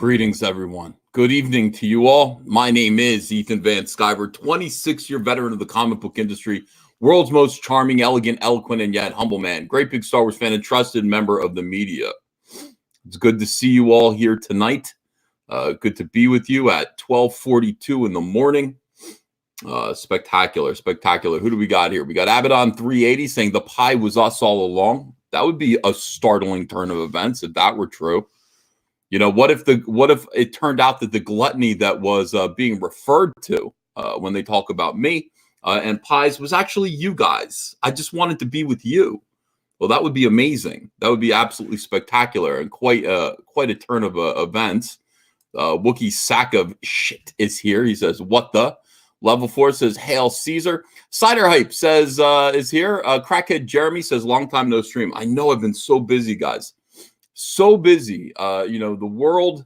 Greetings, everyone. Good evening to you all. My name is Ethan Van Sciver, 26-year veteran of the comic book industry, world's most charming, elegant, eloquent, and yet humble man, great big Star Wars fan, and trusted member of the media. It's good to see you all here tonight. Good to be with you at 12:42 in the morning. Spectacular, spectacular. Who do we got here? We got Abaddon 380 saying the pie was us all along. That would be a startling turn of events if that were true. You know, what if it turned out that the gluttony that was being referred to when they talk about me and pies was actually you guys? I just wanted to be with you. Well, that would be amazing. That would be absolutely spectacular and quite a turn of events. Wookie sack of shit is here. He says, "What the?" Level 4 says, "Hail Caesar." Cider Hype says is here. Crackhead Jeremy says, "Long time no stream." I know I've been so busy, guys. So busy. You know, the world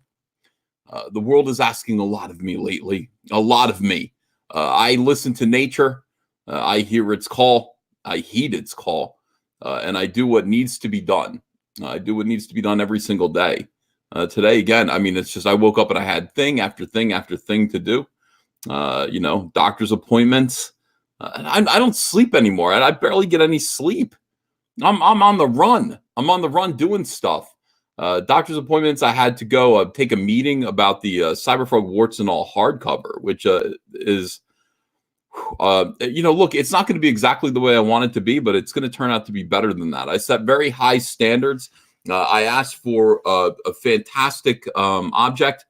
is asking a lot of me lately. A lot of me. I listen to nature. I hear its call. I heed its call. And I do what needs to be done. I do what needs to be done every single day. Today, again, I mean, it's just I woke up and I had thing after thing after thing to do. You know, doctor's appointments. I don't sleep anymore. I barely get any sleep. I'm on the run. I'm on the run doing stuff. Doctor's appointments. I had to go take a meeting about the Cyberfrog Warts and All hardcover, which is, you know, look, it's not going to be exactly the way I want it to be, but it's going to turn out to be better than that. I set very high standards. I asked for a fantastic object.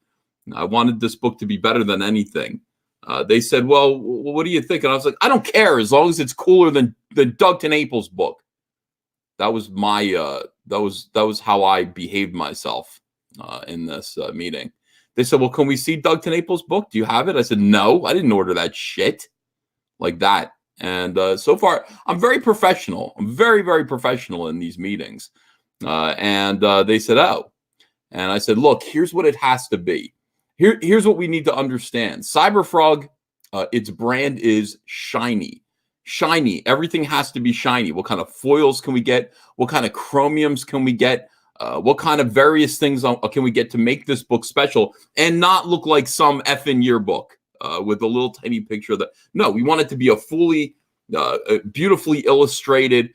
I wanted this book to be better than anything. They said, "Well, what do you think?" And I was like, "I don't care as long as it's cooler than Doug TenNaples' book." That was my that was how I behaved myself in this meeting. They said, "Well, can we see Doug TenNaples' book? Do you have it?" I said, "No, I didn't order that shit like that." And so far, I'm very professional. I'm very, very professional in these meetings. And they said, "Oh," and I said, "Look, here's what it has to be. Here's what we need to understand. Cyberfrog, its brand is shiny." Shiny. Everything has to be shiny. What kind of foils can we get? What kind of chromiums can we get? What kind of various things can we get to make this book special and not look like some effing yearbook with a little tiny picture of the... No, we want it to be a fully, beautifully illustrated,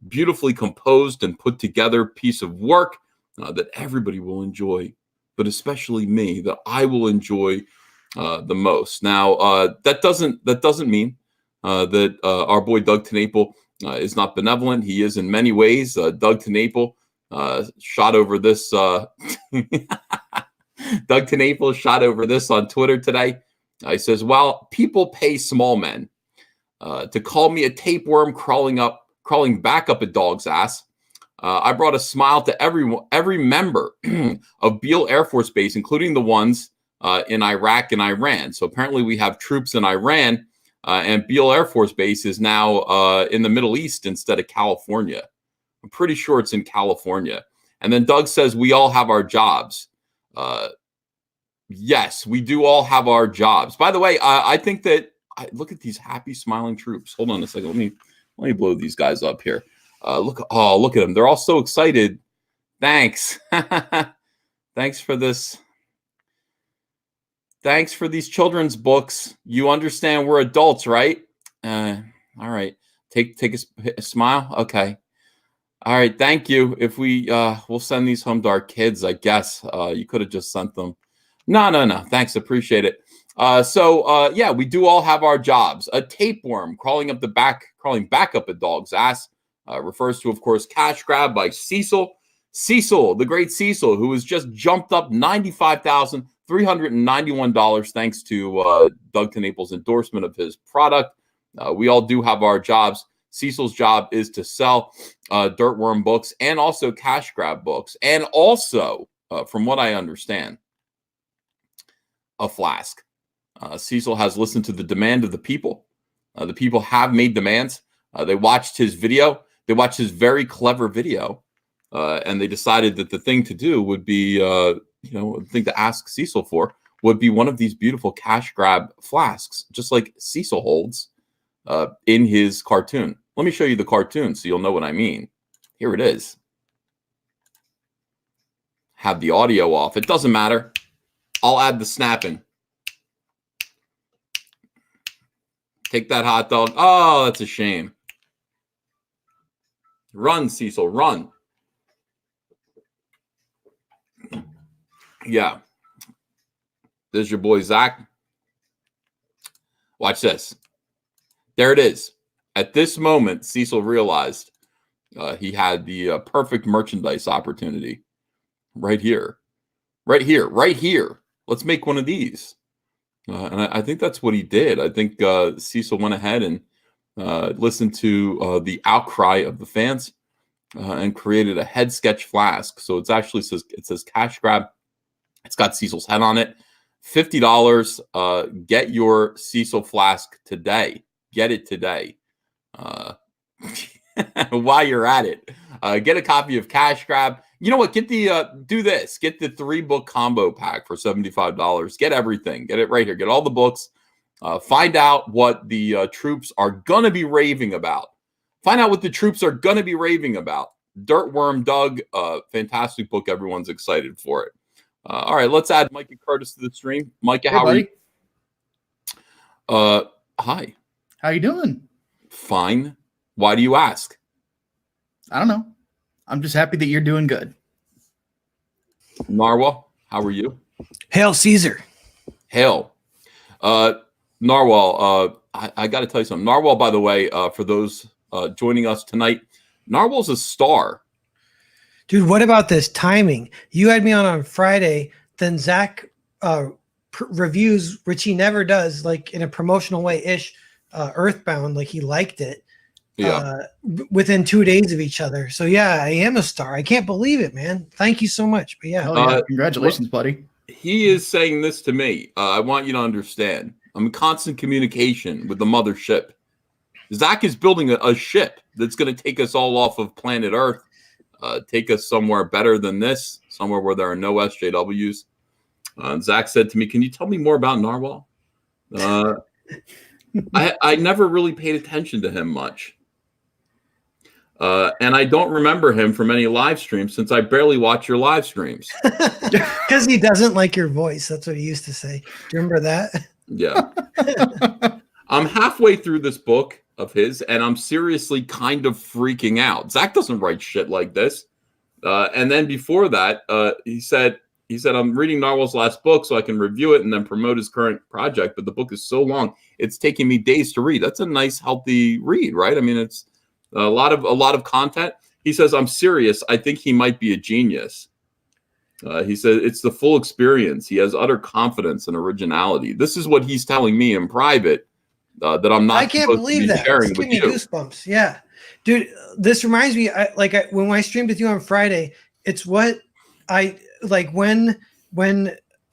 beautifully composed and put together piece of work that everybody will enjoy, but especially me, that I will enjoy the most. Now, that doesn't mean that our boy Doug TenNaples is not benevolent. He is in many ways. Doug TenNaples shot over this. Doug TenNaples shot over this on Twitter today. He says, "Well, people pay small men to call me a tapeworm crawling back up a dog's ass. I brought a smile to every member of Beale Air Force Base, including the ones in Iraq and Iran." So apparently we have troops in Iran. And Beale Air Force Base is now in the Middle East instead of California. I'm pretty sure it's in California. And then Doug says, "We all have our jobs." Yes, we do all have our jobs. By the way, I think that look at these happy, smiling troops. Hold on a second. Let me blow these guys up here. Look at them. They're all so excited. Thanks. Thanks for this. Thanks for these children's books. You understand we're adults, right? All right. Take a smile. Okay. All right. Thank you. If we'll send these home to our kids, I guess. You could have just sent them. No. Thanks. Appreciate it. Yeah, we do all have our jobs. A tapeworm crawling back up a dog's ass refers to, of course, Cash Grab by Cecil. Cecil, the great Cecil, who has just jumped up $95,391 thanks to Doug TenNaples' endorsement of his product. We all do have our jobs. Cecil's job is to sell Dirtworm books and also Cash Grab books, and also, from what I understand, a flask. Cecil has listened to the demand of the people. The people have made demands. They watched his video. They watched his very clever video, and they decided that the thing to do would be, the thing to ask Cecil for would be one of these beautiful Cash Grab flasks, just like Cecil holds in his cartoon. Let me show you the cartoon so you'll know what I mean. Here it is. have the audio off. It doesn't matter. I'll add the snapping. Take that hot dog. Oh, that's a shame. Run, Cecil, run. Yeah. There's your boy, Zach. Watch this. There it is. At this moment, Cecil realized he had the perfect merchandise opportunity right here. Right here. Right here. Let's make one of these. And I think that's what he did. I think Cecil went ahead and listened to the outcry of the fans and created a head sketch flask. So it's actually says cash grab. It's got Cecil's head on it. $50. Get your Cecil flask today. Get it today. While you're at it, get a copy of Cash Grab. You know what? Get the do this. Get the 3-book combo pack for $75. Get everything. Get it right here. Get all the books. Find out what the troops are gonna be raving about. Find out what the troops are gonna be raving about. Dirtworm Doug, fantastic book. Everyone's excited for it. All right, let's add Micah Curtis to the stream. Micah, hey, how buddy. are you? Hi. How you doing? Fine. Why do you ask? I don't know. I'm just happy that you're doing good. Narwhal, how are you? Hail Caesar. Hail. Narwhal, I got to tell you something. Narwhal, by the way, for those joining us tonight, Narwhal's a star. Dude, what about this timing? You had me on Friday, then Zach reviews, which he never does, like in a promotional way-ish, Earthbound, like he liked it. Yeah. Within 2 days of each other. So yeah, I am a star. I can't believe it, man. Thank you so much. But yeah. Hell yeah. Congratulations, buddy. He is saying this to me. I want you to understand. I'm in constant communication with the mothership. Zach is building a ship that's going to take us all off of planet Earth, take us somewhere better than this, somewhere where there are no SJWs. Zach said to me, "Can you tell me more about Narwhal?" I never really paid attention to him much. And I don't remember him from any live streams since I barely watch your live streams. Because he doesn't like your voice. That's what he used to say. Do you remember that? Yeah. I'm halfway through this book of his, and I'm seriously kind of freaking out. Zach doesn't write shit like this. And then before that, he said, I'm reading Narwhal's last book so I can review it and then promote his current project. But the book is so long, it's taking me days to read. That's a nice, healthy read, right? I mean, it's a lot of content. He says, I'm serious. I think he might be a genius. He said it's the full experience. He has utter confidence and originality. This is what he's telling me in private that I'm not. I can't believe that. Sharing it's with giving me you. Goosebumps. Yeah, dude. This reminds me. When I streamed with you on Friday, it's what I like when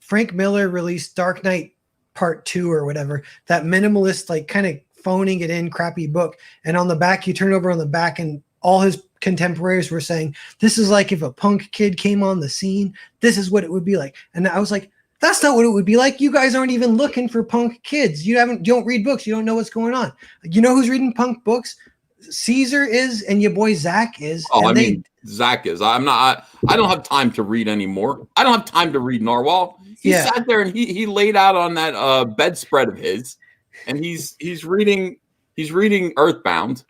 Frank Miller released Dark Knight Part 2 or whatever. That minimalist, like kind of phoning it in, crappy book. And on the back, you turn over on the back, and all his contemporaries were saying, "This is like if a punk kid came on the scene. This is what it would be like." And I was like, that's not what it would be like. You guys aren't even looking for punk kids. You don't read books. You don't know what's going on. You know who's reading punk books? Caesar is, and your boy Zach is. Oh, I mean, Zach is. I'm not. I don't have time to read anymore. I don't have time to read Narwhal. He sat there and he laid out on that bedspread of his, and he's reading Earthbound.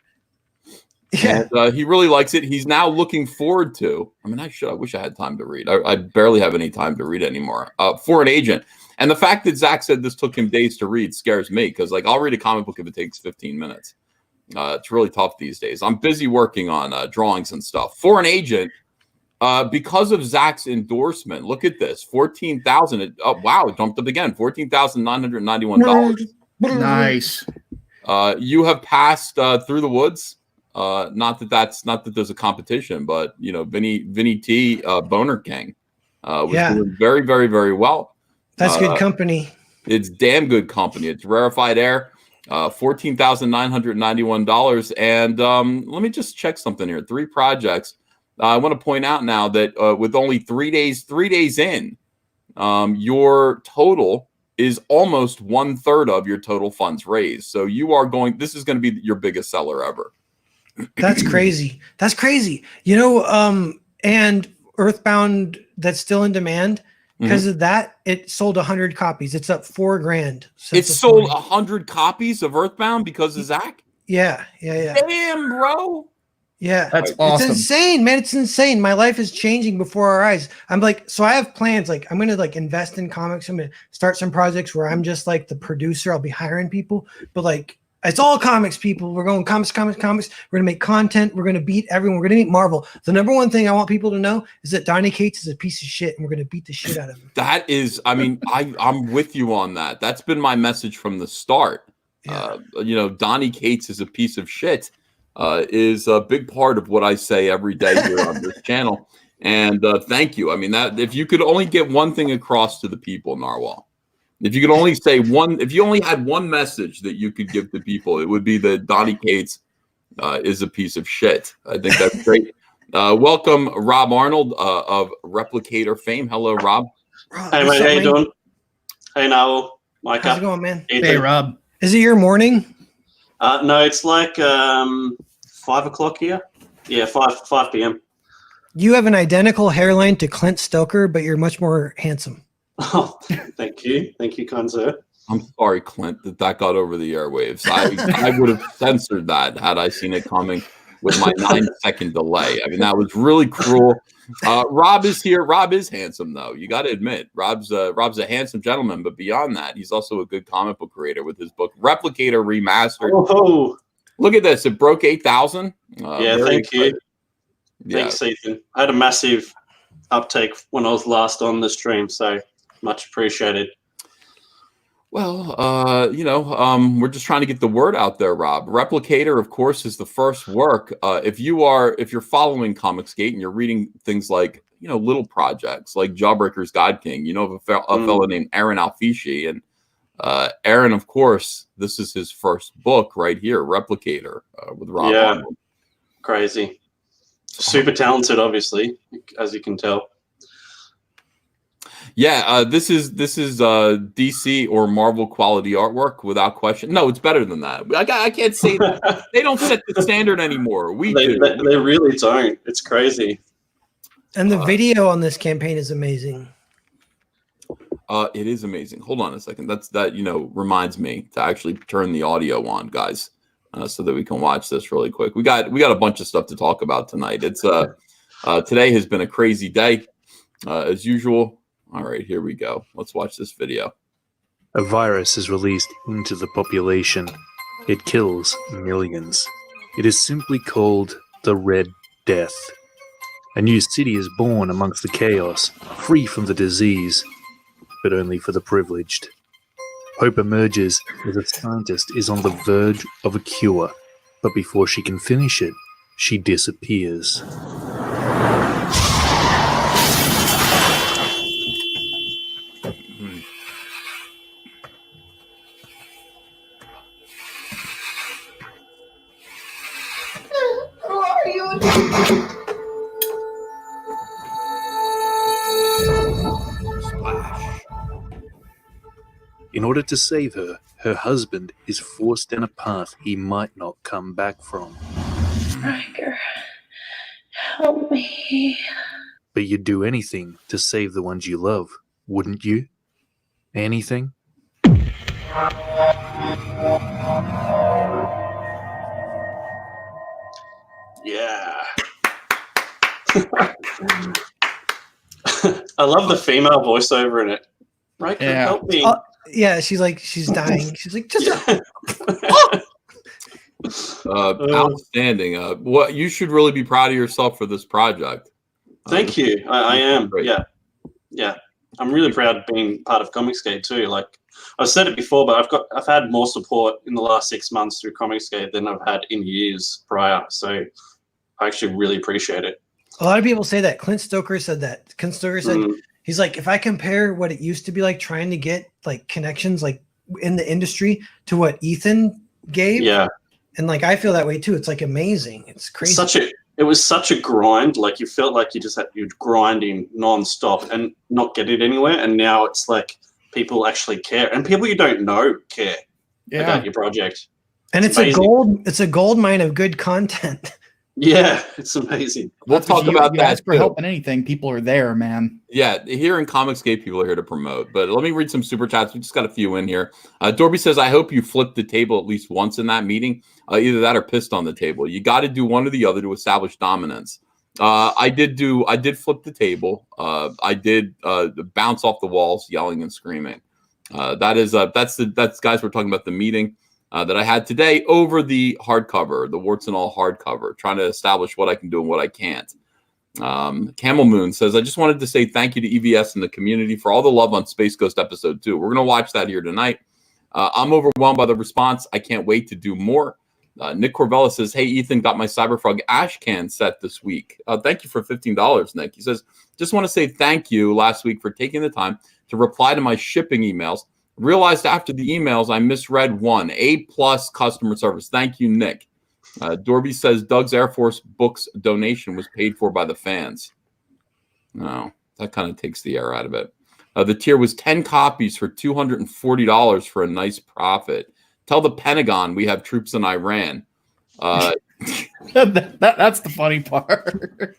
Yeah. And, he really likes it. He's now looking forward to. I mean, I wish I had time to read. I barely have any time to read anymore. For an agent, and the fact that Zach said this took him days to read scares me because, like, I'll read a comic book if it takes 15 minutes. It's really tough these days. I'm busy working on drawings and stuff. For an agent, because of Zach's endorsement, look at this: 14,000. Oh wow, it jumped up again. $14,991. Nice. You have passed through the woods. Not that there's a competition, but you know, Vinny T, Boner King, was doing very, very, very well. That's good company. It's damn good company. It's rarefied air, $14,991. And let me just check something here. 3 projects. I want to point out now that with only 3 days in, your total is almost 1/3 of your total funds raised. So you are going. This is going to be your biggest seller ever. That's crazy. That's crazy. You know, and Earthbound that's still in demand. Because of that, it sold 100 copies. It's up $4,000. It sold 100 copies of Earthbound because of Zach? Yeah. Damn, bro. Yeah. That's awesome. It's insane, man. It's insane. My life is changing before our eyes. I'm like, so I have plans. Like, I'm going to like invest in comics. I'm going to start some projects where I'm just like the producer. I'll be hiring people, but like, it's all comics, people. We're going comics. We're going to make content. We're going to beat everyone. We're going to beat Marvel. The number one thing I want people to know is that Donny Cates is a piece of shit, and we're going to beat the shit out of him. That is, I mean, I'm with you on that. That's been my message from the start. Yeah. You know, Donny Cates is a piece of shit. Is a big part of what I say every day here on this channel. And thank you. I mean, that if you could only get one thing across to the people, Narwhal, if you could only say one, if you only had one message that you could give to people, it would be that Donny Cates is a piece of shit. I think that's great. Welcome, Rob Arnold of Replicator fame. Hello, Rob. Hey, mate, how you doing? Hey, Narwhal. Micah. How's it going, man? Hey, Rob. Is it your morning? No, it's like 5 o'clock here. Yeah, 5 p.m. You have an identical hairline to Clint Stoker, but you're much more handsome. Oh, thank you. Thank you, kind sir. I'm sorry, Clint, that got over the airwaves. I would have censored that had I seen it coming with my 9-second delay. I mean, that was really cruel. Rob is here. Rob is handsome, though. You got to admit, Rob's a handsome gentleman. But beyond that, he's also a good comic book creator with his book Replicator Remastered. Oh, look at this! It broke 8,000. Yeah, thank you. Thanks, Ethan. I had a massive uptake when I was last on the stream, so much appreciated. Well, you know, we're just trying to get the word out there, Rob. Replicator, of course, is the first work. If you're following Comicsgate and you're reading things like, you know, little projects like Jawbreaker's God King, you know, of a fellow named Aaron Alfishi, and Aaron, of course, this is his first book right here, Replicator, with Rob. Yeah, Arnold. Crazy, super talented, obviously, as you can tell. Yeah, this is DC or Marvel quality artwork without question. No, it's better than that. I can't say that. They don't set the standard anymore. They really don't. It's crazy. And the video on this campaign is amazing. It is amazing. Hold on a second. That you know reminds me to actually turn the audio on, guys, so that we can watch this really quick. We got a bunch of stuff to talk about tonight. It's today has been a crazy day, as usual. All right, here we go. Let's watch this video. A virus is released into the population. It kills millions. It is simply called the Red Death. A new city is born amongst the chaos, free from the disease, but only for the privileged. Hope emerges as a scientist is on the verge of a cure, but before she can finish it, she disappears. In order to save her, her husband is forced down a path he might not come back from. Riker, help me. But you'd do anything to save the ones you love, wouldn't you? Anything? Yeah. I love the female voiceover in it. Riker, help me. Yeah, she's dying. She's like, just outstanding. What you should really be proud of yourself for this project. Thank you. I am. Great. Yeah. I'm really proud of being part of Comicsgate too. Like I've said it before, but I've had more support in the last 6 months through Comicsgate than I've had in years prior. So I actually really appreciate it. A lot of people say that. Clint Stoker said that. Clint Stoker said he's like, if I compare what it used to be like trying to get like connections like in the industry to what Ethan gave. Yeah. And like I feel that way too. It's like amazing. It's crazy. It was such a grind. Like you felt like you're grinding nonstop and not getting anywhere. And now it's like people actually care, and people you don't know care about your project. And it's amazing. It's a gold mine of good content. Yeah, it's amazing. We'll talk about you that ask for too. help in anything, people are there, man. Yeah, here in Comicsgate, people are here to promote. But let me read some super chats. We just got a few in here. Dorby says, I hope you flipped the table at least once in that meeting. Either that or pissed on the table. You got to do one or the other to establish dominance. I did flip the table. I did bounce off the walls, yelling and screaming. That's guys, we're talking about the meeting that I had today over the hardcover, the warts and all hardcover, trying to establish what I can do and what I can't. Camel Moon says, I just wanted to say thank you to EVS and the community for all the love on Space Ghost episode 2. We're going to watch that here tonight. I'm overwhelmed by the response. I can't wait to do more. Nick Corvella says, hey, Ethan, got my Cyberfrog ash can set this week. Thank you for $15, Nick. He says, just want to say thank you last week for taking the time to reply to my shipping emails. Realized after the emails I misread one. A+ customer service. Thank you, Nick. Dorby says Doug's Air Force Books donation was paid for by the fans. No, that kind of takes the air out of it. The tier was 10 copies for $240 for a nice profit. Tell the Pentagon we have troops in Iran. That's the funny part.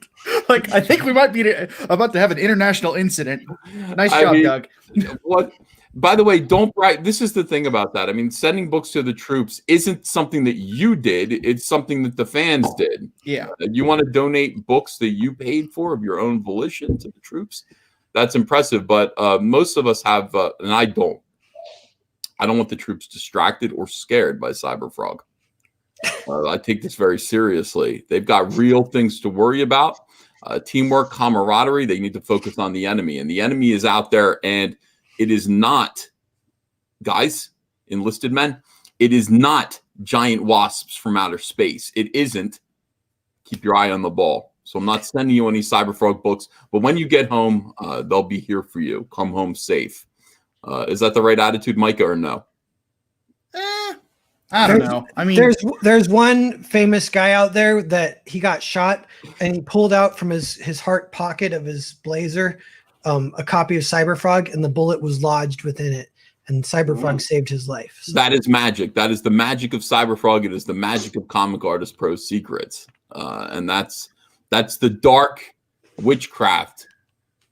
Like, I think we might be about to have an international incident. Nice job, Doug. What? By the way, don't brag. This is the thing about that. I mean, sending books to the troops isn't something that you did. It's something that the fans did. Yeah. You want to donate books that you paid for of your own volition to the troops? That's impressive. But most of us have, and I don't. I don't want the troops distracted or scared by Cyberfrog. I take this very seriously. They've got real things to worry about. Teamwork, camaraderie. They need to focus on the enemy. And the enemy is out there, and it is not, guys, enlisted men, it is not giant wasps from outer space. It isn't. Keep your eye on the ball. So I'm not sending you any Cyberfrog books, but when you get home, they'll be here for you. Come home safe. Is that the right attitude, Micah, or no? I don't know. I mean, there's one famous guy out there that he got shot and he pulled out from his heart pocket of his blazer a copy of Cyberfrog, and the bullet was lodged within it, and Cyberfrog saved his life. So. That is magic. That is the magic of Cyberfrog. It is the magic of ComicArtistPro Secrets, and that's the dark witchcraft.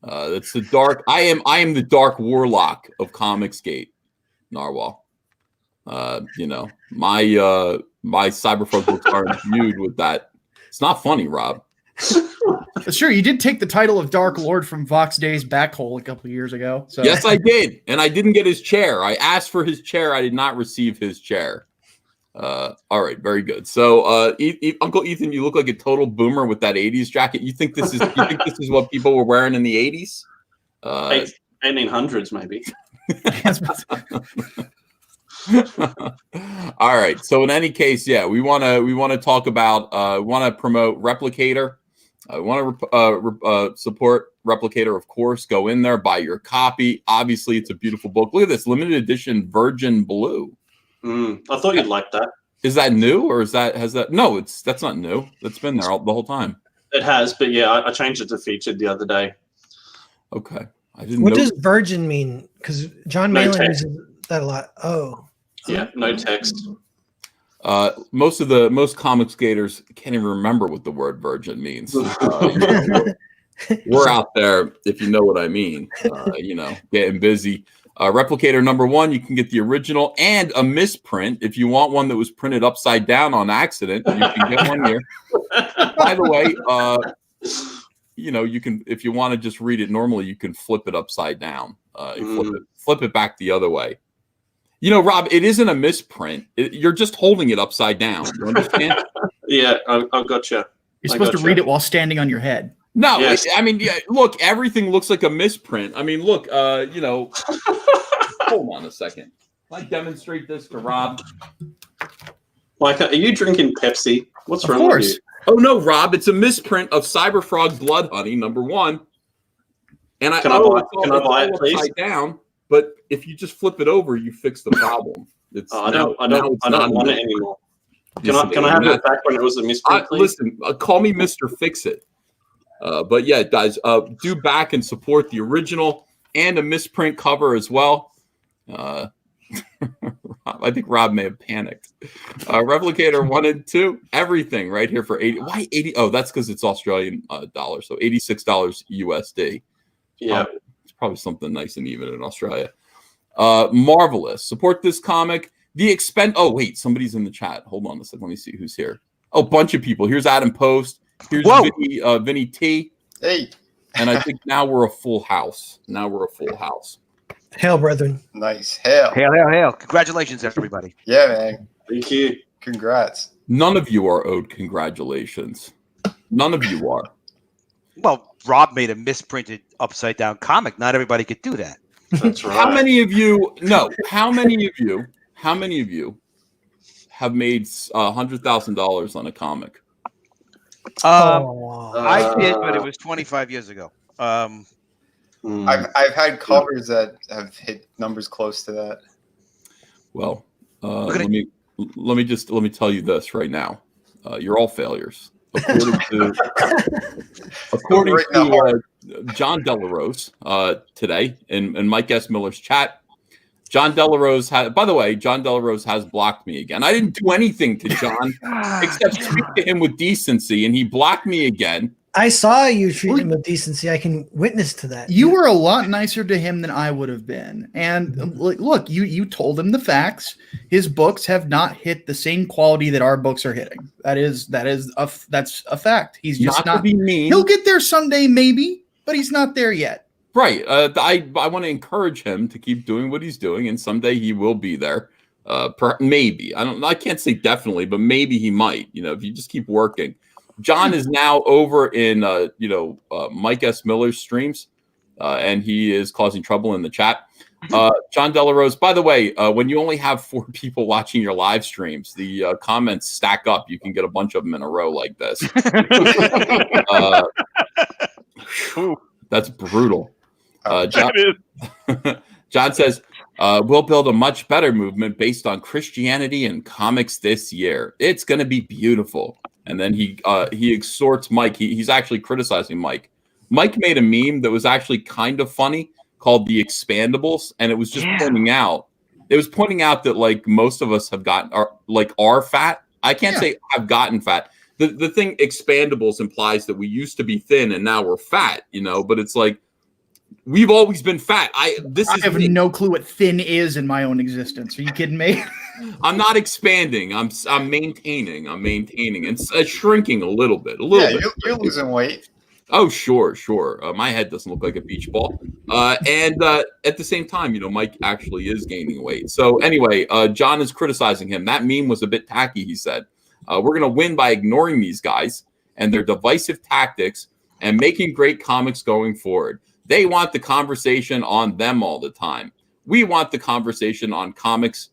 That's the dark. I am the dark warlock of Comicsgate, Narwhal. You know, my Cyberfrog books are imbued with that. It's not funny, Rob. Sure, you did take the title of Dark Lord from Vox Day's Backhole a couple of years ago. So. Yes, I did, and I didn't get his chair. I asked for his chair. I did not receive his chair. All right, very good. So, Uncle Ethan, you look like a total boomer with that '80s jacket. You think this is what people were wearing in the '80s? 1800s, maybe. All right. So in any case, yeah, we want to talk about we want to promote Replicator. We want to support Replicator, of course. Go in there, buy your copy. Obviously, it's a beautiful book. Look at this limited edition Virgin Blue. I thought you'd like that. Is that new, or has that? No, that's not new. That's been there the whole time. It has, but yeah, I changed it to featured the other day. Okay, I didn't. What does virgin mean? Because John Malin uses that a lot. Oh. Yeah, no text. Most comic skaters can't even remember what the word virgin means. We're out there, if you know what I mean. Getting busy. Replicator #1, you can get the original and a misprint. If you want one that was printed upside down on accident, you can get one here. By the way, you can, if you want to just read it normally, you can flip it upside down. You flip it back the other way. You know, Rob, it isn't a misprint. You're just holding it upside down. You understand? Yeah, I've got you. You're supposed to read it while standing on your head. No, yes. Look, everything looks like a misprint. I mean, look, hold on a second. Can I demonstrate this to Rob? Mike, are you drinking Pepsi? What's wrong with you? Oh, no, Rob, it's a misprint of Cyberfrog Blood Honey, #1. And can I buy it, please? Upside down. But if you just flip it over, you fix the problem. I don't want it anymore. Can I have it back when it was a misprint, please? Listen, call me Mr. Fix It. But yeah, guys, do back and support the original and a misprint cover as well. Rob I think Rob may have panicked. Replicator 1 and 2, everything right here for 80. Why 80? Oh, that's because it's Australian dollars, so $86 USD. Yeah. It's probably something nice and even in Australia. Marvelous. Support this comic. Oh, wait, somebody's in the chat. Hold on a second. Let me see who's here. Oh, bunch of people. Here's Adam Post. Here's Vinny T. Hey. And I think now we're a full house. Hail, brethren. Nice. Hail. Hail. Congratulations, everybody. Yeah, man. Thank you. Congrats. None of you are owed congratulations. None of you are. Well, Rob made a misprinted upside down comic. Not everybody could do that. That's right. How many of you have made $100,000 on a comic? I did, but it was 25 years ago. I've had covers that have hit numbers close to that. Well, let me tell you this right now. You're all failures. According to John Delarose today in Mike S. Miller's chat, John Delarose by the way, John Delarose has blocked me again. I didn't do anything to John except speak to him with decency, and he blocked me again. I saw you treat him with decency. I can witness to that. You were a lot nicer to him than I would have been. And look, you told him the facts. His books have not hit the same quality that our books are hitting. That's a fact. He's just not. To be mean. He'll get there someday, maybe, but he's not there yet. Right. I want to encourage him to keep doing what he's doing, and someday he will be there. Maybe. I can't say definitely, but maybe he might. If you just keep working. John is now over in Mike S. Miller's streams, and he is causing trouble in the chat. John Delarose, by the way, when you only have 4 people watching your live streams, the comments stack up. You can get a bunch of them in a row like this. That's brutal. John says, we'll build a much better movement based on Christianity and comics this year. It's going to be beautiful. And then he exhorts Mike. He's actually criticizing Mike. Mike made a meme that was actually kind of funny called The Expandables, and it was just pointing out that like most of us have are fat. I can't say I've gotten fat. The thing Expandables implies that we used to be thin and now we're fat, but it's like we've always been fat. I have no clue what thin is in my own existence. Are you kidding me? I'm not expanding. I'm maintaining. And shrinking a little bit. You're losing weight. Oh, sure. My head doesn't look like a beach ball. And at the same time, Mike actually is gaining weight. So anyway, John is criticizing him. That meme was a bit tacky, he said. We're going to win by ignoring these guys and their divisive tactics and making great comics going forward. They want the conversation on them all the time. We want the conversation on comics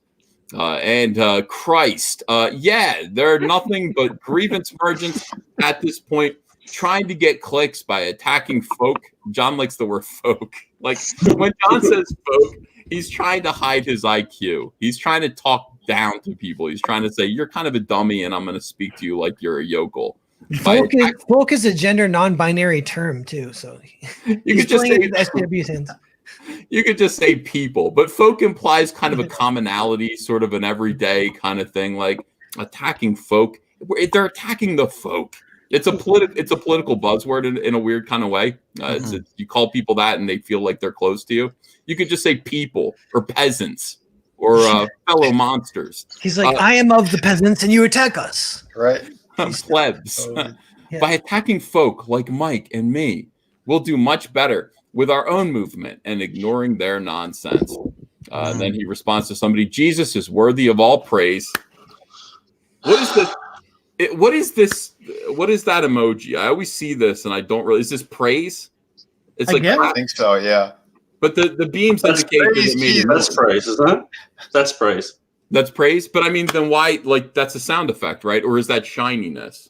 and Christ. They're nothing but grievance merchants at this point, trying to get clicks by attacking folk. John likes the word folk. Like when John says folk, he's trying to hide his IQ. He's trying to talk down to people. He's trying to say, you're kind of a dummy and I'm going to speak to you like you're a yokel. Folk is a gender non-binary term too, so you could just say SJWs hands. You could just say people, but folk implies kind of a commonality, sort of an everyday kind of thing, like attacking folk. They're attacking the folk. It's a political buzzword in a weird kind of way. You call people that and they feel like they're close to you. You could just say people or peasants or fellow monsters. He's like, I am of the peasants and you attack us. Right. Plebs. By attacking folk like Mike and me, we'll do much better with our own movement and ignoring their nonsense. Then he responds to somebody, Jesus is worthy of all praise. What is this? What is this? What is that emoji? I always see this and I don't really. Is this praise? It's like I think so, yeah. But the beams indicate that that's praise, isn't it? That's praise. That's praise. But I mean, then why? Like that's a sound effect, right? Or is that shininess?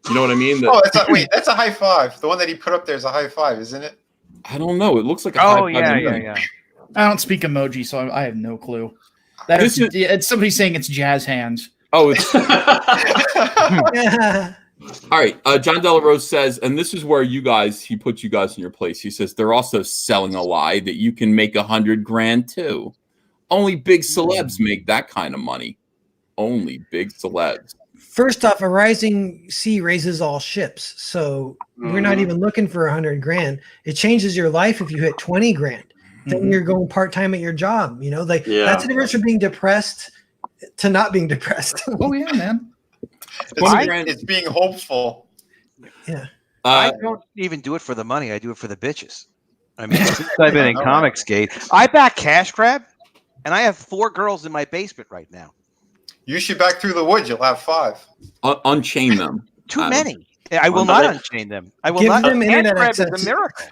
You know what I mean? That's a high five. The one that he put up there is a high five, isn't it? I don't know. It looks like a high five. Yeah. I don't speak emoji, so I have no clue. It's somebody saying it's jazz hands. Oh, it's all right. John Delarose says, and this is where he puts you guys in your place. He says they're also selling a lie that you can make $100,000 too. Only big celebs make that kind of money. Only big celebs. First off, a rising sea raises all ships. So we're not even looking for 100 grand. It changes your life if you hit 20 grand. Then you're going part-time at your job. You know, like that's the difference from being depressed to not being depressed. Oh yeah, man. It's being hopeful. Yeah. I don't even do it for the money. I do it for the bitches. I mean, since I've been in ComicSgate, I back Cash Grab, and I have 4 girls in my basement right now. You should back Through the Woods. You'll have 5. Unchain them. Too many. I will not unchain them. I will Give not. them internet Cash Grab access. is a miracle.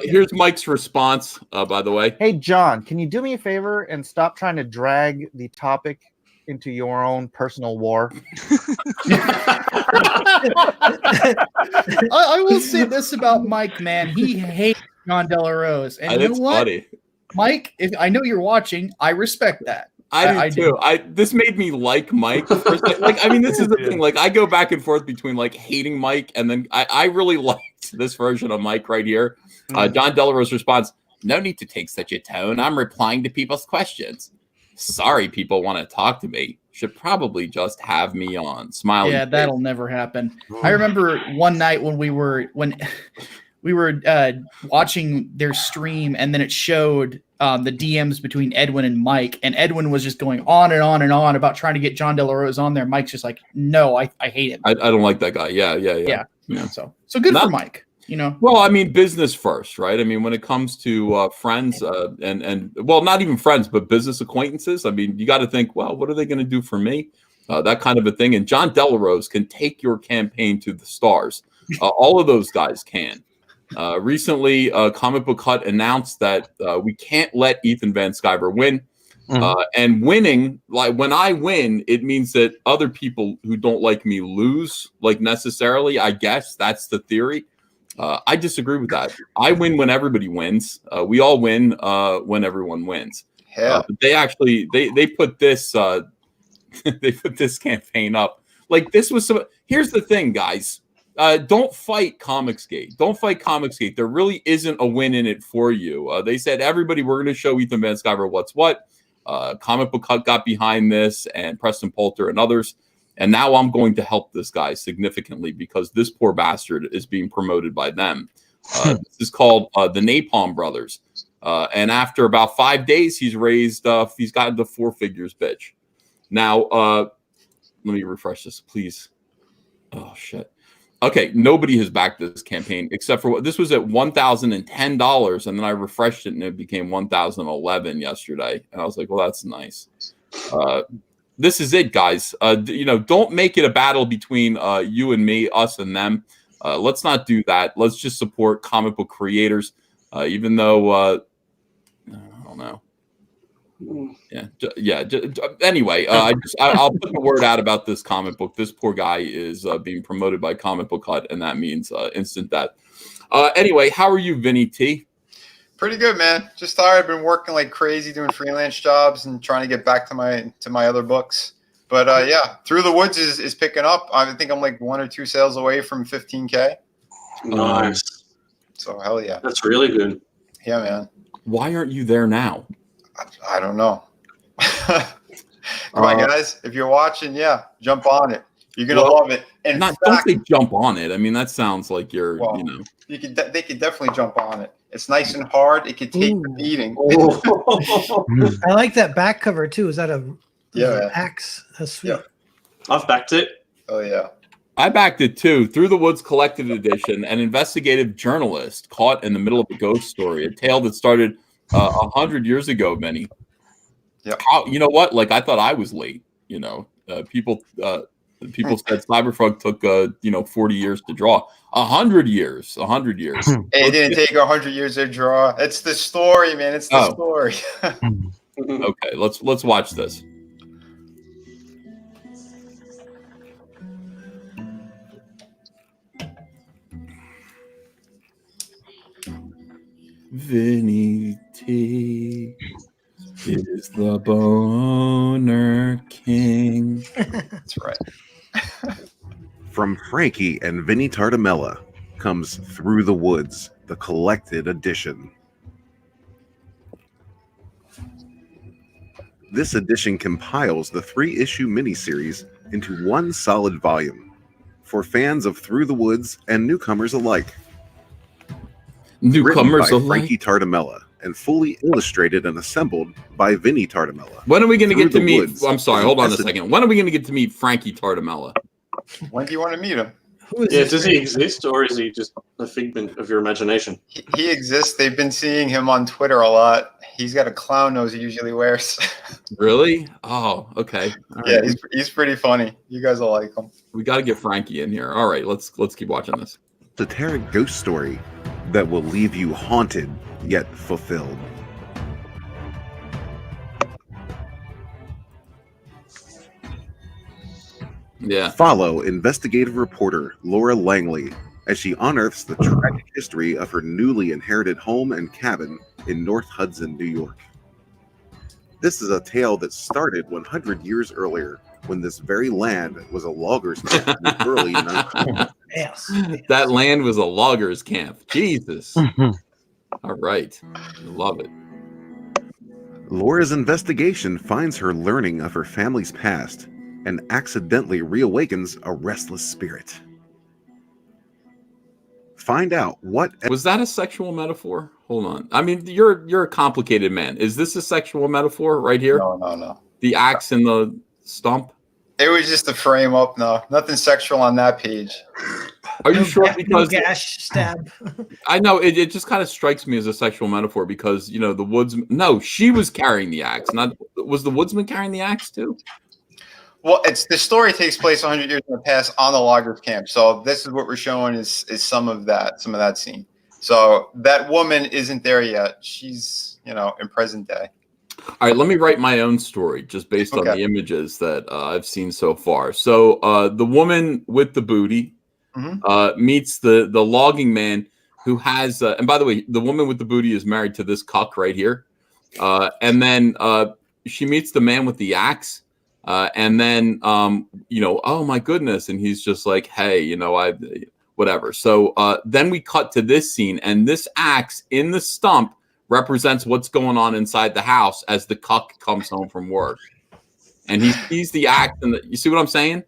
Here's Mike's response, by the way. Hey, John, can you do me a favor and stop trying to drag the topic into your own personal war? I will say this about Mike, man. He hates John De La Rose. And you know what? Funny. Mike, if I know you're watching, I respect that. I do too. This made me like Mike. Like, I mean, this is the thing. Like, I go back and forth between like hating Mike and then I really liked this version of Mike right here. John De La Rose responds, "No need to take such a tone. I'm replying to people's questions. Sorry, people want to talk to me. Should probably just have me on." Smiley. Yeah, that'll never happen. I remember one night when we were watching their stream, and then it showed the DMs between Edwin and Mike, and Edwin was just going on and on and on about trying to get John De La Rose on there. Mike's just like, "No, I hate him. I don't like that guy." Yeah. So good for Mike. You know. Well, I mean, business first, right? I mean, when it comes to friends and well, not even friends, but business acquaintances. I mean, you got to think, well, what are they going to do for me? That kind of a thing. And John De La Rose can take your campaign to the stars. All of those guys can. Recently, Comic Book Hut announced that we can't let Ethan Van Sciver win. And winning, like when I win, it means that other people who don't like me lose, like necessarily. I guess that's the theory. I disagree with that. I win when everybody wins. We all win when everyone wins. They actually they put this they put this campaign up. Like this was some. Here's the thing, guys. Don't fight ComicSgate. Don't fight ComicSgate. There really isn't a win in it for you. They said, everybody, we're going to show Ethan Van Sciver what's what. Comic Book Hut got behind this, and Preston Poulter and others. And now I'm going to help this guy significantly because this poor bastard is being promoted by them. This is called the Napalm Brothers. And after about 5 days, he's gotten to 4 figures, bitch. Now, let me refresh this, please. Oh, shit. Okay, nobody has backed this campaign except for this was at $1,010, and then I refreshed it and it became $1,011 yesterday. And I was like, well, that's nice. This is it, guys. Don't make it a battle between you and me, us and them. Let's not do that. Let's just support comic book creators, even though I don't know. Anyway, I'll put the word out about this comic book. This poor guy is being promoted by Comic Book Hut, and that means instant death. Anyway, how are you, Vinny T? Pretty good, man. Just tired. I've been working like crazy doing freelance jobs and trying to get back to my other books. But yeah, Through the Woods is picking up. I think I'm like 1 or 2 sales away from 15K. Nice. So hell yeah. That's really good. Yeah, man. Why aren't you there now? I don't know. Come on, guys. If you're watching, jump on it. You're gonna love it. And don't say jump on it. I mean, that sounds like you're, they could definitely jump on it. It's nice and hard. It could take the beating. I like that back cover too. Is that an axe? That's sweet. Yeah. I've backed it. Oh yeah. I backed it too. Through the Woods Collected Edition, an investigative journalist caught in the middle of a ghost story, a tale that started 100 years ago, Benny. Yeah. You know what? Like I thought I was late. People said Cyberfrog took 40 years to draw. 100 years. 100 years. It didn't take 100 years to draw. It's the story, man. It's the story. Okay, let's watch this. Vinny T is the boner king. That's right. From Frankie and Vinny Tartamella comes Through the Woods, the collected edition. This edition compiles the 3-issue miniseries into one solid volume for fans of Through the Woods and newcomers alike. Newcomers Written by alike. Frankie Tardamella and fully illustrated and assembled by Vinny Tardamella. When are we going to get to the meet? Woods I'm sorry, is hold on a message- second. When are we going to get to meet Frankie Tardamella? When do you want to meet him? Who is Yeah, this does guy? he exist or is he just a figment of your imagination? He exists. They've been seeing him on Twitter a lot. He's got a clown nose he usually wears. Really? Oh, okay. All Yeah, right. he's pretty funny. You guys will like him. We got to get Frankie in here. All right, let's keep watching this. Esoteric ghost story that will leave you haunted yet fulfilled. Yeah. Follow investigative reporter Laura Langley as she unearths the tragic history of her newly inherited home and cabin in North Hudson, New York. This is a tale that started 100 years earlier when this very land was a loggers' camp in the early 1900s. Yes. That land was a loggers' camp. Jesus. All right. Love it. Laura's investigation finds her learning of her family's past and accidentally reawakens a restless spirit. Find out what Was that a sexual metaphor? Hold on. I mean, you're a complicated man. Is this a sexual metaphor right here? No. The axe and the stump? It was just a frame up. No, nothing sexual on that page. Are you sure? No Because gash stab. I know it just kind of strikes me as a sexual metaphor because, you know, the woodsman. No, she was carrying the axe. Not was the woodsman carrying the axe too? Well, the story takes place 100 years in the past on the loggers' camp. So this is what we're showing is some of that scene. So that woman isn't there yet. She's, in present day. All right, let me write my own story just based on the images that I've seen so far. So the woman with the booty meets the logging man who has, and by the way, the woman with the booty is married to this cuck right here. And then she meets the man with the axe. And then, oh my goodness. And he's just like, hey, whatever. So then we cut to this scene, and this axe in the stump represents what's going on inside the house as the cuck comes home from work. And he sees the axe, and you see what I'm saying?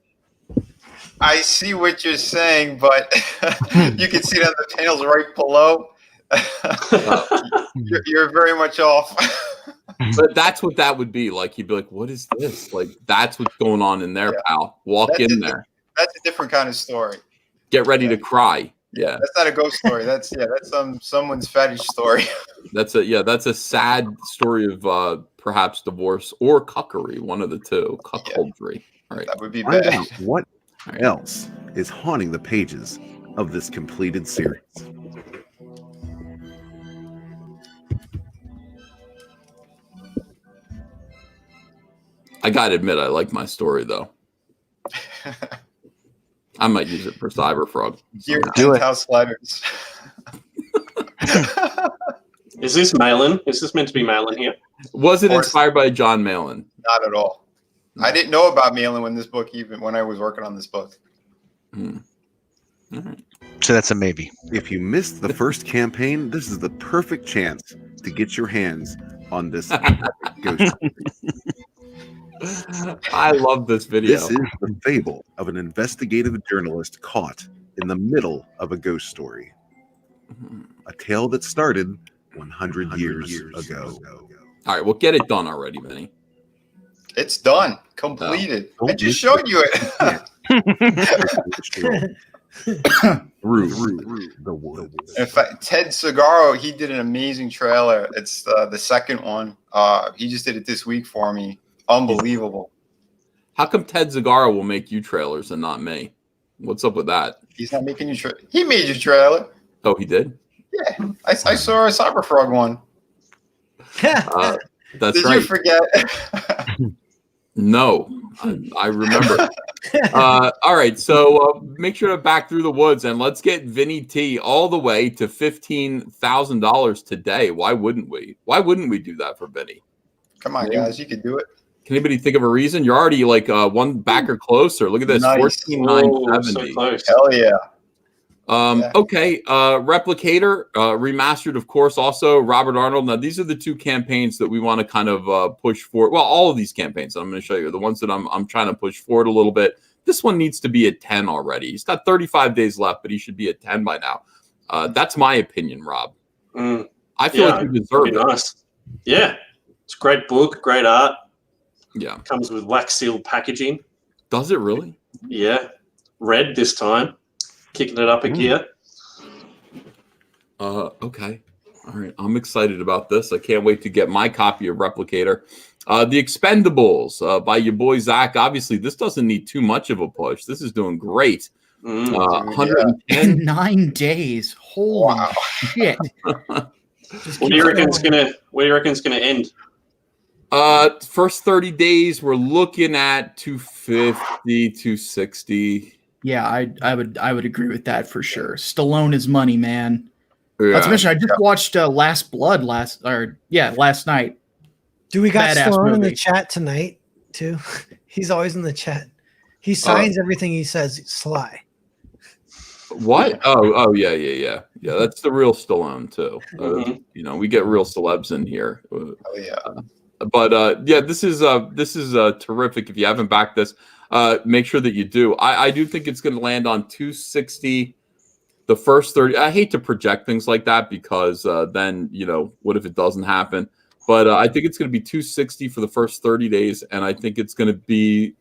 I see what you're saying, but you can see it on the panels right below. You're very much off. But that's what that would be like. You'd be like, what is this? Like, that's what's going on in there, pal. Walk in there. That's a different kind of story. Get ready to cry. Yeah. That's not a ghost story. That's someone's fetish story. That's a sad story of perhaps divorce or cuckery, one of the two. Cuckoldry. All right. That would be find bad. out what else is haunting the pages of this completed series. I gotta admit, I like my story though. I might use it for Cyberfrog. Your penthouse sliders. Is this Malin? Is this meant to be Malin here? Was it inspired by John Malin? Not at all. I didn't know about Malin when I was working on this book. So that's a maybe. If you missed the first campaign, this is the perfect chance to get your hands on this ghost. I love this video. This is the fable of an investigative journalist caught in the middle of a ghost story. A tale that started 100 years ago. All right, well, get it done already, Vinny. It's done. Completed. I just showed you it. Through the woods. In fact, Ted Segaro, he did an amazing trailer. It's the second one. He just did it this week for me. Unbelievable. How come Ted Zagara will make you trailers and not me? What's up with that? He's not making you He made your trailer. Oh, he did? Yeah. I saw a Cyberfrog one. That's Did right. you forget? No, I remember. All right, so make sure to back through the woods and let's get Vinny T all the way to $15,000 today. Why wouldn't we? Why wouldn't we do that for Vinny? Come on, guys, you could do it. Can anybody think of a reason? You're already like one backer closer. Look at this, Nice. 14,970. So close. Hell yeah. Okay, Replicator, remastered, of course, also Robert Arnold. Now, these are the two campaigns that we want to kind of push forward. Well, all of these campaigns, I'm going to show you, the ones that I'm trying to push forward a little bit. This one needs to be at 10 already. He's got 35 days left, but he should be at 10 by now. That's my opinion, Rob. I feel like you deserve it. Nice. Yeah, it's a great book, great art. Yeah. Comes with wax sealed packaging. Does it really? Yeah. Red this time. Kicking it up a gear. Okay. All right. I'm excited about this. I can't wait to get my copy of Replicator. The Expendables by your boy Zach. Obviously, this doesn't need too much of a push. This is doing great. 110 9 days. Holy shit. What do you reckon it's gonna end? First 30 days, we're looking at 250, 260. Yeah, I would agree with that for sure. Stallone is money, man. Yeah. Not to mention, I just watched Last Blood last night. Do we got Badass Stallone in the movie. chat tonight too? He's always in the chat. He signs everything he says. Sly. What? Oh, yeah. That's the real Stallone too. You know, we get real celebs in here. But this is terrific. If you haven't backed this, make sure that you do. I do think it's going to land on 260. The first 30. I hate to project things like that because then what if it doesn't happen? But I think it's going to be 260 for the first 30 days, and I think it's going to be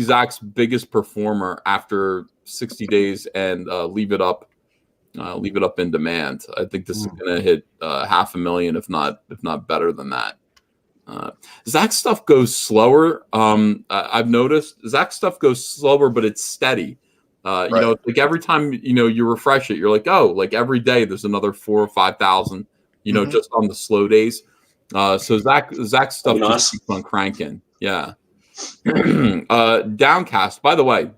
Zach's biggest performer after 60 days and leave it up in demand. I think this is going to hit 500,000, if not better than that. Zach's stuff goes slower. I've noticed Zach's stuff goes slower, but it's steady. You know, like every time you refresh it, you're like, oh, like every day there's another 4,000 or 5,000. Just on the slow days. So Zach's stuff just keeps on cranking. Yeah. Downcast. By the way,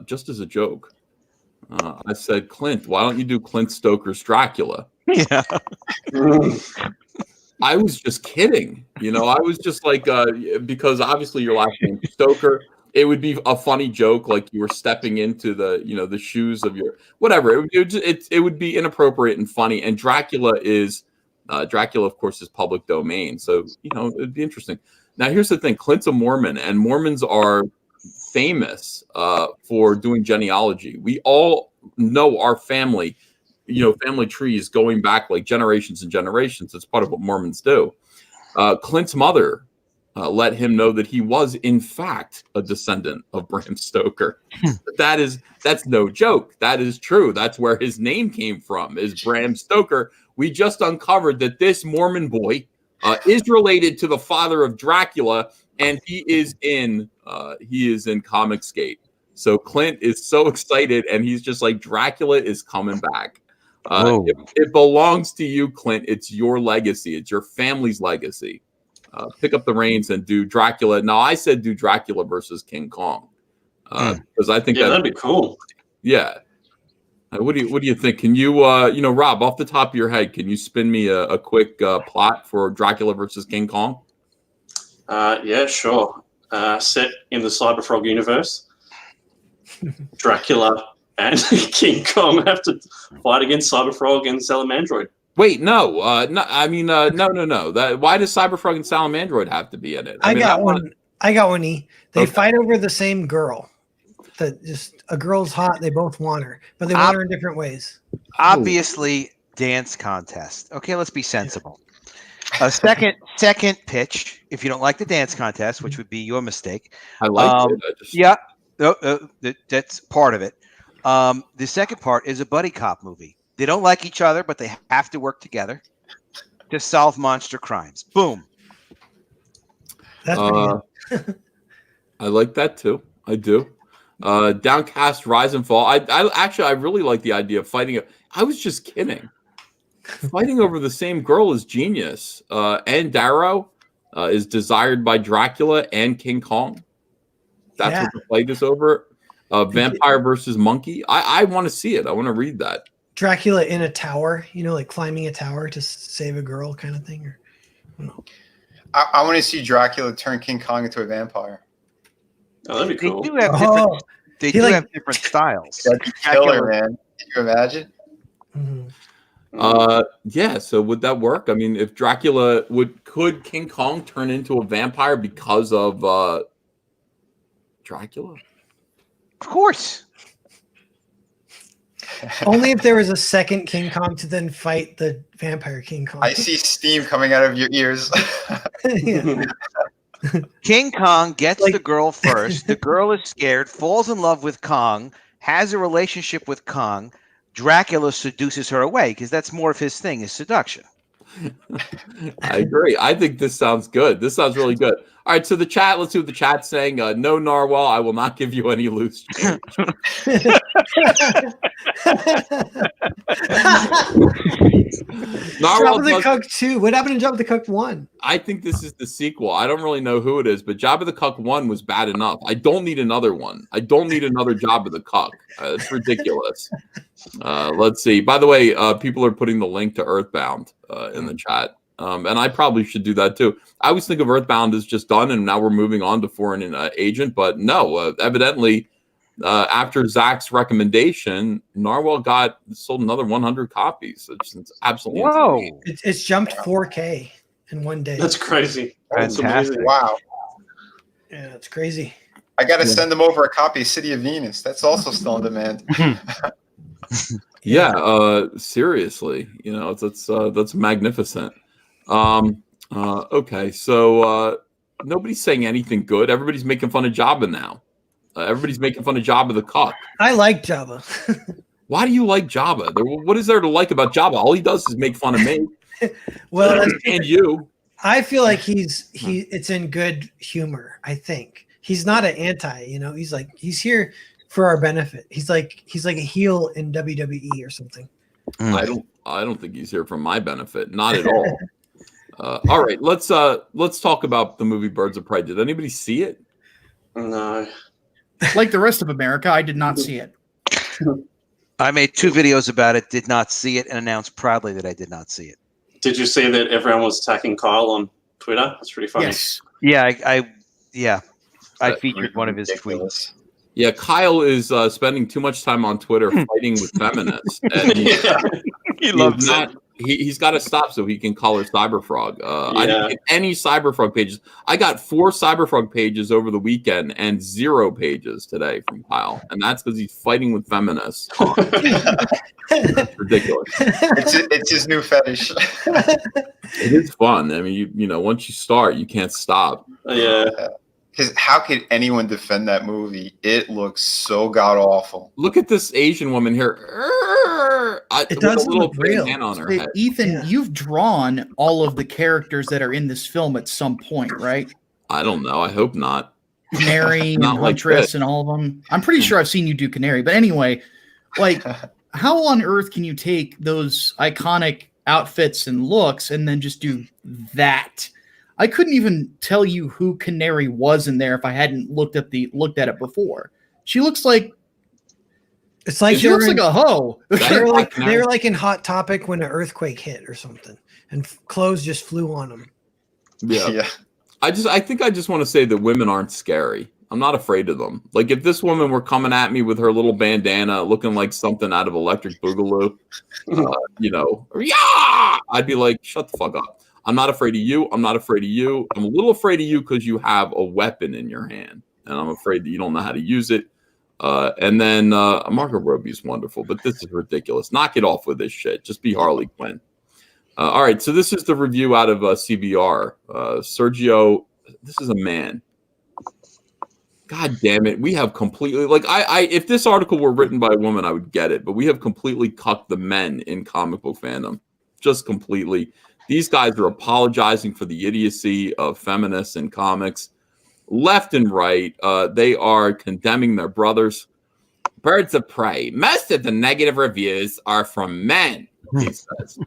just as a joke, I said, Clint, why don't you do Clint Stoker's Dracula? Yeah. I was just kidding. I was just like, because obviously your last name is Stoker. It would be a funny joke, like you were stepping into the shoes of your whatever. It would be inappropriate and funny. And Dracula, of course, is public domain, so it'd be interesting. Now, here's the thing: Clint's a Mormon, and Mormons are famous for doing genealogy. We all know our family, family trees going back like generations and generations. It's part of what Mormons do. Clint's mother let him know that he was in fact a descendant of Bram Stoker. That's no joke. That is true. That's where his name came from, is Bram Stoker. We just uncovered that this Mormon boy is related to the father of Dracula, and he is in ComicScape. So Clint is so excited, and he's just like, Dracula is coming back. It belongs to you, Clint. It's your legacy. It's your family's legacy. Pick up the reins and do Dracula. Now, I said do Dracula versus King Kong because I think that'd be cool. Yeah. What do you think? Can you, Rob, off the top of your head, can you spin me a quick plot for Dracula versus King Kong? Yeah, sure. Set in the Cyberfrog universe, Dracula and King Kong have to fight against Cyberfrog and Salamandroid. Wait, no. I mean, no. Why does Cyberfrog and Salamandroid have to be in it? I got one. E. They fight over the same girl. Just a girl's hot. They both want her, but they want her in different ways. Obviously, dance contest. Okay, let's be sensible. A second pitch. If you don't like the dance contest, which would be your mistake. I like it. Yeah, that's part of it. The second part is a buddy cop movie. They don't like each other, but they have to work together to solve monster crimes. Boom. That's pretty good. I like that too. I do. Downcast, Rise and Fall. I really like the idea of fighting. I was just kidding. Fighting over the same girl is genius. And Darrow is desired by Dracula and King Kong. That's what the fight is over. Vampire versus Monkey. I want to see it. I want to read that. Dracula in a tower, like climbing a tower to save a girl kind of thing. Or no. I want to see Dracula turn King Kong into a vampire. Oh, that'd be cool. They do have They He do like- have different styles. That'd be killer, man. Can you imagine? Mhm. Yeah, so would that work? I mean, if Dracula could King Kong turn into a vampire because of Dracula? Of course. Only if there was a second King Kong to then fight the vampire King Kong. I see steam coming out of your ears. Yeah. King Kong gets Like- the girl first. The girl is scared, falls in love with Kong, has a relationship with Kong. Dracula seduces her away because that's more of his thing, is seduction. I agree. I think this sounds good. This sounds really good. All right, so the chat, let's see what the chat's saying. No, Narwhal, I will not give you any loose change. Narwhal Jabba the does- Cook 2. What happened to Jabba the Cook 1? I think this is the sequel. I don't really know who it is, but Jabba the Cuck 1 was bad enough. I don't need another one. I don't need another Jabba the Cuck. It's ridiculous. Let's see. By the way, people are putting the link to Earthbound in the chat. And I probably should do that too. I always think of Earthbound as just done, and now we're moving on to Foreign Agent. But no, evidently, after Zach's recommendation, Narwhal sold another 100 copies. It's absolutely insane. It's jumped 4K in one day. That's crazy. That's Fantastic. amazing. Wow. Yeah, it's crazy. I got to send them over a copy of City of Venus. That's also still on demand. Yeah, seriously, that's magnificent. Okay, so nobody's saying anything good. Everybody's making fun of Jabba now. Everybody's making fun of Jabba the Cuck. I like Jabba. Why do you like Jabba? What is there to like about Jabba? All he does is make fun of me. Well, and you. I feel like it's in good humor. I think he's not an anti. He's here for our benefit. He's like a heel in WWE or something. I don't think he's here for my benefit. Not at all. All right, let's talk about the movie Birds of Prey. Did anybody see it? No. Like the rest of America, I did not see it. I made 2 videos about it, did not see it, and announced proudly that I did not see it. Did you see that everyone was attacking Kyle on Twitter? That's pretty funny. Yes. Yeah, I featured one of his tweets. Yeah, Kyle is spending too much time on Twitter fighting with feminists. And He loves it. He's got to stop so he can call her Cyberfrog. I didn't get any Cyberfrog pages. I got 4 Cyberfrog pages over the weekend and 0 pages today from Kyle, and that's because he's fighting with feminists. That's ridiculous. It's his new fetish. It is fun. I mean, once you start, you can't stop. Yeah. Because how could anyone defend that movie? It looks so god awful. Look at this Asian woman here. It does with a little look real. bandana on her Hey, head. Ethan, you've drawn all of the characters that are in this film at some point, right? I don't know. I hope not. Canary and Not like Huntress this. and all of them. I'm pretty sure I've seen you do Canary. But anyway, like, how on earth can you take those iconic outfits and looks and then just do that? I couldn't even tell you who Canary was in there if I hadn't looked at it before. She looks like It's like she looks like a hoe. they were like in Hot Topic when an earthquake hit or something, and clothes just flew on them. Yeah. I think I just want to say that women aren't scary. I'm not afraid of them. Like if this woman were coming at me with her little bandana, looking like something out of Electric Boogaloo, yeah, I'd be like, shut the fuck up. I'm not afraid of you. I'm not afraid of you. I'm a little afraid of you because you have a weapon in your hand, and I'm afraid that you don't know how to use it. And then Margot Robbie's wonderful, but this is ridiculous. Knock it off with this shit. Just be Harley Quinn. All right, so this is the review out of CBR. Sergio, this is a man. God damn it. We have completely, like, if this article were written by a woman, I would get it, but we have completely cucked the men in comic book fandom. Just completely. These guys are apologizing for the idiocy of feminists in comics. Left and right, they are condemning their brothers. Birds of Prey. Most of the negative reviews are from men, he says.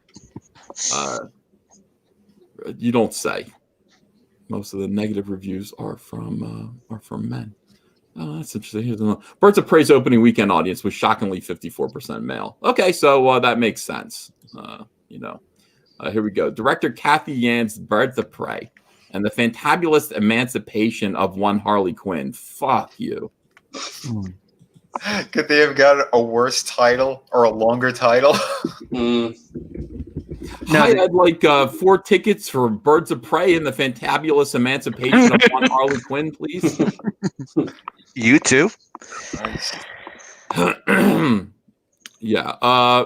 You don't say. Most of the negative reviews are from men. Oh, that's interesting. Here's another. Birds of Prey's opening weekend audience was shockingly 54% male. Okay, so that makes sense. Here we go. Director Kathy Yan's Birds of Prey and the fantabulous emancipation of one Harley Quinn. Fuck you. Could they have got a worse title or a longer title? Hi, I'd like 4 tickets for Birds of Prey and the Fantabulous Emancipation of One Harley Quinn, please. You too. Yeah.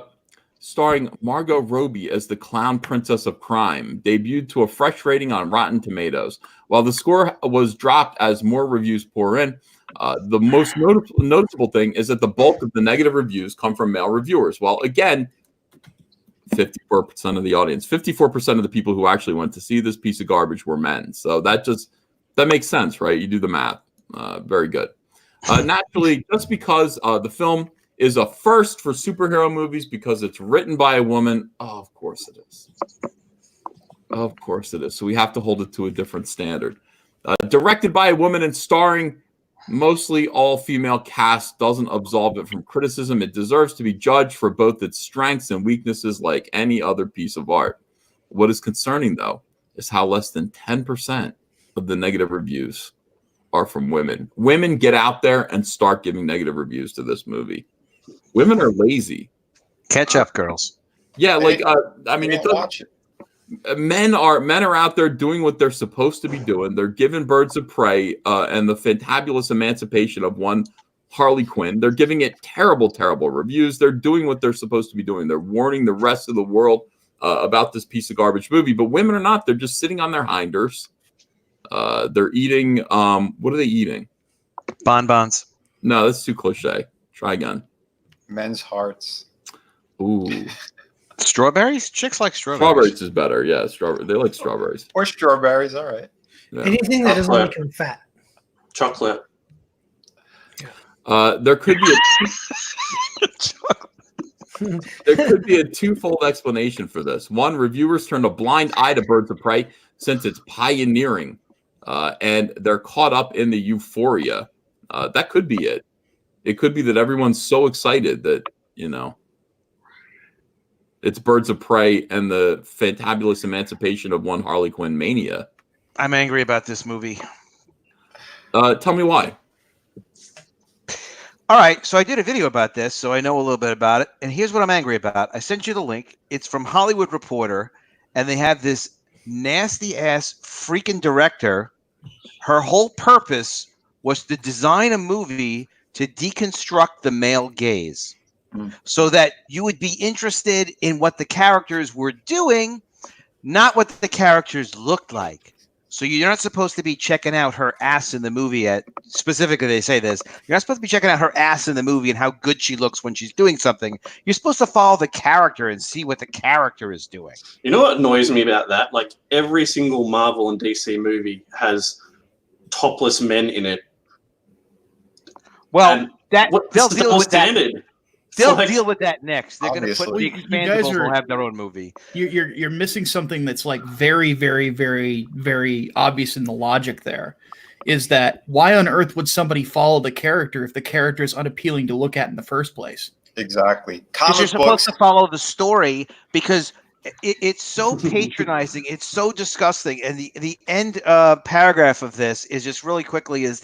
Starring Margot Robbie as the Clown Princess of Crime, debuted to a fresh rating on Rotten Tomatoes. While the score was dropped as more reviews pour in, the most noticeable thing is that the bulk of the negative reviews come from male reviewers. Well, again, 54% of the audience, 54% of the people who actually went to see this piece of garbage were men. So that makes sense, right? You do the math. Very good. Naturally, just because the film is a first for superhero movies because it's written by a woman. Oh, of course it is. Of course it is. So we have to hold it to a different standard. Directed by a woman and starring mostly all-female cast doesn't absolve it from criticism. It deserves to be judged for both its strengths and weaknesses like any other piece of art. What is concerning, though, is how less than 10% of the negative reviews are from women. Women, get out there and start giving negative reviews to this movie. Women are lazy. Catch up, girls. Yeah, like I mean, it doesn't. Men are out there doing what they're supposed to be doing. They're giving Birds of Prey and the Fantabulous Emancipation of One Harley Quinn. They're giving it terrible, terrible reviews. They're doing what they're supposed to be doing. They're warning the rest of the world about this piece of garbage movie. But women are not. They're just sitting on their hinders. They're eating. What are they eating? Bonbons. No, that's too cliche. Try again. Men's hearts. Ooh. Strawberries? Chicks like strawberries. Strawberries is better. Yeah, strawberry. They like strawberries. Or strawberries. All right. Yeah. Anything that doesn't make them fat. Chocolate. There could be there could be a twofold explanation for this. One, reviewers turned a blind eye to Birds of Prey since it's pioneering, and they're caught up in the euphoria. That could be it. It could be that everyone's so excited that, it's Birds of Prey and the Fantabulous Emancipation of One Harley Quinn mania. I'm angry about this movie. Tell me why. All right, so I did a video about this, so I know a little bit about it. And here's what I'm angry about. I sent you the link. It's from Hollywood Reporter, and they have this nasty-ass freaking director. Her whole purpose was to design a movie to deconstruct the male gaze so that you would be interested in what the characters were doing, not what the characters looked like. So you're not supposed to be checking out her ass in the movie specifically they say this. You're not supposed to be checking out her ass in the movie and how good she looks when she's doing something. You're supposed to follow the character and see what the character is doing. You know what annoys me about that? Like every single Marvel and DC movie has topless men in it. Well, they'll deal with standard? that. They'll deal with that next. They're going to put the Expandables. Expandables will have their own movie. You're missing something that's like very, very, very, very obvious in the logic there. Is that why on earth would somebody follow the character if the character is unappealing to look at in the first place? Exactly. Because you're supposed to follow the story because it's so patronizing. It's so disgusting. And the end paragraph of this is just really quickly is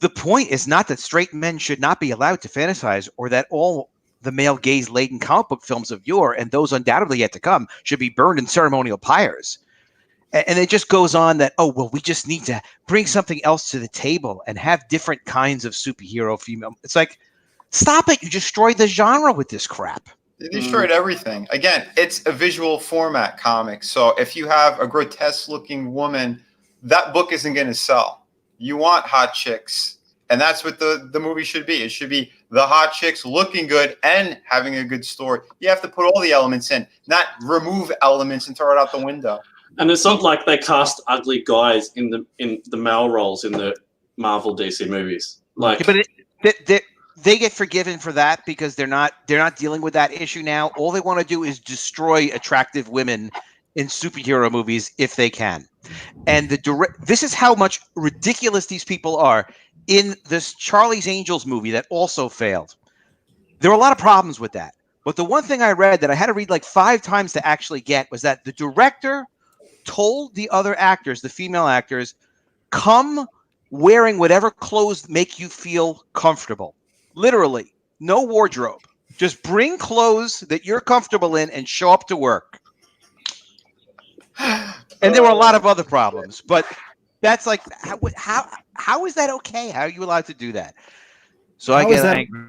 the point is not that straight men should not be allowed to fantasize or that all the male gaze-laden comic book films of yore and those undoubtedly yet to come should be burned in ceremonial pyres. And it just goes on that, we just need to bring something else to the table and have different kinds of superhero female. It's like, stop it. You destroyed the genre with this crap. They destroyed everything. Again, it's a visual format comic. So if you have a grotesque-looking woman, that book isn't going to sell. You want hot chicks, and that's what the movie should be. It should be the hot chicks looking good and having a good story. You have to put all the elements in, not remove elements and throw it out the window. And it's not like they cast ugly guys in the male roles in the Marvel DC movies. Like, but they get forgiven for that because they're not dealing with that issue now. All they want to do is destroy attractive women in superhero movies if they can. And this is how much ridiculous these people are. In this Charlie's Angels movie that also failed, there were a lot of problems with that. But the one thing I read that I had to read like 5 times to actually get was that the director told the other actors, the female actors, come wearing whatever clothes make you feel comfortable. Literally, no wardrobe. Just bring clothes that you're comfortable in and show up to work. And there were a lot of other problems, but that's like, how is that okay? How are you allowed to do that? So I get angry.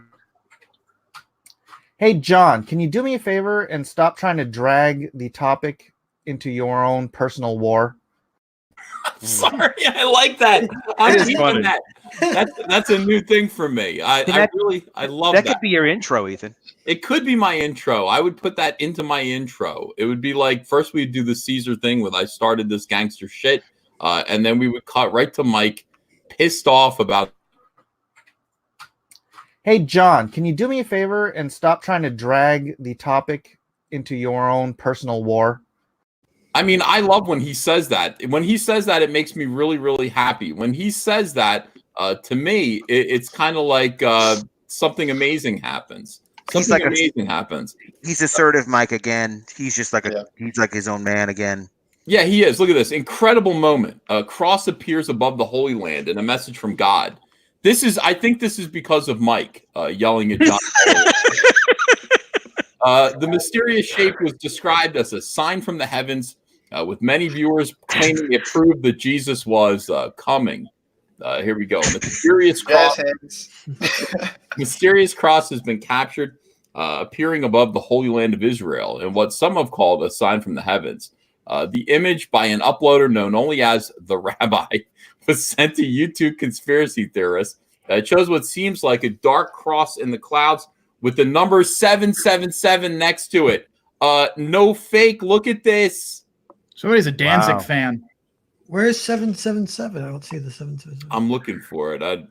Hey, John, can you do me a favor and stop trying to drag the topic into your own personal war? Sorry, I like that. I'm keeping that. That's a new thing for me. I love that. That could be your intro, Ethan. It could be my intro. I would put that into my intro. It would be like, first we'd do the Caesar thing with I started this gangster shit, and then we would cut right to Mike, pissed off about. Hey, John, can you do me a favor and stop trying to drag the topic into your own personal war? I mean, I love when he says that. When he says that, it makes me really, really happy. When he says that, to me, it's kind of like something amazing happens. He's assertive, Mike, again. He's just like he's like his own man again. Yeah, he is. Look at this incredible moment. A cross appears above the Holy Land and a message from God. I think this is because of Mike yelling at John. The mysterious shape was described as a sign from the heavens, with many viewers claiming it proved that Jesus was coming. Here we go. Mysterious cross. Mysterious cross has been captured, appearing above the Holy Land of Israel, and what some have called a sign from the heavens. The image by an uploader known only as the Rabbi was sent to YouTube conspiracy theorists. It shows what seems like a dark cross in the clouds with the number 777 next to it. No fake. Look at this. Somebody's a Danzig fan. Where's 777? I don't see the 777. I'm looking for it. I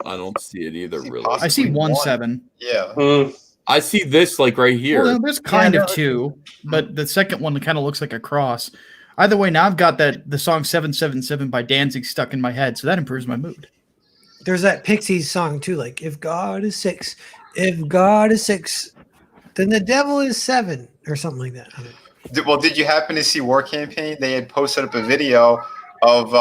don't see it either, really. I see 17. Yeah. I see this like right here. Well, there's kind of two, but the second one kind of looks like a cross. Either way, now I've got the song 777 by Danzig stuck in my head, so that improves my mood. There's that Pixies song too, like if God is 6, then the devil is 7, or something like that. Well, did you happen to see War Campaign? They had posted up a video of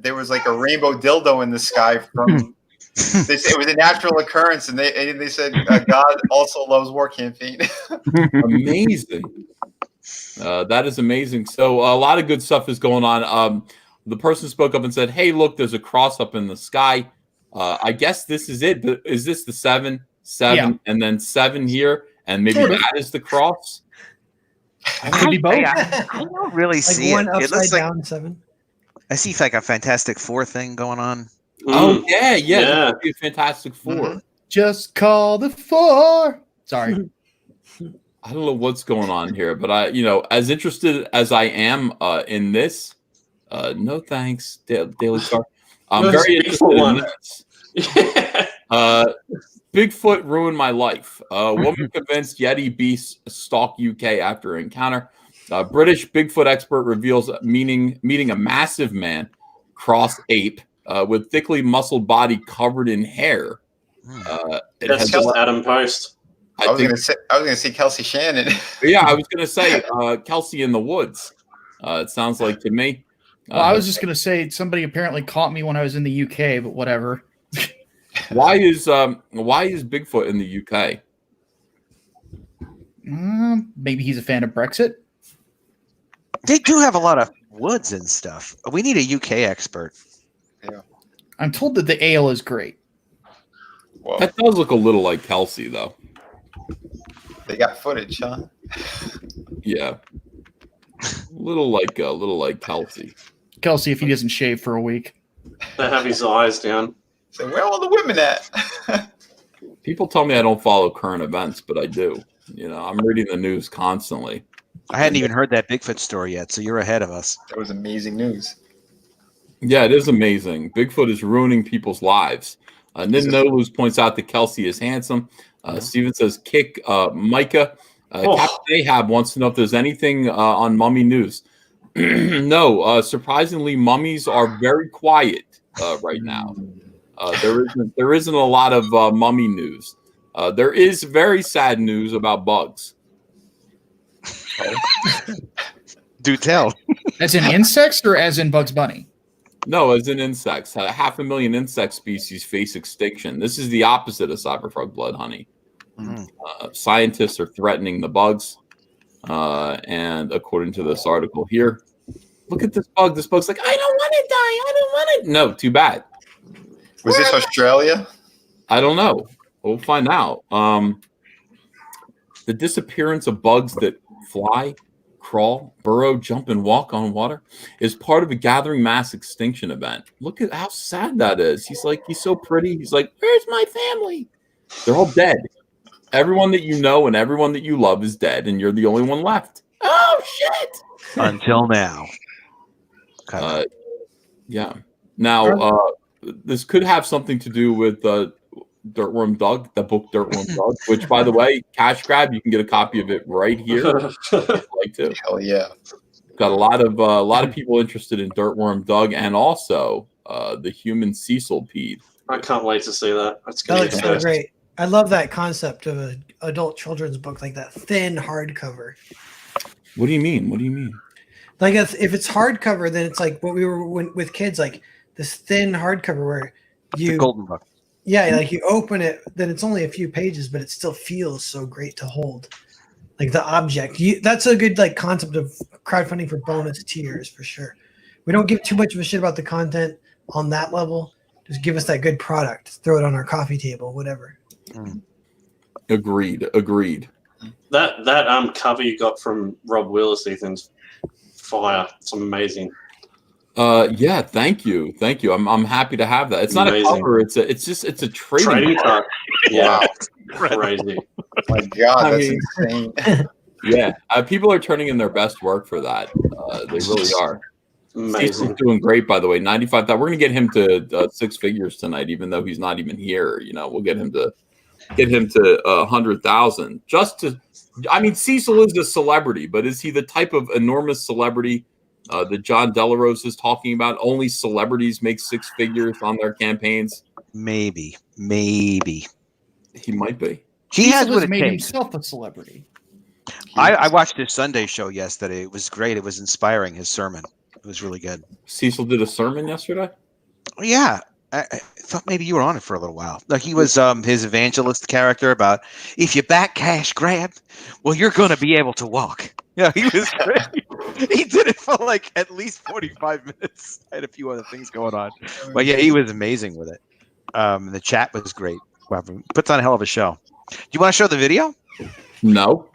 there was like a rainbow dildo in the sky from. They said it was a natural occurrence, and they said God also loves War Campaign. Amazing. That is amazing. So a lot of good stuff is going on. The person spoke up and said, "Hey, look, there's a cross up in the sky. I guess this is it. Is this the 7, and then 7 here, and maybe that is the cross?" Could be both. I don't really see one it. Upside It looks down like 7. I see like a Fantastic Four thing going on. Oh yeah. That could be a Fantastic Four. Mm-hmm. Just call the 4. Sorry. I don't know what's going on here, but as interested as I am in this, no thanks, Daily Star. I'm very interested in this. Bigfoot ruined my life. Woman convinced Yeti beasts stalk UK after encounter. British Bigfoot expert reveals meeting a massive man, cross ape, with thickly muscled body covered in hair. That's just Adam Post. I was gonna say Kelsey Shannon. Yeah, I was gonna say Kelsey in the woods. It sounds like to me. Well, I was just gonna say somebody apparently caught me when I was in the UK, but whatever. Why is Bigfoot in the UK? Maybe he's a fan of Brexit. They do have a lot of woods and stuff. We need a UK expert. Yeah. I'm told that the ale is great. Whoa. That does look a little like Kelsey, though. They got footage, huh? Yeah, a little like Kelsey. Kelsey, if he doesn't shave for a week. They have his eyes down. So where are all the women at? People tell me I don't follow current events, but I do. I'm reading the news constantly. I hadn't even heard that Bigfoot story yet, so you're ahead of us. That was amazing news. Yeah, it is amazing. Bigfoot is ruining people's lives. Nin Nolus points out that Kelsey is handsome. Steven says, kick Micah. Captain Ahab wants to know if there's anything on mummy news. No, surprisingly, mummies are very quiet right now. There isn't a lot of mummy news. There is very sad news about bugs. Do tell. As in insects or as in Bugs Bunny? No, as in insects. 500,000 insect species face extinction. This is the opposite of cyberfrog blood honey. Scientists are threatening the bugs. And according to this article here, look at this bug. This bug's like, I don't want to die. I don't want to. No, too bad. Was this Australia? I don't know. We'll find out. The disappearance of bugs that fly, crawl, burrow, jump, and walk on water is part of a gathering mass extinction event. Look at how sad that is. He's so pretty. He's like, where's my family? They're all dead. Everyone that you know and everyone that you love is dead, and you're the only one left. Oh, shit. Until now. Yeah. Now, this could have something to do with Dirtworm Doug, the book Dirtworm Doug, which, by the way, cash grab. You can get a copy of it right here. If you'd like to. Hell yeah! Got a lot of people interested in Dirtworm Doug and also the human Cecil Pede. I can't wait to see that. That's That looks so great. I love that concept of an adult children's book, like that thin hardcover. What do you mean? What do you mean? Like if it's hardcover, then it's like what we were with kids, like this thin hardcover where the golden book. Yeah, like you open it, then it's only a few pages, but it still feels so great to hold. Like the object. That's a good like concept of crowdfunding for bonus tiers for sure. We don't give too much of a shit about the content on that level. Just give us that good product. Throw it on our coffee table, whatever. Agreed. That cover you got from Rob Willis, Ethan's fire. It's amazing. Yeah, thank you. I'm happy to have that. It's not amazing. A cover. It's a trading card. Yeah, crazy. Oh my God, that's insane. Yeah, people are turning in their best work for that. They really are. Amazing. He's doing great, by the way. 95,000. We're gonna get him to six figures tonight, even though he's not even here. You know, we'll get him to 100,000. I mean, Cecil is a celebrity, but is he the type of enormous celebrity that John Delarose is talking about? Only celebrities make six figures on their campaigns. Maybe he might be. He has what it made takes. himself a celebrity. I watched his Sunday show yesterday. It was great. It was inspiring. His sermon. It was really good. Cecil did a sermon yesterday? Yeah. I thought maybe you were on it for a little while. Like he was his evangelist character about if you back cash grab, well, you're going to be able to walk. Yeah, he was great. He did it for like at least 45 minutes. I had a few other things going on. But yeah, he was amazing with it. The chat was great. Puts on a hell of a show. Do you want to show the video? No.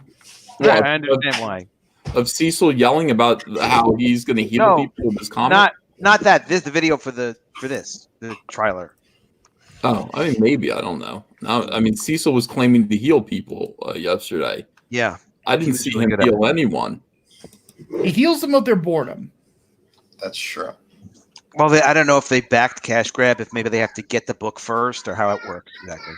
Yeah, I understand why. Of Cecil yelling about how he's going to heal people with his comment? Not that. This is the video for the trailer. Oh, I mean, maybe. I don't know. I mean, Cecil was claiming to heal people yesterday. Yeah. I didn't see him heal anyone. He heals them with their boredom. That's true. Well, I don't know if they backed cash grab, if maybe they have to get the book first or how it works exactly.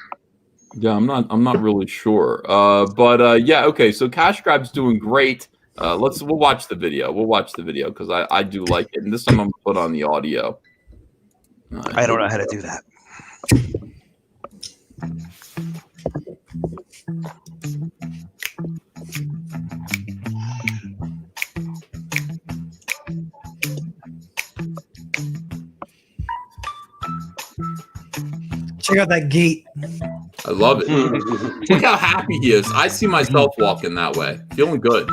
Yeah, I'm not really sure. But yeah, okay. So cash grab's doing great. We'll watch the video. We'll watch the video because I do like it. And this time I'm gonna put on the audio. I don't know how to do that. Check out that gate. I love it. Look how happy he is. I see myself walking that way. Feeling good.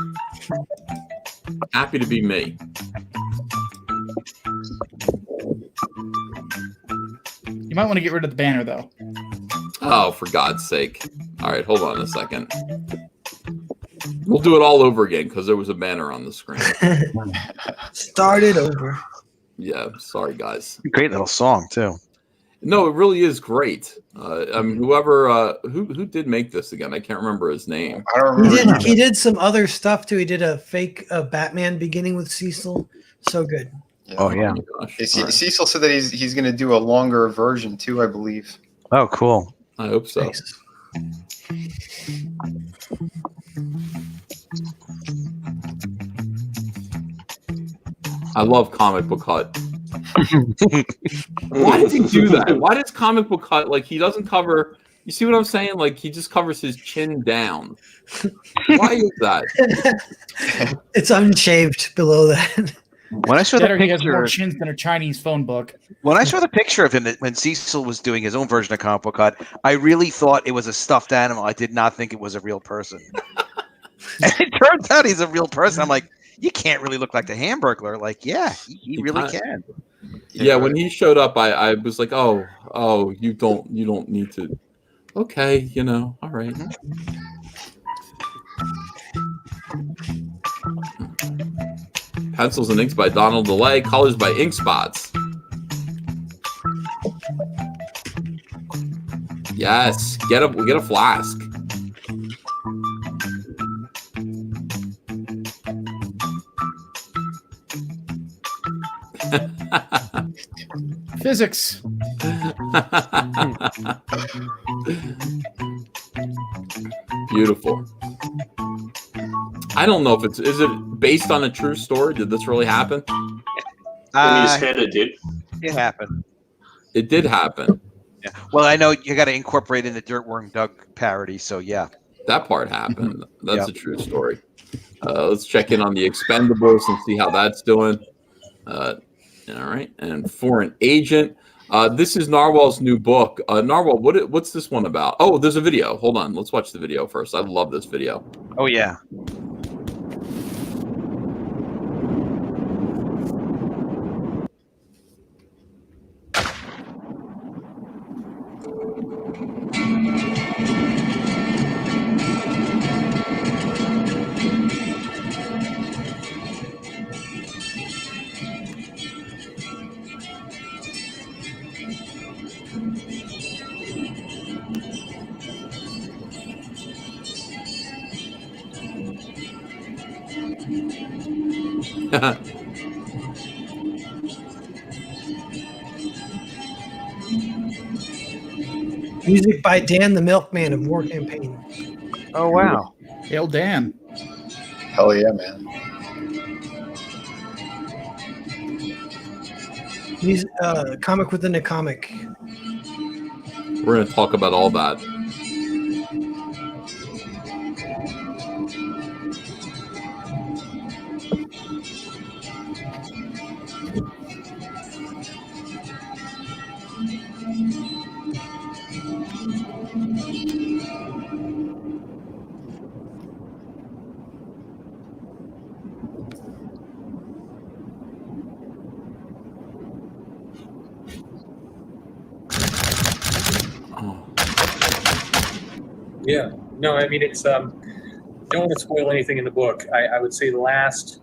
Happy to be me. You might want to get rid of the banner, though. Oh, for God's sake. All right, hold on a second. We'll do it all over again because there was a banner on the screen. Start it over. Yeah, sorry, guys. Great little song, too. No, it really is great. I mean, whoever who did make this again? I can't remember his name. I don't remember. He did some other stuff too. He did a fake Batman beginning with Cecil. So good. Yeah. Oh yeah. Oh, gosh. Cecil said that he's going to do a longer version too, I believe. Oh, cool. I hope so. Nice. I love Comic Book Hut. Why does he do that? Why does Comic Book Hut, like, he doesn't cover, you see what I'm saying? Like, he just covers his chin down. Why is that? It's unshaved below that. When I saw the Better he has more picture, chins than a Chinese phone book. when I saw the picture of him when Cecil was doing his own version of Comic Book Art, I really thought it was a stuffed animal. I did not think it was a real person. And it turns out he's a real person. I'm like, you can't really look like the Hamburglar. Like, yeah, he really can. Yeah, when he showed up, I was like, oh, you don't need to. Okay, all right. Pencils and inks by Donald DeLay, colors by Ink Spots. Yes, get a flask. Physics. Beautiful. I don't know if is it based on a true story? Did this really happen? In his head, it did. It happened. It did happen. Yeah. Well, I know you got to incorporate in the Dirtworm Doug parody, so yeah. That part happened. That's a true story. Let's check in on the Expendables and see how that's doing. All right. And Foreign Agent. This is Narwhal's new book. Narwhal, what's this one about? Oh, there's a video. Hold on. Let's watch the video first. I love this video. Oh, yeah. Music by Dan the Milkman of War Campaign. Oh, wow. Hail Dan. Hell yeah, man. He's a comic within a comic. We're going to talk about all that. Yeah, no, I mean, it's don't want to spoil anything in the book. I would say the last,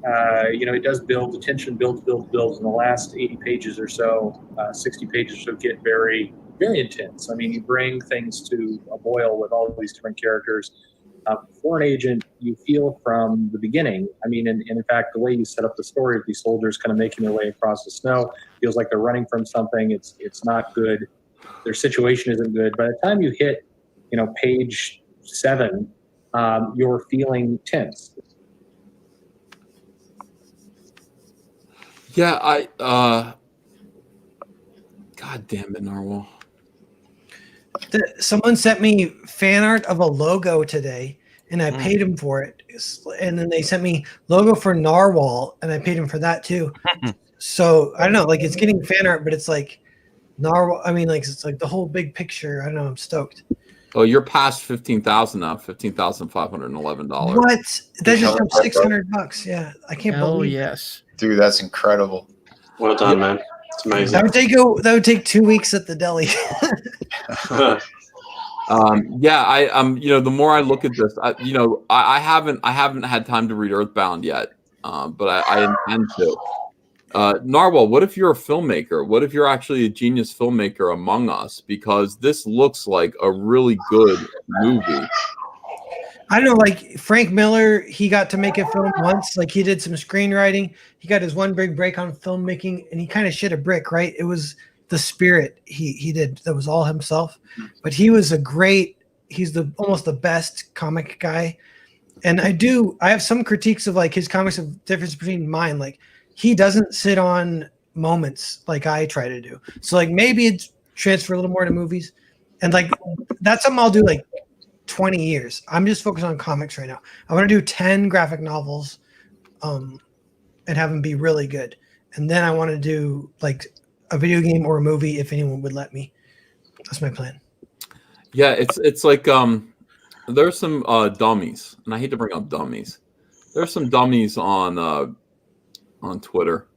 it does build, the tension builds, and the last 80 pages or so, 60 pages or so get very, very intense. I mean, you bring things to a boil with all of these different characters. For an agent, you feel from the beginning, I mean, and in fact, the way you set up the story of these soldiers kind of making their way across the snow, feels like they're running from something. It's not good. Their situation isn't good. By the time you hit page 7, you're feeling tense. Yeah, God damn it, Narwhal. Someone sent me fan art of a logo today, and I paid him for it. And then they sent me logo for Narwhal, and I paid him for that too. So I don't know, like it's getting fan art, but it's like Narwhal. I mean, like it's like the whole big picture. I don't know. I'm stoked. Oh, you're past 15,000 now. $15,511. What? That just up $600. Yeah, I can't believe. Yes, dude, that's incredible. Well done, man. It's amazing. That would take 2 weeks at the deli. The more I look at this, I haven't had time to read Earthbound yet, but I intend to. Narwhal, what if you're a filmmaker? What if you're actually a genius filmmaker among us? Because this looks like a really good movie. I don't know, like Frank Miller, he got to make a film once. Like he did some screenwriting. He got his one big break on filmmaking, and he kind of shit a brick, right? It was the spirit he did. That was all himself. But he was he's almost the best comic guy. And I have some critiques of like his comics of difference between mine. Like he doesn't sit on moments like I try to do. So like maybe it's transfer a little more to movies. And like that's something I'll do like 20 years. I'm just focused on comics right now. I want to do 10 graphic novels. and have them be really good. And then I want to do like a video game or a movie if anyone would let me. That's my plan. Yeah, it's like there's some dummies, and I hate to bring up dummies. There's some dummies on Twitter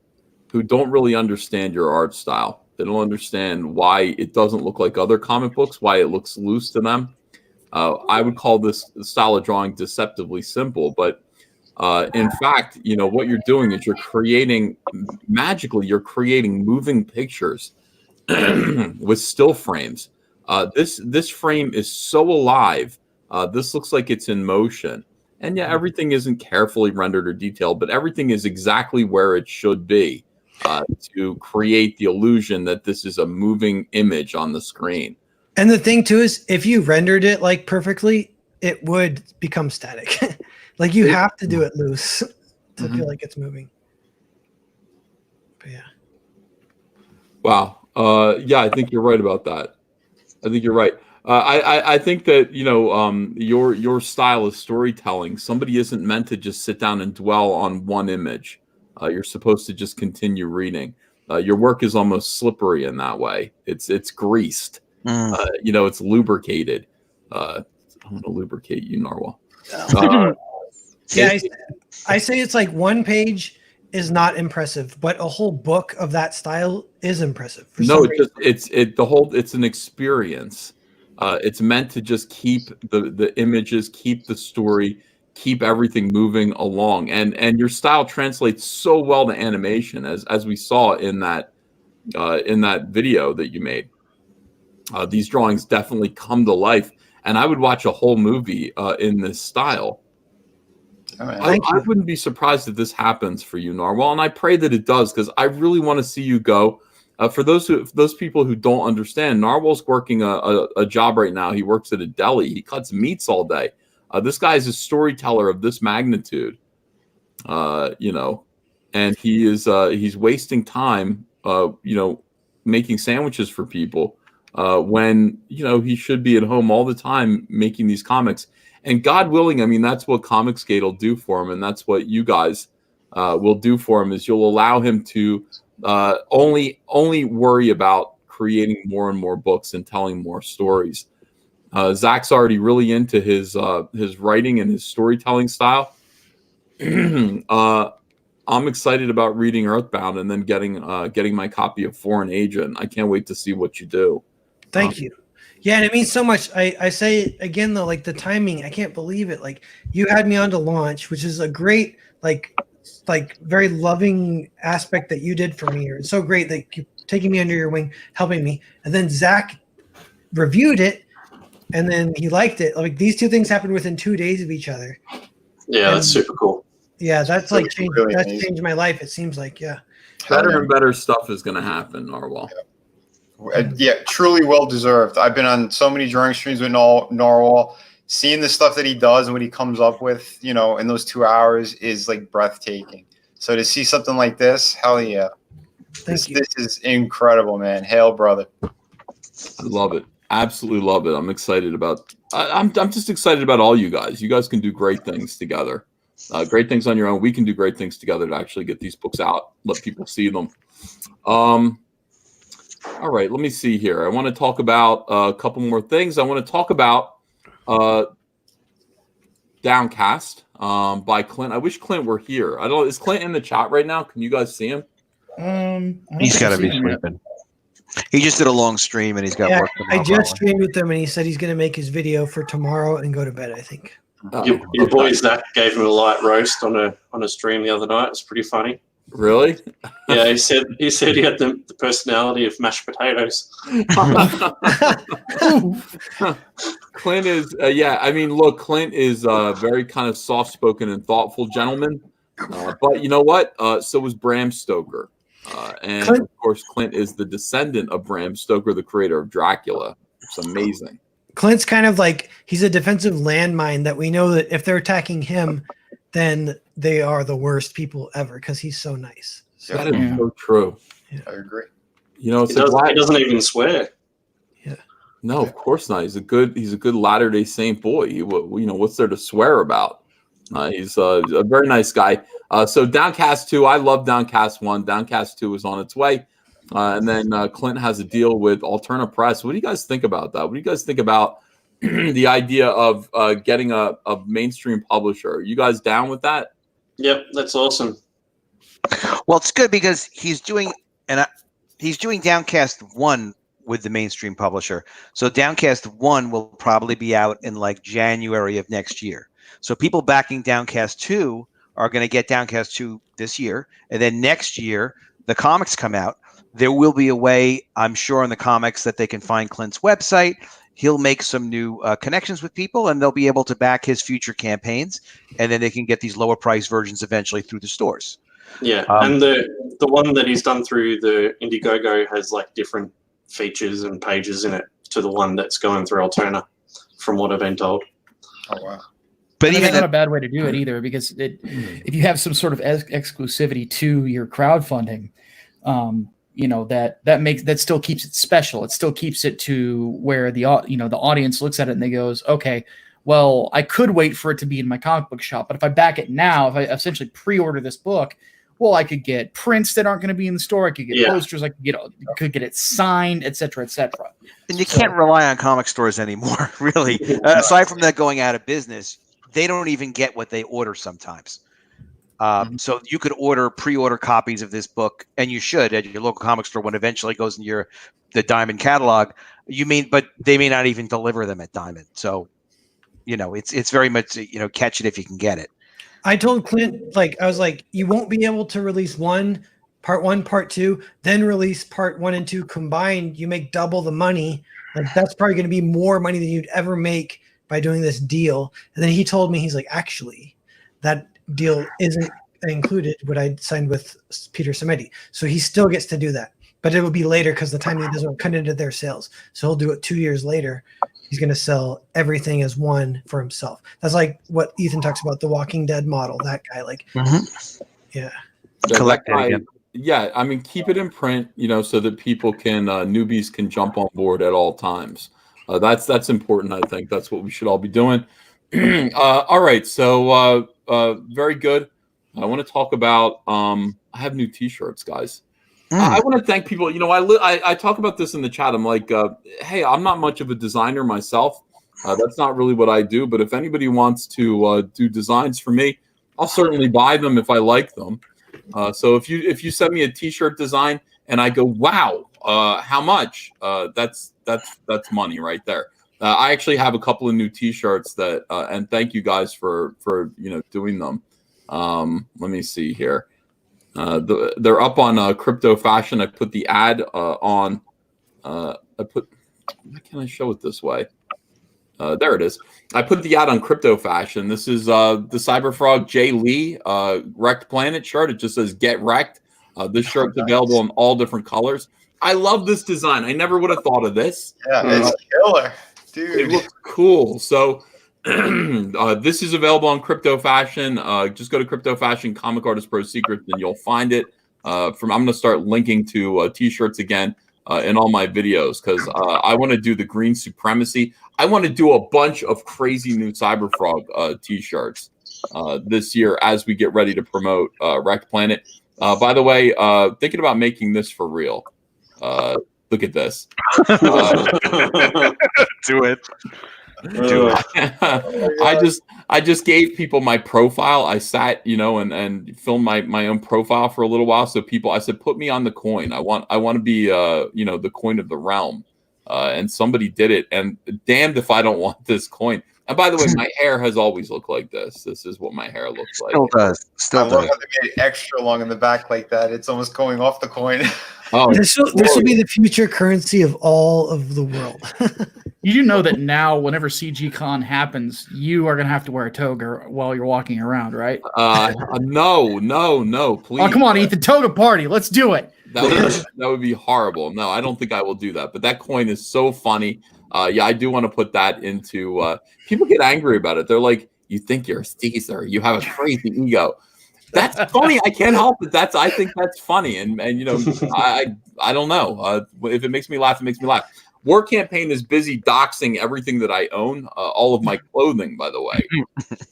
who don't really understand your art style. They don't understand why it doesn't look like other comic books, why it looks loose to them. I would call this style of drawing deceptively simple, but in fact, you know, what you're doing is you're creating moving pictures with still frames. This frame is so alive. This looks like it's in motion. And yeah, everything isn't carefully rendered or detailed, but everything is exactly where it should be to create the illusion that this is a moving image on the screen. And the thing too is, if you rendered it like perfectly, it would become static. Like you have to do it loose to feel like it's moving. But yeah. Wow. Yeah, I think you're right about that. I think you're right. I think that, you know, your style of storytelling, somebody isn't meant to just sit down and dwell on one image. You're supposed to just continue reading. Your work is almost slippery in that way. It's greased. You know, it's lubricated. I'm going to lubricate you, Narwhal. Yeah, I say it's like one page is not impressive, but a whole book of that style is impressive. No, it's an experience. It's meant to just keep the images, keep the story, keep everything moving along, and your style translates so well to animation, as we saw in that video that you made. These drawings definitely come to life, and I would watch a whole movie in this style. I wouldn't be surprised if this happens for you, Narwhal, and I pray that it does, because I really want to see you go. For those people who don't understand, Narwhal's working a job right now. He works at a deli. He cuts meats all day. This guy is a storyteller of this magnitude, you know, and he's wasting time, you know, making sandwiches for people when, you know, he should be at home all the time making these comics. And God willing, I mean, that's what ComicSgate will do for him, and that's what you guys will do for him, is you'll allow him to only worry about creating more and more books and telling more stories. Zach's already really into his writing and his storytelling style. I'm excited about reading Earthbound and then getting my copy of Foreign Agent. I can't wait to see what you do. Thank you. Yeah, and it means so much. I say again though, like the timing, I can't believe it. Like you had me on to launch, which is a great like very loving aspect that you did for me. It's so great that you taking me under your wing, helping me. And then Zach reviewed it, and then he liked it. Like these two things happened within 2 days of each other. Yeah, that's super cool. Yeah, that's like changed. Really That's amazing. changed my life. It seems like, yeah. Better and better stuff is going to happen, Narwhal. Yeah, truly well deserved. I've been on so many drawing streams with Narwhal. Seeing the stuff that he does and what he comes up with, you know, in those 2 hours is like breathtaking. So to see something like this, hell yeah. This is incredible, man. Hail, brother. I love it. Absolutely love it. I'm excited about I'm just excited about all you guys. You guys can do great things together. Great things on your own. We can do great things together to actually get these books out, let people see them. All right, let me see here. I want to talk about a couple more things. I want to talk about Downcast by Clint. I wish Clint were here. I don't. Is Clint in the chat right now? Can you guys see him? He's got to be sleeping. He just did a long stream and he's got work tomorrow. I just streamed with him and he said he's going to make his video for tomorrow and go to bed, I think. Your boy Zach gave him a light roast on a stream the other night. It's pretty funny. Really? Yeah, he said he had the personality of mashed potatoes. Clint is yeah. I mean, look, Clint is a very kind of soft-spoken and thoughtful gentleman. But you know what? So was Bram Stoker, and Clint, of course, Clint is the descendant of Bram Stoker, the creator of Dracula. It's amazing. Clint's kind of like he's a defensive landmine that we know that if they're attacking him, then they are the worst people ever because he's so nice. So, that is so true. Yeah. I agree. You know, He doesn't even swear. Yeah. No, of course not. He's a good Latter-day Saint boy. You know, what's there to swear about? He's a very nice guy. So Downcast 2, I love Downcast 1. Downcast 2 is on its way. And then Clint has a deal with Alterna Press. What do you guys think about that? What do you guys think about the idea of getting a mainstream publisher? Are you guys down with that? Yep, that's awesome. Well, it's good because he's doing Downcast 1 with the mainstream publisher. So Downcast 1 will probably be out in like January of next year. So people backing Downcast 2 are going to get Downcast 2 this year. And then next year, the comics come out. There will be a way, I'm sure, in the comics that they can find Clint's website. He'll make some new connections with people, and they'll be able to back his future campaigns. And then they can get these lower price versions eventually through the stores. Yeah, and the one that he's done through the Indiegogo has like different features and pages in it to the one that's going through Alterna, from what I've been told. Oh wow! But even not a bad way to do it either, because if you have some sort of exclusivity to your crowdfunding, that still keeps it special. It still keeps it to where the audience looks at it and they goes, okay, well, I could wait for it to be in my comic book shop, but if I back it now, if I essentially pre-order this book, well, I could get prints that aren't going to be in the store. I could get posters. I could get it signed, et cetera, et cetera. And you can't rely on comic stores anymore, really. Aside from that going out of business, they don't even get what they order sometimes. So you could pre-order copies of this book, and you should at your local comic store when it eventually goes into the Diamond catalog. But they may not even deliver them at Diamond. So, it's very much catch it if you can get it. I told Clint, I was like, you won't be able to release part 1, part 2, then release part 1 and 2 combined. You make double the money. That's probably going to be more money than you'd ever make by doing this deal. And then he told me, he's like, actually, that deal isn't included what I signed with Peter Samedi. So he still gets to do that, but it will be later because the time he doesn't cut into their sales. So he'll do it 2 years later. He's going to sell everything as one for himself. That's like what Ethan talks about, the Walking Dead model. That guy, yeah. Collect it again. Yeah, I mean, keep it in print, so that people newbies can jump on board at all times. That's important. I think that's what we should all be doing. All right, so very good. I want to talk about. I have new T-shirts, guys. I want to thank people. I talk about this in the chat. I'm like, hey, I'm not much of a designer myself. That's not really what I do. But if anybody wants to do designs for me, I'll certainly buy them if I like them. So if you send me a T-shirt design and I go, wow, how much? That's money right there. I actually have a couple of new T-shirts that, and thank you guys for doing them. Let me see here. They're up on Crypto Fashion. I put the ad on. Why can't I show it this way? There it is. I put the ad on Crypto Fashion. This is the Cyberfrog J. Lee Wrecked Planet shirt. It just says "Get Wrecked." This shirt's available in all different colors. I love this design. I never would have thought of this. Yeah, it's killer, dude. It looks cool. So this is available on Crypto Fashion. Just go to Crypto Fashion, ComicArtistPro Secrets, and you'll find it. I'm going to start linking to T-shirts again in all my videos because I want to do the green supremacy. I want to do a bunch of crazy new Cyberfrog T-shirts this year as we get ready to promote Wrecked Planet. By the way, thinking about making this for real. Look at this. Do it. I just gave people my profile. I sat, and filmed my own profile for a little while. So I said, put me on the coin. I want to be, the coin of the realm. And somebody did it. And damned if I don't want this coin. And by the way, my hair has always looked like this. This is what my hair looks like. Still does. I love how they made it extra long in the back like that. It's almost going off the coin. Oh, this will be the future currency of all of the world. You do know that now, whenever CG Con happens, you are going to have to wear a toga while you're walking around, right? No, please. Oh, come on, Ethan, toga party. Let's do it. That would be horrible. No, I don't think I will do that. But that coin is so funny. Yeah, I do want to put that into. People get angry about it. They're like, "You think you're a Caesar? You have a crazy ego." That's funny. I can't help it. I think that's funny, and I don't know if it makes me laugh. It makes me laugh. War Campaign is busy doxing everything that I own, all of my clothing, by the way.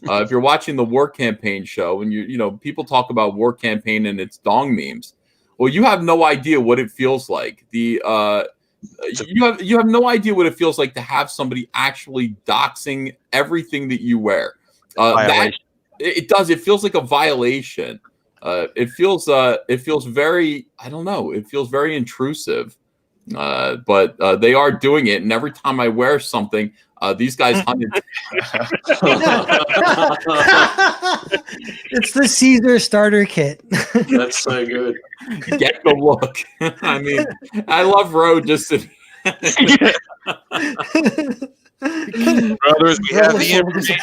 If you're watching the War Campaign show and you know, people talk about War Campaign and its dong memes. Well, you have no idea what it feels like. You have no idea what it feels like to have somebody actually doxing everything that you wear. It does. It feels like a violation. It feels very, I don't know. It feels very intrusive. But they are doing it, and every time I wear something, these guys hunted. It's the Caesar starter kit. That's so good. Get the look. I mean, I love Roe just to. Brothers, we have the information.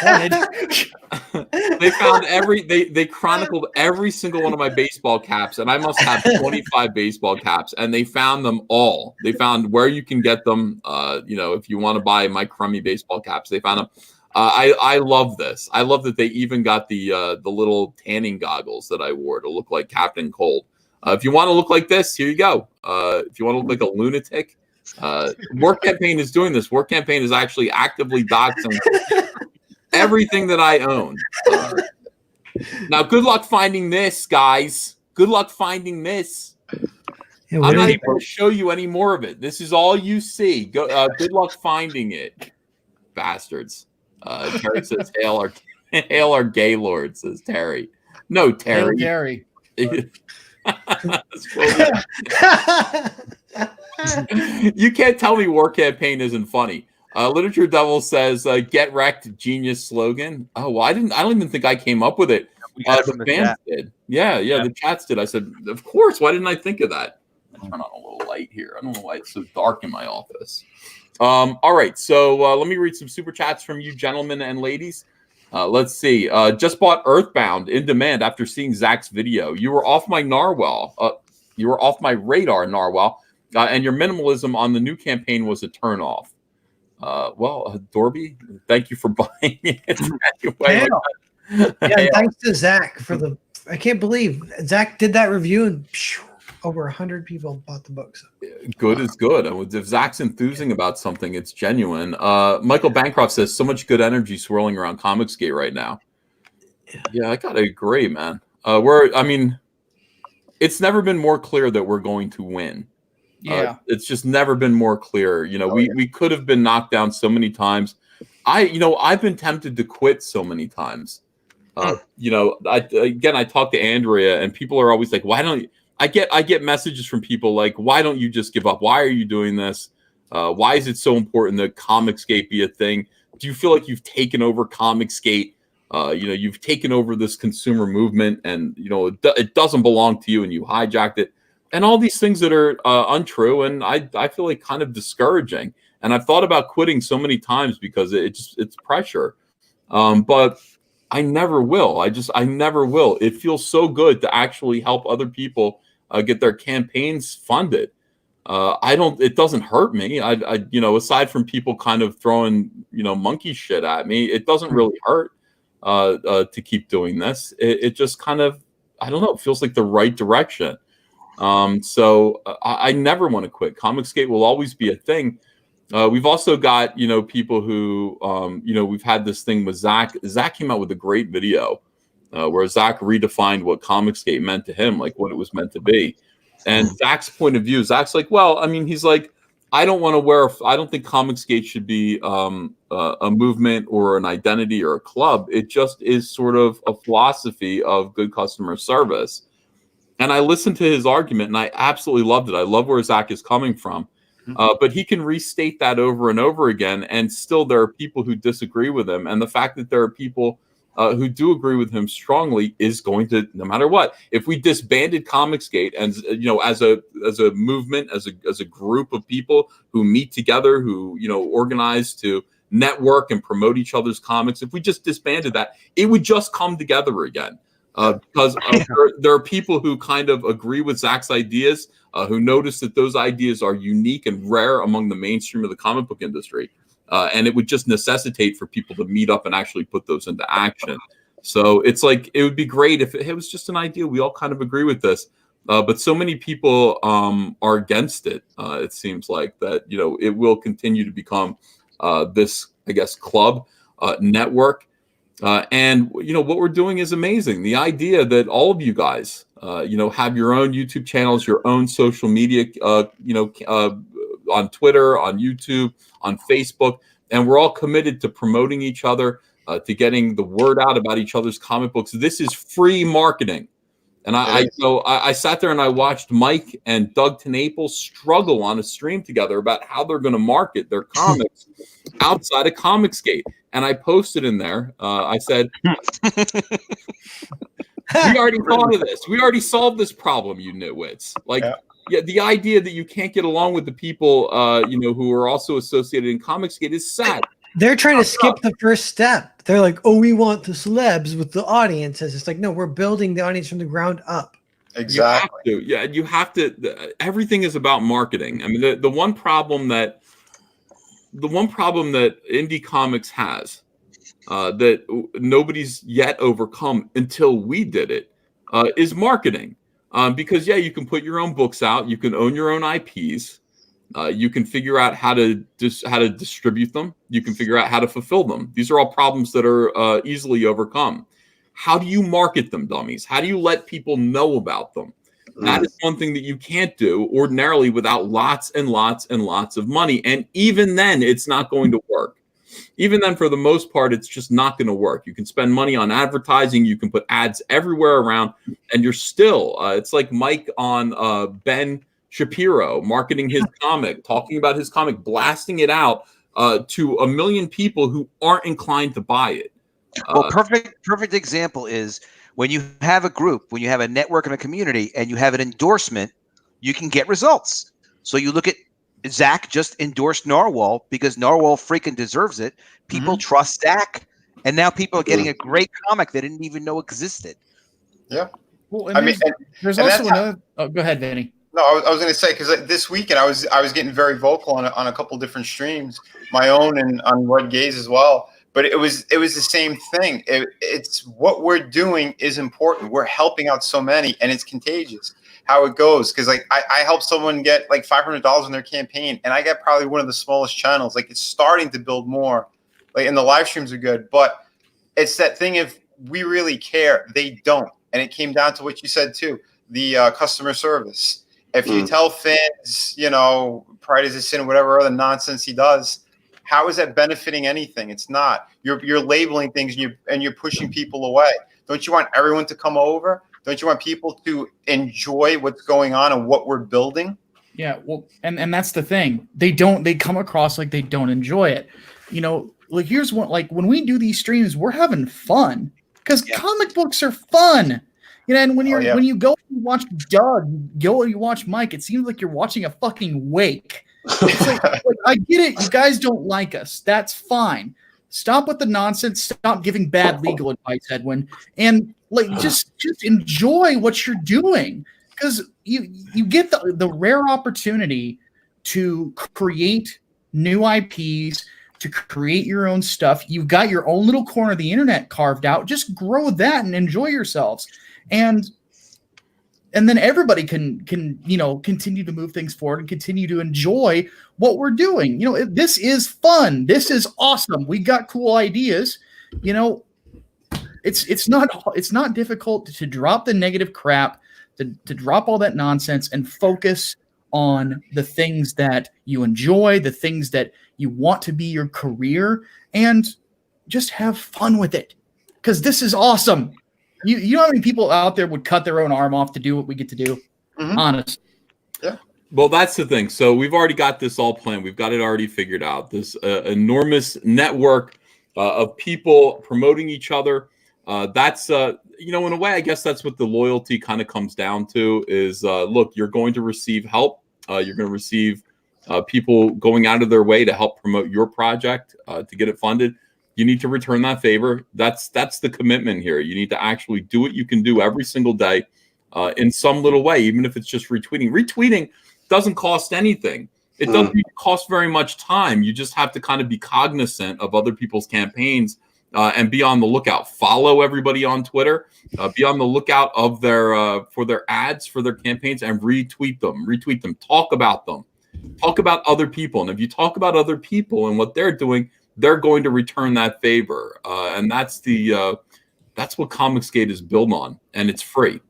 They found they chronicled every single one of my baseball caps, and I must have 25 baseball caps, and they found them all. They found where you can get them. You know, if you want to buy my crummy baseball caps, they found them. I love this. I love that they even got the little tanning goggles that I wore to look like Captain Cold. If you want to look like this, here you go. If you want to look like a lunatic, War Campaign is doing this. War Campaign is actually actively doxing everything that I own. Now, good luck finding this, guys. Good luck finding this. I'm not even going to show you any more of it. This is all you see. Good luck finding it, bastards. Terry says, "Hail our gay lord," says Terry. No, Terry. Hail Terry. You can't tell me War Campaign isn't funny. Literature Devil says, "Get wrecked, genius slogan." Oh, well, I don't even think I came up with it. The fans did. Yeah, the chats did. I said, of course. Why didn't I think of that? Turn on a little light here. I don't know why it's so dark in my office. All right, so let me read some super chats from you, gentlemen and ladies. Let's see. Just bought Earthbound in demand after seeing Zach's video. You were off my narwhal. You were off my radar, narwhal. And your minimalism on the new campaign was a turnoff. Well, Dorby, thank you for buying it. Anyway, yeah, thanks to Zach for the. I can't believe Zach did that review and over 100 people bought the books. Good is good. If Zach's enthusing about something, it's genuine. Michael Bancroft says, "So much good energy swirling around Comicsgate right now." Yeah, I gotta agree, man. I mean, it's nenever been more clear that we're going to win. Yeah, it's just never been more clear. You know, we could have been knocked down so many times. I've been tempted to quit so many times. You know, I talk to Andrea, and people are always like, "Why don't you?" I get messages from people like, "Why don't you just give up? Why are you doing this? Why is it so important that Comicsgate be a thing? Do you feel like you've taken over Comicsgate? You know, you've taken over this consumer movement, and you know it doesn't belong to you, and you hijacked it." And all these things that are untrue, and I feel like kind of discouraging. And I've thought about quitting so many times because it's pressure. But I never will. I never will. It feels so good to actually help other people get their campaigns funded. It doesn't hurt me. You know, aside from people kind of throwing, you know, monkey shit at me, it doesn't really hurt to keep doing this. It just kind of, I don't know, it feels like the right direction. So I never want to quit. Comicsgate will always be a thing. We've also got, you know, people who, you know, we've had this thing with Zach. Zach came out with a great video where Zach redefined what Comicsgate meant to him, like what it was meant to be. And Zach's point of view, Zach's like, well, I mean, he's like, I don't think Comicsgate should be a movement or an identity or a club. It just is sort of a philosophy of good customer service. And I listened to his argument, and I absolutely loved it. I love where Zach is coming from. But he can restate that over and over again, and still there are people who disagree with him. And the fact that there are people who do agree with him strongly is going to, no matter what, if we disbanded Comicsgate and, you know, as a movement, as a group of people who meet together, who, you know, organize to network and promote each other's comics, if we just disbanded that, it would just come together again. Because there are people who kind of agree with Zach's ideas, who notice that those ideas are unique and rare among the mainstream of the comic book industry. And it would just necessitate for people to meet up and actually put those into action. So it's like, it would be great if it was just an idea. We all kind of agree with this. but so many people are against it. It seems like that, it will continue to become this, I guess, club network. And what we're doing is amazing. The idea that all of you guys, have your own YouTube channels, your own social media, on Twitter, on YouTube, on Facebook, and we're all committed to promoting each other, to getting the word out about each other's comic books. This is free marketing. And I sat there and I watched Mike and Doug TenNaples struggle on a stream together about how they're going to market their comics outside of Comicsgate. And I posted in there, I said, we already thought of this. We already solved this problem, you nitwits. The idea that you can't get along with the people, who are also associated in Comicsgate is sad. They're trying to skip the first step. They're like, oh, we want the celebs with the audiences. It's like, no, we're building the audience from the ground up. Exactly. You have to. Everything is about marketing. I mean, the one problem that indie comics has, that nobody's yet overcome until we did it, is marketing. Because you can put your own books out, you can own your own IPs, you can figure out how to distribute them, you can figure out how to fulfill them. These are all problems that are easily overcome. How do you market them, dummies? How do you let people know about them? That is one thing that you can't do ordinarily without lots and lots and lots of money. And even then, it's not going to work. Even then, for the most part, it's just not going to work. You can spend money on advertising. You can put ads everywhere around, and you're still, it's like Mike on Ben Shapiro marketing his comic, talking about his comic, blasting it out to 1 million people who aren't inclined to buy it. Well, perfect example is when you have a group, when you have a network and a community, and you have an endorsement, you can get results. So you look at Zach just endorsed Narwhal because Narwhal freaking deserves it. People trust Zach, and now people are getting a great comic they didn't even know existed. Yeah. Well, there's also another. Oh, go ahead, Vinny. No, I was going to say, because this weekend I was getting very vocal on a couple different streams, my own and on Red Gaze as well. But it was the same thing. It's what we're doing is important. We're helping out so many, and it's contagious how it goes. Because I helped someone get like $500 in their campaign, and I got probably one of the smallest channels. Like, it's starting to build more. Like, and the live streams are good, but it's that thing if we really care, they don't. And it came down to what you said too, the customer service. If you tell fans, pride is a sin, whatever other nonsense he does, how is that benefiting anything? It's not. You're labeling things and you're pushing people away. Don't you want everyone to come over? Don't you want people to enjoy what's going on and what we're building? Yeah, well, and that's the thing. They come across like they don't enjoy it. Like, here's one, like, when we do these streams, we're having fun because comic books are fun. And when when you go and watch Doug, you watch Mike, it seems like you're watching a fucking wake. It's like I get it. You guys don't like us. That's fine. Stop with the nonsense. Stop giving bad legal advice, Edwin. And just enjoy what you're doing, because you get the rare opportunity to create new IPs, to create your own stuff. You've got your own little corner of the internet carved out. Just grow that and enjoy yourselves. And then everybody can continue to move things forward and continue to enjoy what we're doing. This is fun. This is awesome. We got cool ideas. It's not difficult to drop the negative crap, to drop all that nonsense and focus on the things that you enjoy, the things that you want to be your career, and just have fun with it, because this is awesome. You know how many people out there would cut their own arm off to do what we get to do? Honest. Yeah. Well, that's the thing. So we've already got this all planned. We've got it already figured out. This enormous network of people promoting each other. That's, in a way, I guess that's what the loyalty kind of comes down to is, look, you're going to receive help. You're going to receive people going out of their way to help promote your project, to get it funded. You need to return that favor. That's the commitment here. You need to actually do what you can do every single day in some little way, even if it's just retweeting. Retweeting doesn't cost anything. It doesn't even cost very much time. You just have to kind of be cognizant of other people's campaigns and be on the lookout. Follow everybody on Twitter. Be on the lookout of their for their ads, for their campaigns, and retweet them. Retweet them. Talk about them. Talk about other people. And if you talk about other people and what they're doing, they're going to return that favor. And that's what Comicsgate is built on, and it's free.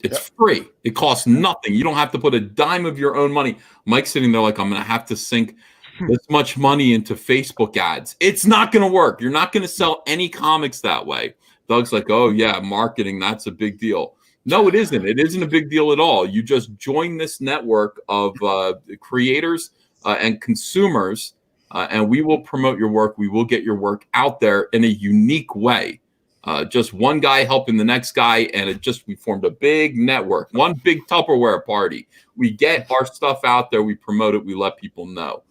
It's free. It costs nothing. You don't have to put a dime of your own money. Mike's sitting there like, I'm going to have to sink this much money into Facebook ads. It's not going to work. You're not going to sell any comics that way. Doug's like, oh, yeah, marketing, that's a big deal. No, it isn't. It isn't a big deal at all. You just join this network of creators and consumers, and we will promote your work. We will get your work out there in a unique way. Just one guy helping the next guy, and we formed a big network, one big Tupperware party. We get our stuff out there, we promote it, we let people know.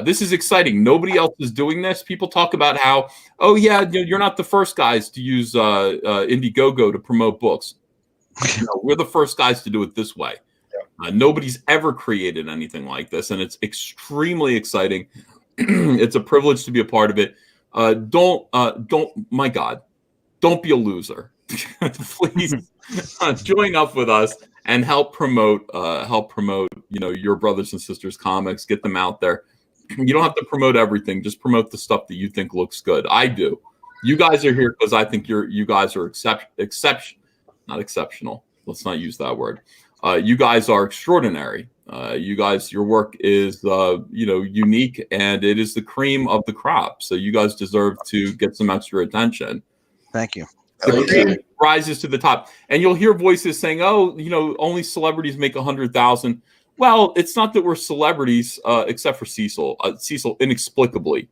This is exciting. Nobody else is doing this. People talk about how, oh yeah, you're not the first guys to use Indiegogo to promote books. No, we're the first guys to do it this way. Nobody's ever created anything like this, and it's extremely exciting. It's a privilege to be a part of it. My God. Don't be a loser. Please join up with us and help promote your brothers and sisters comics. Get them out there. You don't have to promote everything. Just promote the stuff that you think looks good. I do. You guys are here because I think you guys are not exceptional. Let's not use that word. You guys are extraordinary. Your work is unique, and it is the cream of the crop. So you guys deserve to get some extra attention. Thank you. The cream rises to the top, and you'll hear voices saying, "Oh, only celebrities make 100,000." Well, it's not that we're celebrities, except for Cecil. Cecil inexplicably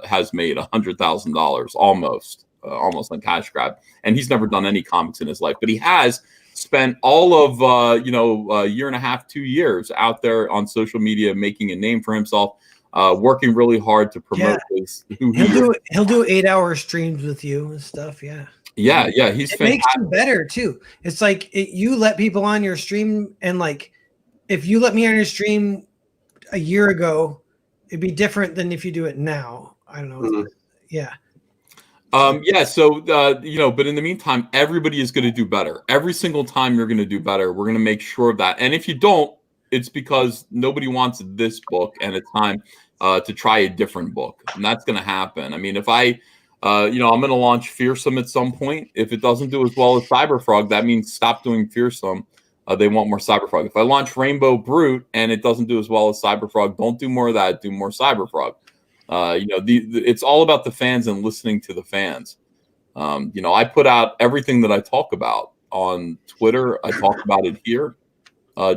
has made $100,000 almost on cash grab, and he's never done any comics in his life, but he has spent all of a year and a half, 2 years out there on social media making a name for himself. Working really hard to promote who he is. He'll do 8-hour streams with you and stuff. Yeah. Yeah. He's it fantastic. Makes him better too. It's like you let people on your stream, and like if you let me on your stream a year ago, it'd be different than if you do it now. I don't know. Mm-hmm. Yeah. So but in the meantime, everybody is going to do better. Every single time you're going to do better. We're going to make sure of that. And if you don't, it's because nobody wants this book, and it's time to try a different book, and that's going to happen. I mean, if I'm going to launch Fearsome at some point. If it doesn't do as well as Cyberfrog, that means stop doing Fearsome. They want more Cyberfrog. If I launch Rainbow Brute and it doesn't do as well as Cyberfrog, don't do more of that. Do more Cyberfrog. It's all about the fans and listening to the fans. I put out everything that I talk about on Twitter. I talk about it here.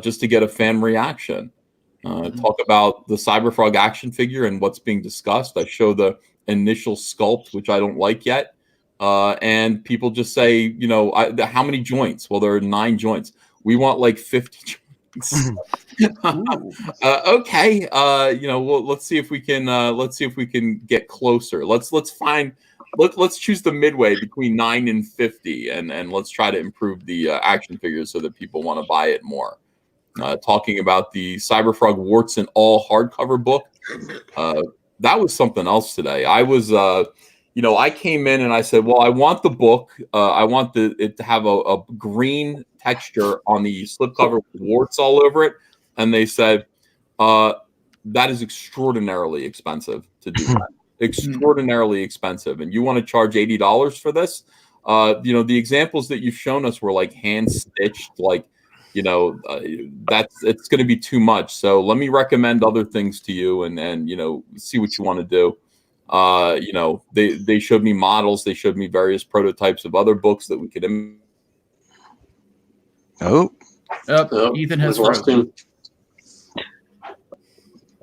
Just to get a fan reaction. Talk about the Cyberfrog action figure and what's being discussed. I show the initial sculpt, which I don't like yet. And people just say, how many joints? Well, there are 9 joints. We want like 50 joints. Okay. Well, let's see if we can get closer. Let's choose the midway between 9 and 50, and let's try to improve the action figures so that people want to buy it more. Talking about the Cyberfrog Warts and All hardcover book. That was something else today. I was, I came in and I said, well, I want the book. I want it to have a green texture on the slipcover with warts all over it. And they said, that is extraordinarily expensive to do that. Extraordinarily expensive. And you want to charge $80 for this? The examples that you've shown us were like hand stitched, like, it's going to be too much. So let me recommend other things to you and see what you want to do. They showed me models. They showed me various prototypes of other books that we could. Ethan has frozen.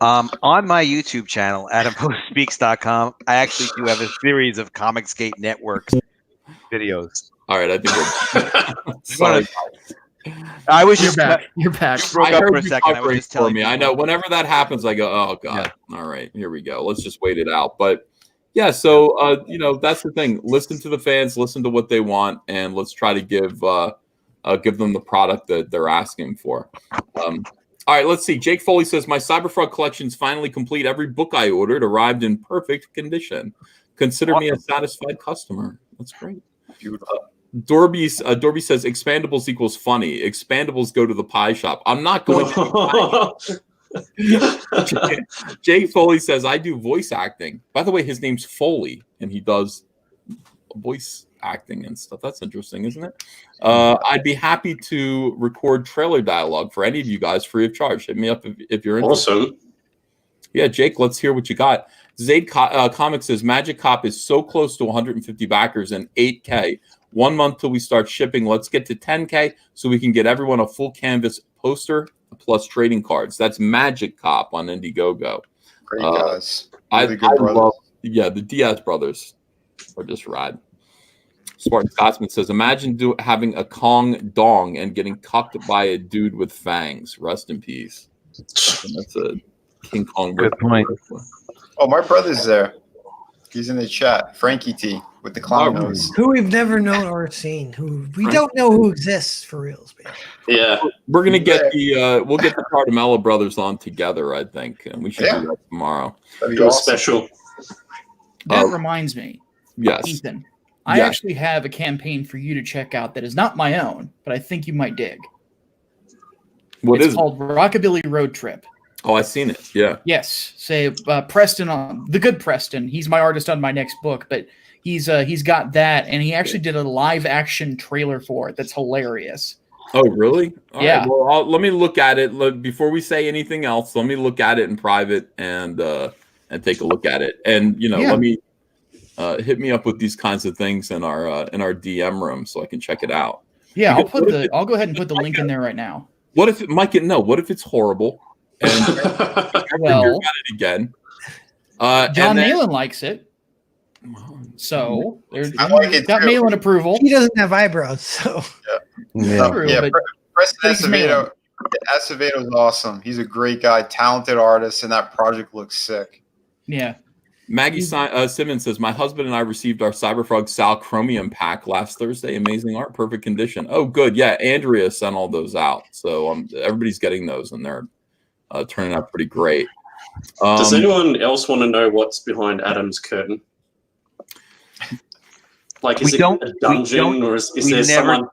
On my YouTube channel, AdamPostSpeaks.com, I actually do have a series of Comicsgate Networks videos. All right, I think we're sorry. I was just back. You're back. Broke up for a second. I was just telling me. I know. Whenever that happens, I go, "Oh God! Yeah. All right, here we go. Let's just wait it out." But yeah, so that's the thing. Listen to the fans. Listen to what they want, and let's try to give them the product that they're asking for. All right, let's see. Jake Foley says my Cyberfrog collection's finally complete. Every book I ordered arrived in perfect condition. Consider me a satisfied customer. That's great. Beautiful. Dorby says expandables equals funny. Expandables go to the pie shop. I'm not going to. Jay Foley says I do voice acting. By the way, his name's Foley, and he does voice acting and stuff. That's interesting, isn't it? I'd be happy to record trailer dialogue for any of you guys free of charge. Hit me up if you're interested. Awesome. Yeah, Jake, let's hear what you got. Zaid Comics says Magic Cop is so close to 150 backers and 8K. 1 month till we start shipping. Let's get to 10K so we can get everyone a full canvas poster plus trading cards. That's Magic Cop on Indiegogo. Great guys. Really I love, the Diaz brothers are just rad. Spartan Scotsman says, imagine having a Kong dong and getting cucked by a dude with fangs. Rest in peace. And that's a King Kong. Good point. Oh, my brother's there. He's in the chat. Frankie T with the clown nose. Who we've never known or seen. Who we don't know who exists for reals, man. Yeah. We're gonna get we'll get the Cardamella brothers on together, I think, and we should do that tomorrow. That'd be Do a awesome. special. That reminds me, Yes. Ethan. I actually have a campaign for you to check out that is not my own, but I think you might dig. It's called Rockabilly Road Trip. Oh, I've seen it. Yeah. Yes. Say Preston, the good Preston. He's my artist on my next book, but he's got that, and he actually did a live action trailer for it. That's hilarious. Oh, really? All yeah. Right. Well, let me look at it. Look, before we say anything else, let me look at it in private and take a look at it. And let me hit me up with these kinds of things in our DM room so I can check it out. Yeah, I'll go ahead and put the link in there right now. What if what if it's horrible? And well, got it again. John Malin likes it, so there's I like it got too. Malin approval. He doesn't have eyebrows, so Preston Acevedo's awesome. He's a great guy, talented artist, and that project looks sick. Yeah. Maggie Simmons says, my husband and I received our Cyberfrog Sal Chromium pack last Thursday. Amazing art, perfect condition. Oh, good. Yeah, Andrea sent all those out. So everybody's getting those, and they're turning out pretty great. Does anyone else want to know what's behind Adam's curtain? Like, is it a dungeon, or is there someone?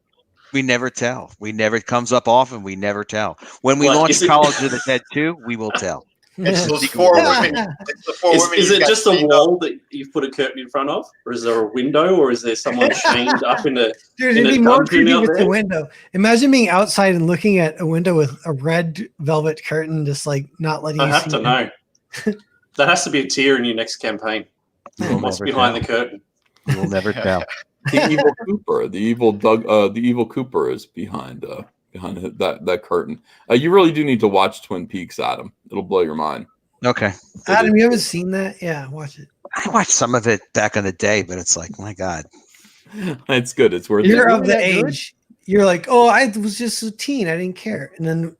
We never tell. It comes up often. We never tell. When we launch College of the Dead 2, we will tell. It's those 4 women. It's the 4 women. Is it just a wall that you've put a curtain in front of, or is there a window, or is there someone chained up in a? Dude, it'd be more creepy with the window. Imagine being outside and looking at a window with a red velvet curtain, just like not letting you see. I have to know. That has to be a tier in your next campaign. What's behind the curtain? We will never tell. The evil Cooper, the evil Cooper is behind that curtain. You really do need to watch Twin Peaks, Adam. It'll blow your mind. Okay. Adam, you haven't seen that? Yeah, watch it. I watched some of it back in the day, but it's like, my God. It's good. It's worth it. You're of the age. You're like, oh, I was just a teen. I didn't care. And then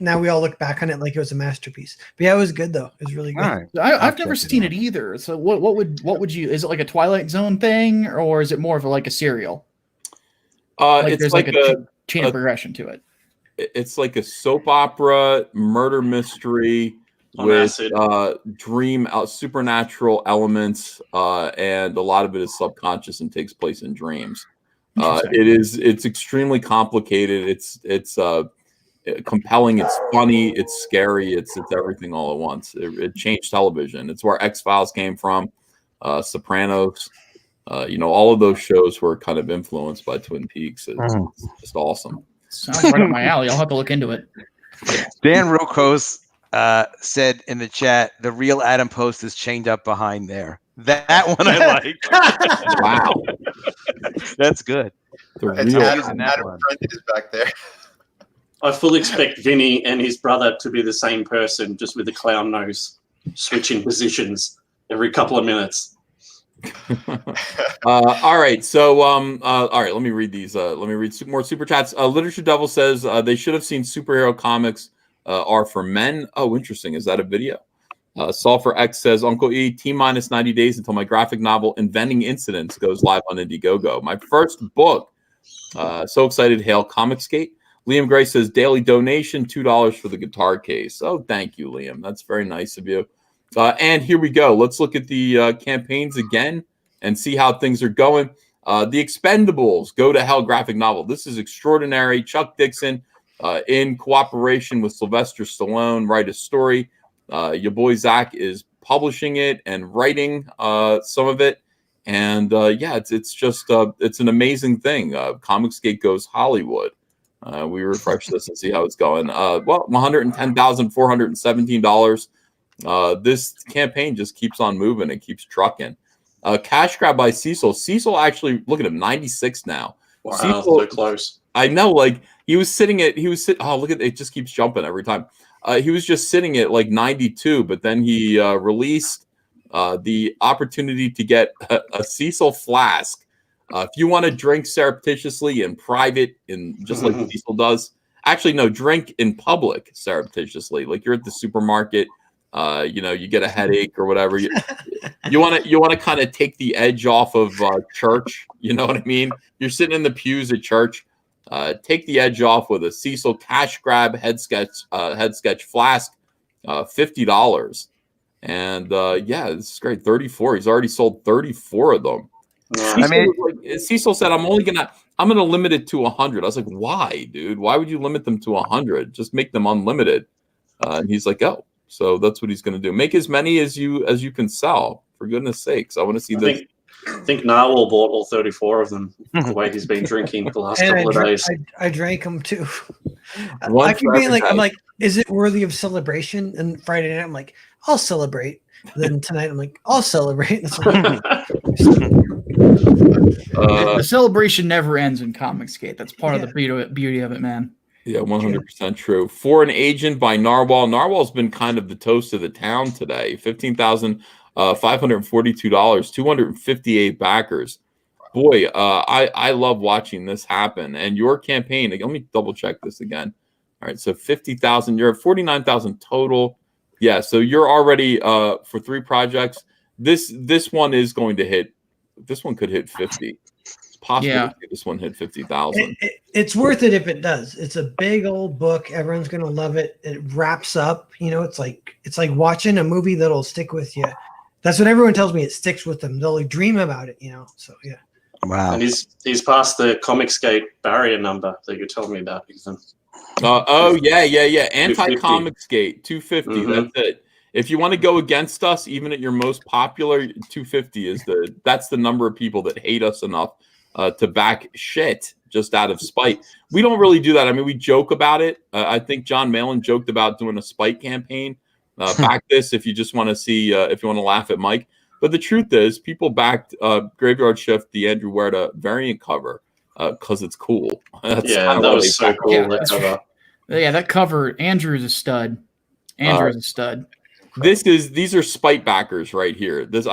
now we all look back on it like it was a masterpiece. But yeah, it was good though. It was really good. Right. I've never seen it either. So what would you? Is it like a Twilight Zone thing, or is it more of like a serial? It's like a chain of progression to it. It's like a soap opera murder mystery with dream supernatural elements, and a lot of it is subconscious and takes place in dreams. It's extremely complicated. It's compelling. It's funny. It's scary. It's everything all at once. It changed television. It's where X-Files came from, Sopranos. All of those shows were kind of influenced by Twin Peaks. It's just awesome. Sounds right up my alley. I'll have to look into it. Dan Rokos said in the chat, the real Adam Post is chained up behind there. That one I like. Wow. That's good. Adam Friend is back there. I fully expect Vinny and his brother to be the same person, just with a clown nose, switching positions every couple of minutes. All right. So, all right. Let me read these. Let me read more super chats. Literature Devil says they should have seen superhero comics are for men. Oh, interesting. Is that a video? Sulfur X says, Uncle E, T-minus 90 days until my graphic novel Inventing Incidents goes live on Indiegogo. My first book. So excited. Hail Comicskate. Liam Gray says, daily donation, $2 for the guitar case. Oh, thank you, Liam. That's very nice of you. And here we go. Let's look at the campaigns again and see how things are going. The Expendables, Go to Hell graphic novel. This is extraordinary. Chuck Dixon, in cooperation with Sylvester Stallone, write a story. Your boy Zach is publishing it and writing some of it. And yeah, it's just it's an amazing thing. Comicsgate goes Hollywood. We refresh this and see how it's going. Well, $110,417. This campaign just keeps on moving. It keeps trucking. Cash grab by Cecil. Cecil actually, look at him, 96 now. Wow, Cecil, so close. I know, like oh, look at it, just keeps jumping every time. He was just sitting at like 92, but then he released the opportunity to get a Cecil flask. If you want to drink surreptitiously in private, just like Cecil does, actually, no, drink in public surreptitiously, like you're at the supermarket. You get a headache or whatever. You want to kind of take the edge off of church. You know what I mean? You're sitting in the pews at church. Take the edge off with a Cecil cash grab head sketch flask, $50. And yeah, this is great. 34. He's already sold 34 of them. Cecil said, I'm gonna limit it to 100. I was like, why, dude? Why would you limit them to 100? Just make them unlimited. And he's like, oh. So that's what he's going to do. Make as many as you can sell. For goodness sakes, I want to see this. I think Narwhal bought all 34 of them. The way he's been drinking the last couple of days. I drank them too. One I keep being like, I'm like, is it worthy of celebration? And Friday night, I'm like, I'll celebrate. Then tonight, I'm like, I'll celebrate. The celebration never ends in Comicsgate. That's part of the beauty of it, man. Yeah, 100% true. For an Agent by Narwhal. Narwhal's been kind of the toast of the town today. $15,542, 258 backers. Boy, I love watching this happen. And your campaign, let me double check this again. All right, so 50,000. You're at 49,000 total. Yeah, so you're already for 3 projects. This one is going to hit. This one could hit 50. Possibly this one hit 50,000. It's worth it if it does. It's a big old book. Everyone's gonna love it. It wraps up. It's like watching a movie that'll stick with you. That's what everyone tells me. It sticks with them. They'll dream about it. So yeah. Wow. And he's passed the Comicsgate barrier number that you told me about, Ethan. Oh yeah. Anti-Comicsgate 250. That's it. If you want to go against us, even at your most popular, 250 that's the number of people that hate us enough to back shit just out of spite. We don't really do that. I mean, we joke about it. I think John Malin joked about doing a spite campaign. Back this if you just want to see, if you want to laugh at Mike. But the truth is, people backed Graveyard Shift, the Andrew Huerta variant cover, because it's cool. That was so cool. That cover. Yeah, that cover. Andrew's a stud. Andrew's a stud. These are spite backers right here. This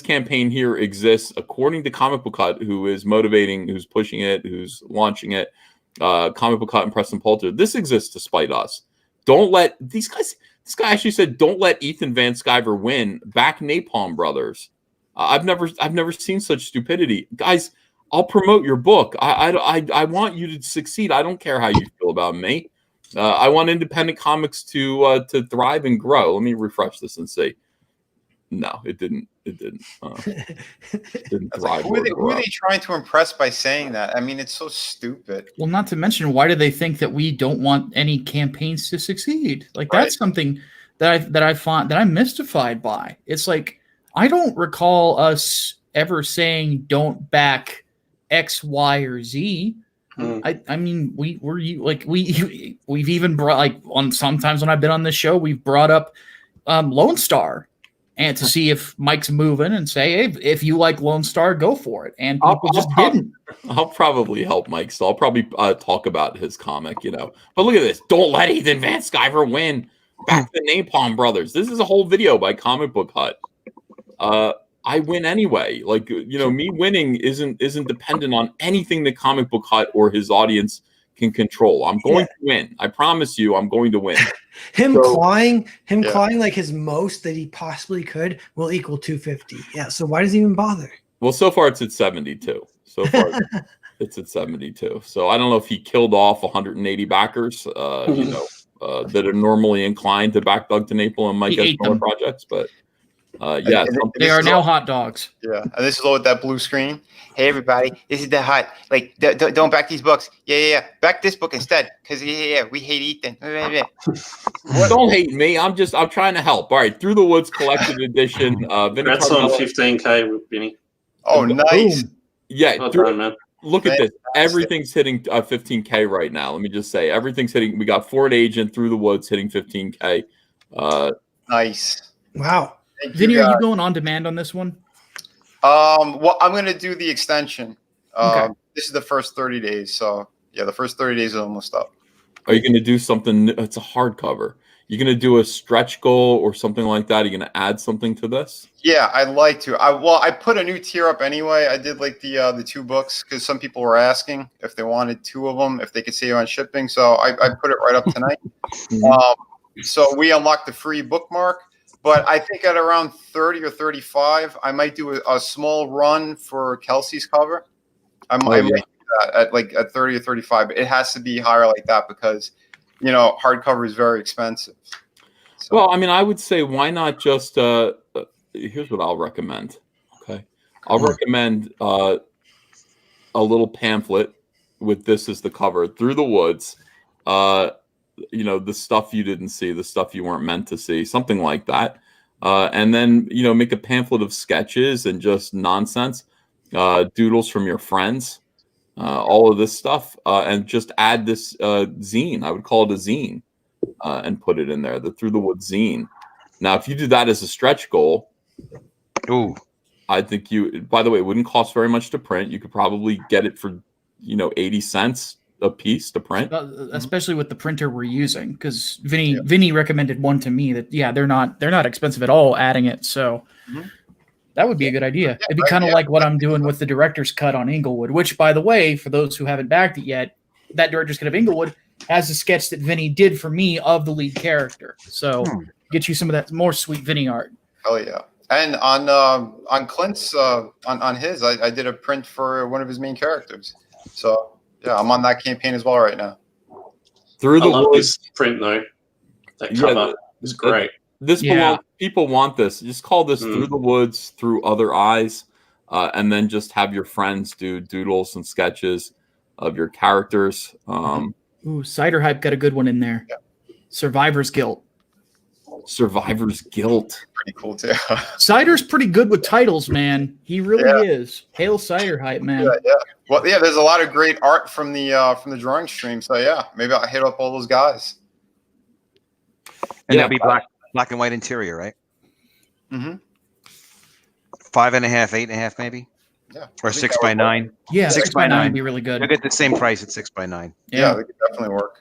campaign here exists according to Comic Book Hut, who is motivating, who's pushing it, who's launching it. Comic Book Hut and Preston Poulter. This exists to spite us. Don't let these guys. This guy actually said, "Don't let Ethan Van Sciver win." Back Napalm Brothers. I've never seen such stupidity, guys. I'll promote your book. I want you to succeed. I don't care how you feel about me. I want independent comics to thrive and grow. Let me refresh this and see. No, it didn't. It didn't. Didn't thrive. Who are they trying to impress by saying that? I mean, it's so stupid. Well, not to mention, why do they think that we don't want any campaigns to succeed? Like that's something that I'm mystified by. It's like I don't recall us ever saying don't back X, Y, or Z. I mean, we've even brought sometimes when I've been on this show, we've brought up Lone Star and to see if Mike's moving and say, hey, if you like Lone Star, go for it. And people didn't. I'll probably help Mike. So I'll probably talk about his comic, But look at this. Don't let Ethan Van Sciver win. Back the Napalm Brothers. This is a whole video by Comic Book Hut. I win anyway. Me winning isn't dependent on anything that Comic Book Hut or his audience can control. I'm going to win. I promise you, I'm going to win. clawing like his most that he possibly could will equal 250. Yeah. So why does he even bother? Well, so far it's at 72. So far it's at 72. So I don't know if he killed off 180 backers. that are normally inclined to back Doug TenNapel and might He get ate smaller them. projects, but yeah, They are now hot dogs. Yeah, and this is all with that blue screen. Hey everybody, this is the hot. Like, don't back these books. Yeah. Back this book instead, because we hate Ethan. Don't hate me. I'm trying to help. All right, Through the Woods collected edition. Vinny That's on Carbonell. 15K with Vinny. Oh, nice. Boom. Yeah, Well done, man. look at this. Fantastic. Everything's hitting 15K right now. Let me just say, everything's hitting. We got Ford Agent, Through the Woods hitting 15K. Nice. Wow. Thank Vinny, you, are you guys. going on demand on this one? Well, I'm gonna do the extension. Okay. This is the first 30 days, so yeah, the first 30 days is almost up. Are you going to do something? It's a hardcover. You're going to do a stretch goal or something like that? Are you going to add something to this? Yeah, I'd like to. I put a new tier up anyway. I did like the 2 books because some people were asking if they wanted 2 of them, if they could save on shipping. So I put it right up tonight. So we unlocked the free bookmark, but I think at around 30 or 35, I might do a small run for Kelsey's cover. I might do that at 30 or 35. It has to be higher like that because, hardcover is very expensive. So. Well, I mean, I would say why not just here's what I'll recommend. Okay. I'll recommend a little pamphlet with this as the cover, Through the Woods. The stuff you didn't see, the stuff you weren't meant to see, something like that. And then, make a pamphlet of sketches and just nonsense, doodles from your friends, all of this stuff, and just add this zine. I would call it a zine, and put it in there, the Through the Woods zine. Now, if you do that as a stretch goal, I think by the way, it wouldn't cost very much to print. You could probably get it for, 80 cents a piece to print, especially with the printer we're using, because Vinny recommended one to me that they're not expensive at all adding it, so that would be a good idea. It'd be kind of like what I'm doing with the director's cut on Inglewood, which, by the way, for those who haven't backed it yet, that director's cut of Inglewood has a sketch that Vinny did for me of the lead character, so get you some of that more sweet Vinny art. Oh yeah. And on Clint's on his, I did a print for one of his main characters. So yeah, I'm on that campaign as well right now. Through the love Woods this print though. That cover is great. People want this. Just call this Through the Woods, Through Other Eyes, and then just have your friends do doodles and sketches of your characters. Cider Hype got a good one in there. Yeah. Survivor's Guilt. Survivor's Guilt. Pretty cool too. Cider's pretty good with titles, man. He really is. Hail Cider Hype, man. Yeah. Well, yeah. There's a lot of great art from the drawing stream. So yeah, maybe I'll hit up all those guys. And that'll be black and white interior, right? 5.5, 8.5, maybe. Yeah. Or 6x9. Yeah, 6x9 would be really good. You'll get the same price at 6x9. Yeah, they could definitely work.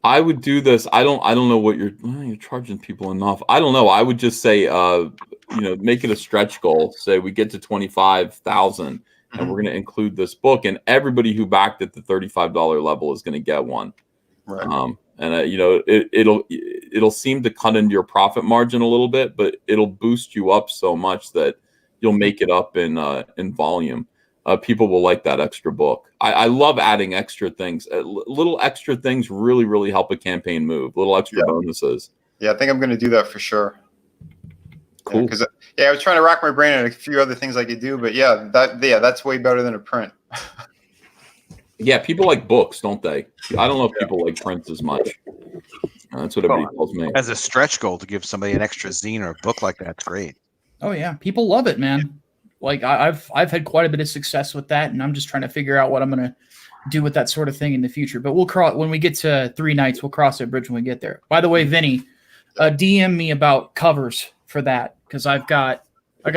I would do this. I don't know what you're charging people enough. I don't know. I would just say, make it a stretch goal. Say we get to 25,000 and we're going to include this book, and everybody who backed at the $35 level is going to get one. Right. It'll seem to cut into your profit margin a little bit, but it'll boost you up so much that you'll make it up in volume. People will like that extra book. I love adding extra things. Little extra things really, really help a campaign move. Little extra bonuses. Yeah, I think I'm going to do that for sure. Cool. Because I was trying to rack my brain on a few other things I could do, but that's way better than a print. Yeah, people like books, don't they? I don't know if people like prints as much. That's what everybody tells me. As a stretch goal to give somebody an extra zine or a book like that's great. Oh yeah, people love it, man. Like I've had quite a bit of success with that, and I'm just trying to figure out what I'm gonna do with that sort of thing in the future. But when we get to 3 nights, we'll cross that bridge when we get there. By the way, Vinny, DM me about covers for that because I got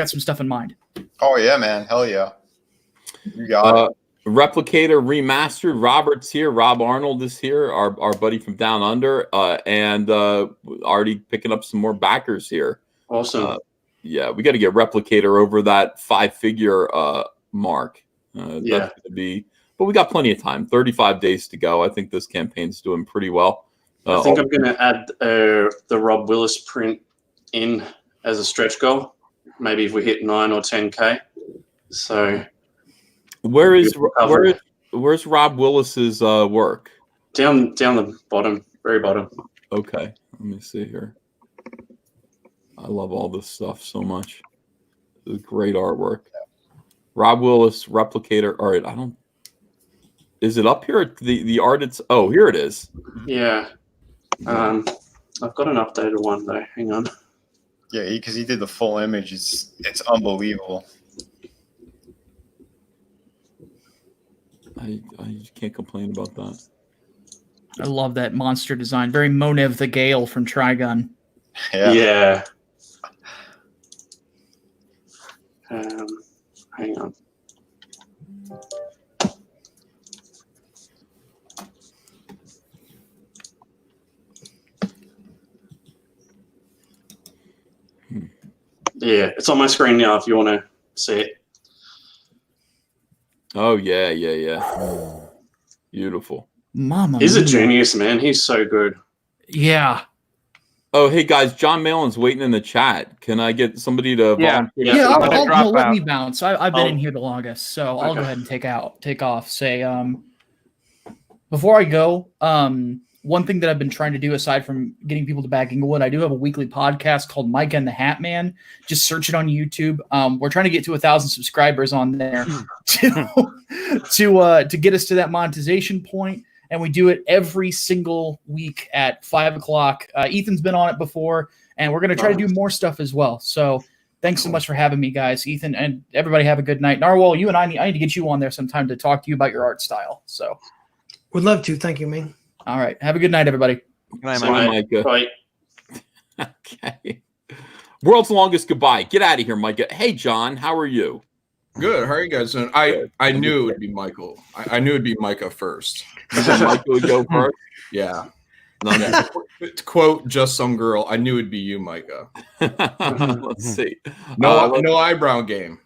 some stuff in mind. Oh yeah, man, hell yeah, you got it. Replicator Remastered. Robert's here. Rob Arnold is here. Our buddy from Down Under, and already picking up some more backers here. Awesome. Yeah, we got to get Replicator over that 5-figure mark. That's gonna be, but we got plenty of time. 35 days to go. I think this campaign's doing pretty well. I think I'm going to add the Rob Willis print in as a stretch goal. Maybe if we hit 9 or 10K. So where's Rob Willis's work? Down the bottom. very bottom. Okay, let me see here. I love all this stuff so much. This is great artwork. Rob Willis, Replicator. All right, I don't. Is it up here? The art. It's here it is. Yeah. I've got an updated one though. Hang on. Yeah, because he did the full image. It's unbelievable. I can't complain about that. I love that monster design. Very Monev the Gale from Trigun. Yeah. Hang on. Yeah, it's on my screen now if you want to see it. Oh yeah. Beautiful. Mama. He's a mia. genius, man. He's so good. Yeah. Oh, hey guys, John Malin's waiting in the chat. Can I get somebody to volunteer? Yeah, drop no, let out. me bounce. I've been in here the longest, so I'll go ahead and take off. Say, before I go, one thing that I've been trying to do aside from getting people to back Inglewood, I do have a weekly podcast called Micah and the Hat Man. Just search it on YouTube. We're trying to get to 1,000 subscribers on there to get us to that monetization point. And we do it every single week at 5 o'clock. Ethan's been on it before, and we're going to try to do more stuff as well. So thanks so much for having me, guys. Ethan, and everybody have a good night. Narwhal, you and I need to get you on there sometime to talk to you about your art style. So Would love to. Thank you, Ming. all right. Have a good night, everybody. Good night, Bye, Micah. Micah. Bye. Okay. World's longest goodbye. Get out of here, Micah. Hey, John, how are you? Good. How are you guys doing? I knew it would be Michael. I knew it'd be Micah first. You said Micah would go first? Yeah. No. To quote just some girl, I knew it'd be you, Micah. Let's see. No eyebrow game.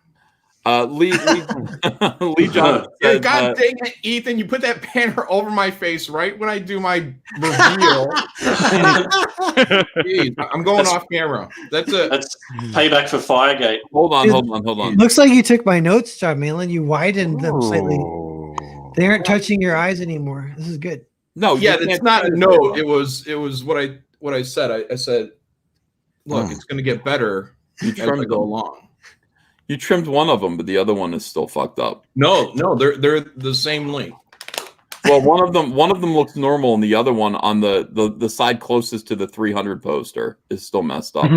Lee Johnson says, God dang it, Ethan! You put that banner over my face right when I do my reveal. Jeez, I'm going off camera. That's it. That's payback for Firegate. Hold on. Looks like you took my notes, John Malin. You widened them slightly. They aren't touching your eyes anymore. This is good. No, Yeah, it's not a note. It was what I said. I said, look, it's going to get better as I go along. You trimmed one of them, but the other one is still fucked up. No, they're the same length. Well, one of them looks normal, and the other one on the side closest to the 300 poster is still messed up.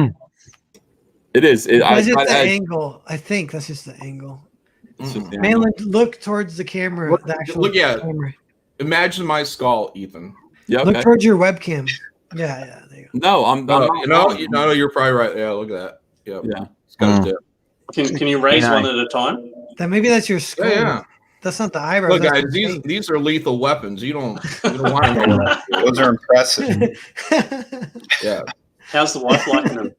It is. That's just the angle. I think that's just the angle. Malin, look towards the camera. Look, the actual look, yeah. camera. Imagine my skull, Ethan. Yeah. Look towards your webcam. Yeah. There you go. No, you're probably right. Yeah, look at that. Yep. Yeah. It's got a dip. Can you raise one at a time? Maybe that's your skull. Yeah. That's not the eyebrows. Look, that's guys, the face. these are lethal weapons. You don't want to know that. Those are impressive. Yeah. How's the wife liking them?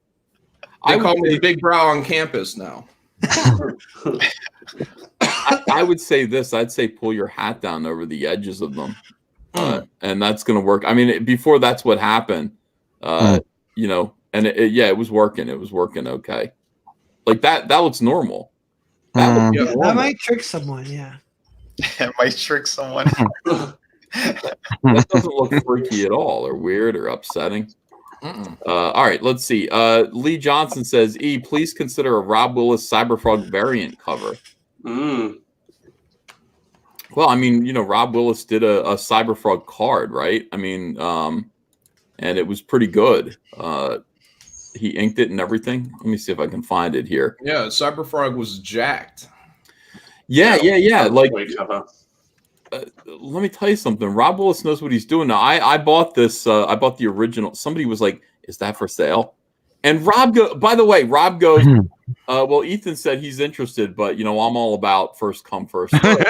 They call me the big brow on campus now. I would say this. I'd say pull your hat down over the edges of them, and that's going to work. I mean, before that's what happened, and it was working. It was working okay. Like that looks normal. That might trick someone. Yeah. It might trick someone. That doesn't look freaky at all, or weird, or upsetting. All right, let's see. Lee Johnson says, please consider a Rob Willis Cyberfrog variant cover. Well, I mean, Rob Willis did a Cyberfrog card, right? I mean, and it was pretty good. He inked it and everything. Let me see if I can find it here. Yeah, Cyberfrog was jacked. Yeah. Like, let me tell you something. Rob Willis knows what he's doing. Now, I bought this. I bought the original. Somebody was like, "Is that for sale?" And by the way, Rob goes, well, Ethan said he's interested, but I'm all about first come, first serve.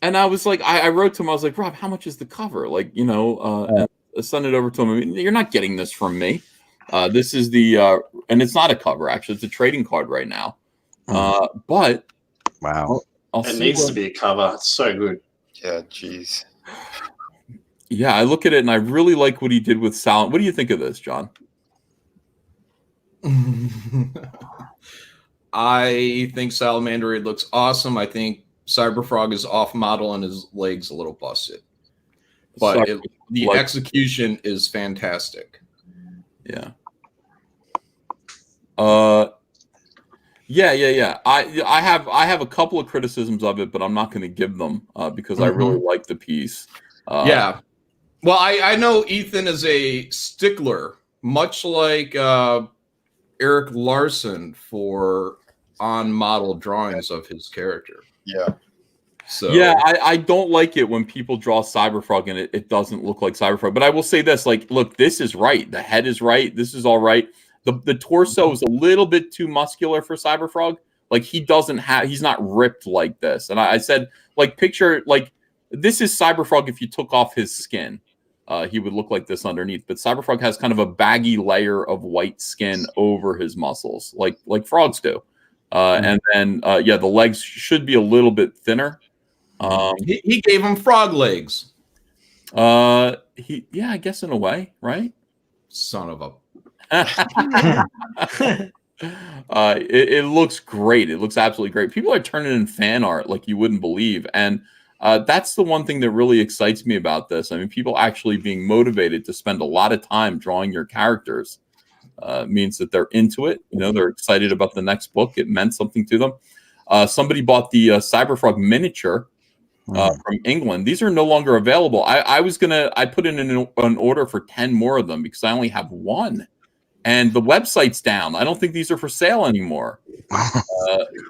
And I was like, I wrote to him, I was like, Rob, how much is the cover? Like, and I sent it over to him. I mean, you're not getting this from me. This is and it's not a cover, actually. It's a trading card right now. But wow. It needs to be a cover. It's so good. Yeah, jeez. Yeah, I look at it and I really like what he did with Sal. What do you think of this, John? I think Salamander looks awesome. I think Cyberfrog is off model and his legs a little busted. but the execution is fantastic. Yeah. Yeah. I have a couple of criticisms of it, but I'm not going to give them because I really like the piece. Yeah. Well, I know Ethan is a stickler, much like Eric Larson, for on-model drawings of his character. Yeah. So yeah, I don't like it when people draw Cyberfrog and it doesn't look like Cyberfrog. But I will say this, like, look, this is right. The head is right. This is all right. The torso is a little bit too muscular for Cyberfrog. Like, he's not ripped like this. And I said, like, picture, like, this is Cyberfrog if you took off his skin. He would look like this underneath. But Cyberfrog has kind of a baggy layer of white skin over his muscles, like frogs do. And then, the legs should be a little bit thinner. He gave him frog legs. I guess in a way, right? Son of a. It looks great. It looks absolutely great. People are turning in fan art like you wouldn't believe, and that's the one thing that really excites me about this. I mean, people actually being motivated to spend a lot of time drawing your characters means that they're into it. You know, they're excited about the next book. It meant something to them. Somebody bought the Cyberfrog miniature from England. These are no longer available. I put in an order for 10 more of them because I only have one. And the website's down. I don't think these are for sale anymore.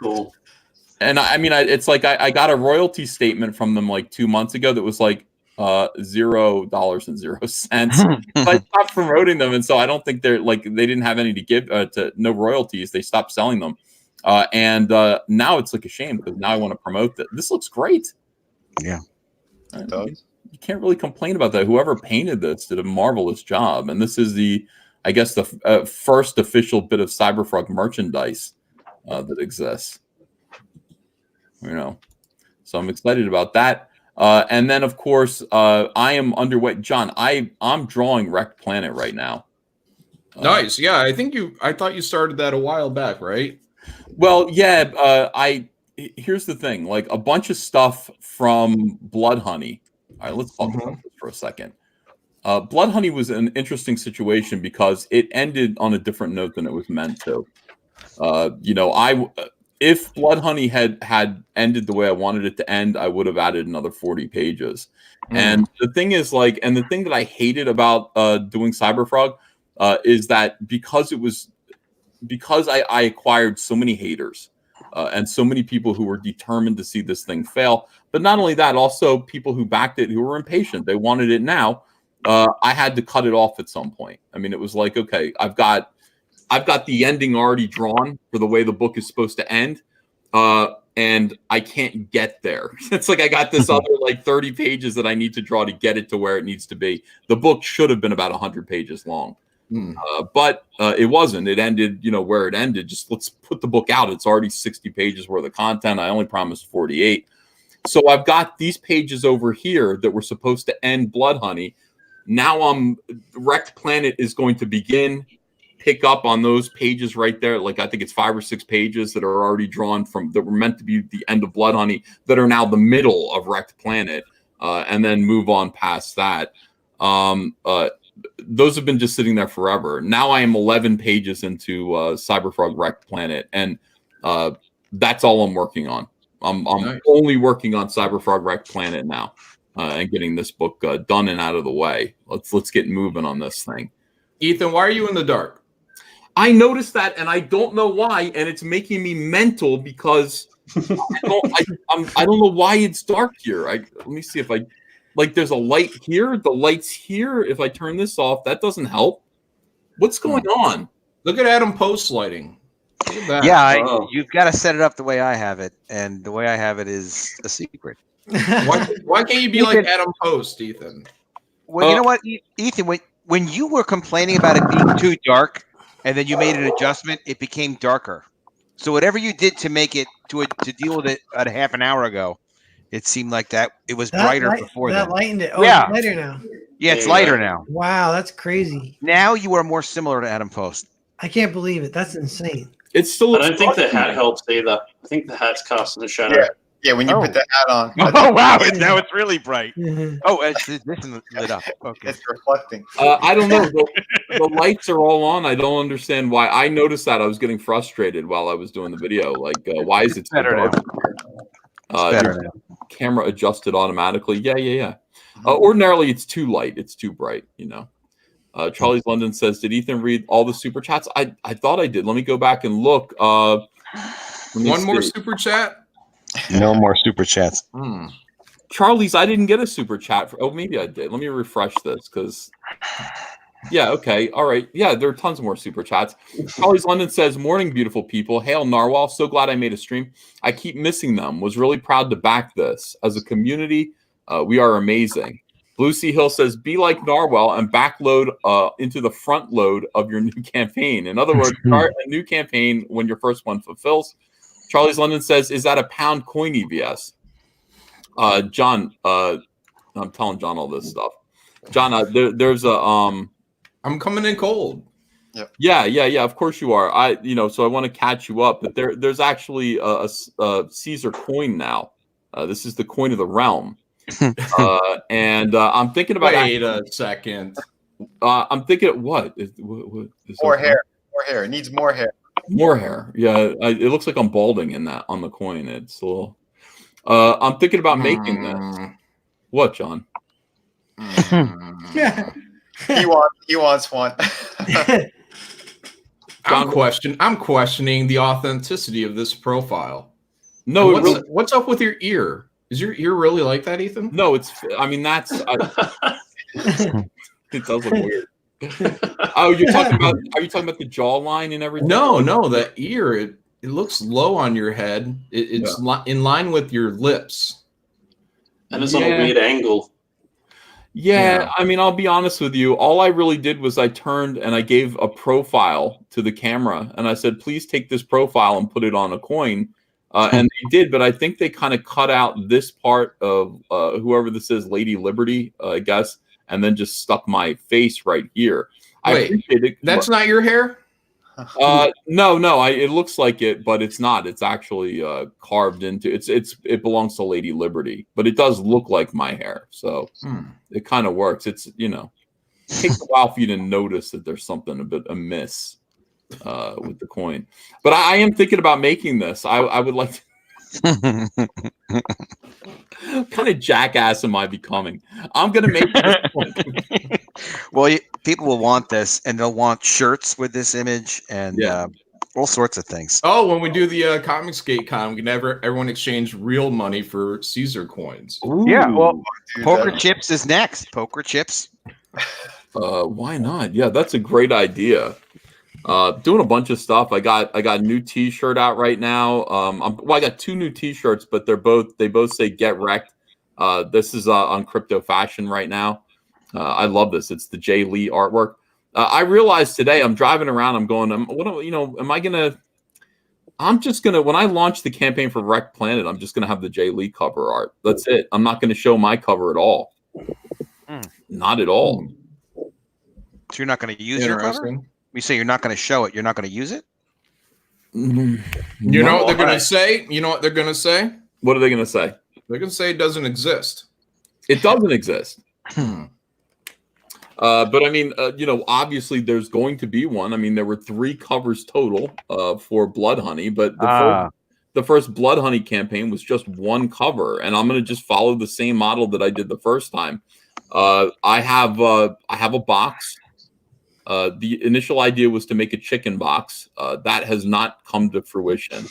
Cool. And I mean, it's like I got a royalty statement from them like 2 months ago that was like $0.00. I stopped promoting them, and so I don't think they didn't have any to give to no royalties. They stopped selling them, and now it's like a shame because now I want to promote that. This looks great. Yeah, it does. You can't really complain about that. Whoever painted this did a marvelous job, and this is the first official bit of Cyberfrog merchandise that exists. You know, so I'm excited about that. And then, of course, I am underway. John, I'm drawing Wrecked Planet right now. Nice. Yeah, I thought you started that a while back, right? Well, yeah. Here's the thing. Like, a bunch of stuff from Blood Honey. All right, let's talk about this for a second. Blood Honey was an interesting situation because it ended on a different note than it was meant to. If Blood Honey had ended the way I wanted it to end, I would have added another 40 pages. And the thing is, and the thing that I hated about doing Cyberfrog is that because I acquired so many haters and so many people who were determined to see this thing fail, but not only that, also people who backed it who were impatient. They wanted it now. I had to cut it off at some point. I mean, it was like, okay, I've got the ending already drawn for the way the book is supposed to end, and I can't get there. It's like I got this other 30 pages that I need to draw to get it to where it needs to be. The book should have been about 100 pages long, but it wasn't. It ended, where it ended. Just let's put the book out. It's already 60 pages worth of content. I only promised 48. So I've got these pages over here that were supposed to end Blood Honey. Now Wrecked Planet is going to pick up on those pages right there. Like, I think it's 5 or 6 pages that are already drawn that were meant to be the end of Blood Honey that are now the middle of Wrecked Planet, and then move on past that. Those have been just sitting there forever. Now I am 11 pages into Cyberfrog Wrecked Planet, and that's all I'm working on. I'm Nice. only working on Cyberfrog Wrecked Planet now, and getting this book done and out of the way. Let's get moving on this thing. Ethan, why are you in the dark? I noticed that, and I don't know why, and it's making me mental because I don't know why it's dark here. Let me see if there's a light here. The light's here. If I turn this off, that doesn't help. What's going on? Look at Adam Post's lighting. Look at that. Yeah, you've got to set it up the way I have it, and the way I have it is a secret. Why can't you be like Adam Post, Ethan? Well, you know what, Ethan, when you were complaining about it being too dark, and then you made an adjustment, it became darker. So whatever you did to make it to deal with it a half an hour ago, it seemed like that it was brighter before that. That lightened it. Oh, yeah. It's lighter now. Yeah, it's lighter now. Wow, that's crazy. Now you are more similar to Adam Post. I can't believe it. That's insane. It's still. I don't think the hat helps either. I think the hat's casting a shadow. Yeah. Yeah, when you put the hat on. Oh wow! Now it's really bright. Oh, this lit up. Okay, it's reflecting. I don't know. The lights are all on. I don't understand why. I noticed that I was getting frustrated while I was doing the video. Like, why is it so dark? Better now. Camera adjusted automatically. Yeah. Ordinarily, it's too light. It's too bright. You know. Charlie's London says, "Did Ethan read all the super chats?" I thought I did. Let me go back and look. One more super chat. No more super chats. Charlie's, I didn't get a super chat. Oh, maybe I did. Let me refresh this because. Yeah, okay. All right. Yeah, there are tons more super chats. Charlie's London says, "Morning, beautiful people. Hail Narwhal. So glad I made a stream. I keep missing them. Was really proud to back this. As a community, we are amazing." Blue Sea Hill says, "Be like Narwhal and backload into the front load of your new campaign. In other words, start a new campaign when your first one fulfills." Charlie's London says, "Is that a pound coin EVS?" John, I'm telling John all this stuff. John, there's a I'm coming in cold. Yeah. Of course you are. So I want to catch you up. But there's actually a Caesar coin now. This is the coin of the realm. And I'm thinking about. Wait a second. I'm thinking what? More hair. More hair. It needs more hair. More hair. Yeah. It looks like I'm balding in that on the coin. It's a little. I'm thinking about making this. What, John? He wants one. I'm questioning the authenticity of this profile. No, what's up with your ear? Is your ear really like that, Ethan? No, it's. I mean, that's. It does look weird. Oh, you're talking about? Are you talking about the jawline and everything? No, the ear. It looks low on your head. It's in line with your lips, and it's on a weird angle. Yeah, I mean, I'll be honest with you. All I really did was I turned and I gave a profile to the camera, and I said, "Please take this profile and put it on a coin." And they did, but I think they kind of cut out this part of whoever this is, Lady Liberty, I guess, and then just stuck my face right here. Wait, that's not your hair? No. It looks like it, but it's not. It's actually carved into. It belongs to Lady Liberty, but it does look like my hair, so it kind of works. It's it takes a while for you to notice that there's something a bit amiss with the coin, but I am thinking about making this. I would like to. What kind of jackass am I becoming? I'm gonna make this. Well, people will want this, and they'll want shirts with this image and all sorts of things. Oh, when we do the Comicsgate Con, we can everyone exchange real money for Caesar coins. Ooh. Yeah, well, poker chips is next. Poker chips. Why not? Yeah, that's a great idea. Doing a bunch of stuff. I got a new T-shirt out right now. I got 2 new T-shirts, but they both say "Get Wrecked." This is on Crypto Fashion right now. I love this. It's the Jay Lee artwork. I realized today I'm driving around. I'm going. I'm just gonna when I launch the campaign for Wrecked Planet, I'm just gonna have the Jay Lee cover art. That's it. I'm not gonna show my cover at all. Not at all. So you're not gonna use your cover? You say you're not going to show it. You're not going to use it? You know what they're going to say? You know what they're going to say? What are they going to say? They're going to say it doesn't exist. It doesn't exist. But I mean, obviously there's going to be one. I mean, there were 3 covers total for Blood Honey, but the first Blood Honey campaign was just 1 cover, and I'm going to just follow the same model that I did the first time. I have a box. The initial idea was to make a chicken box. That has not come to fruition.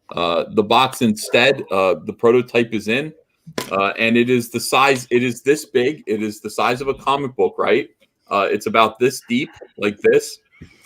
The box instead, the prototype is in, and it is the size. It is this big. It is the size of a comic book, right? It's about this deep, like this.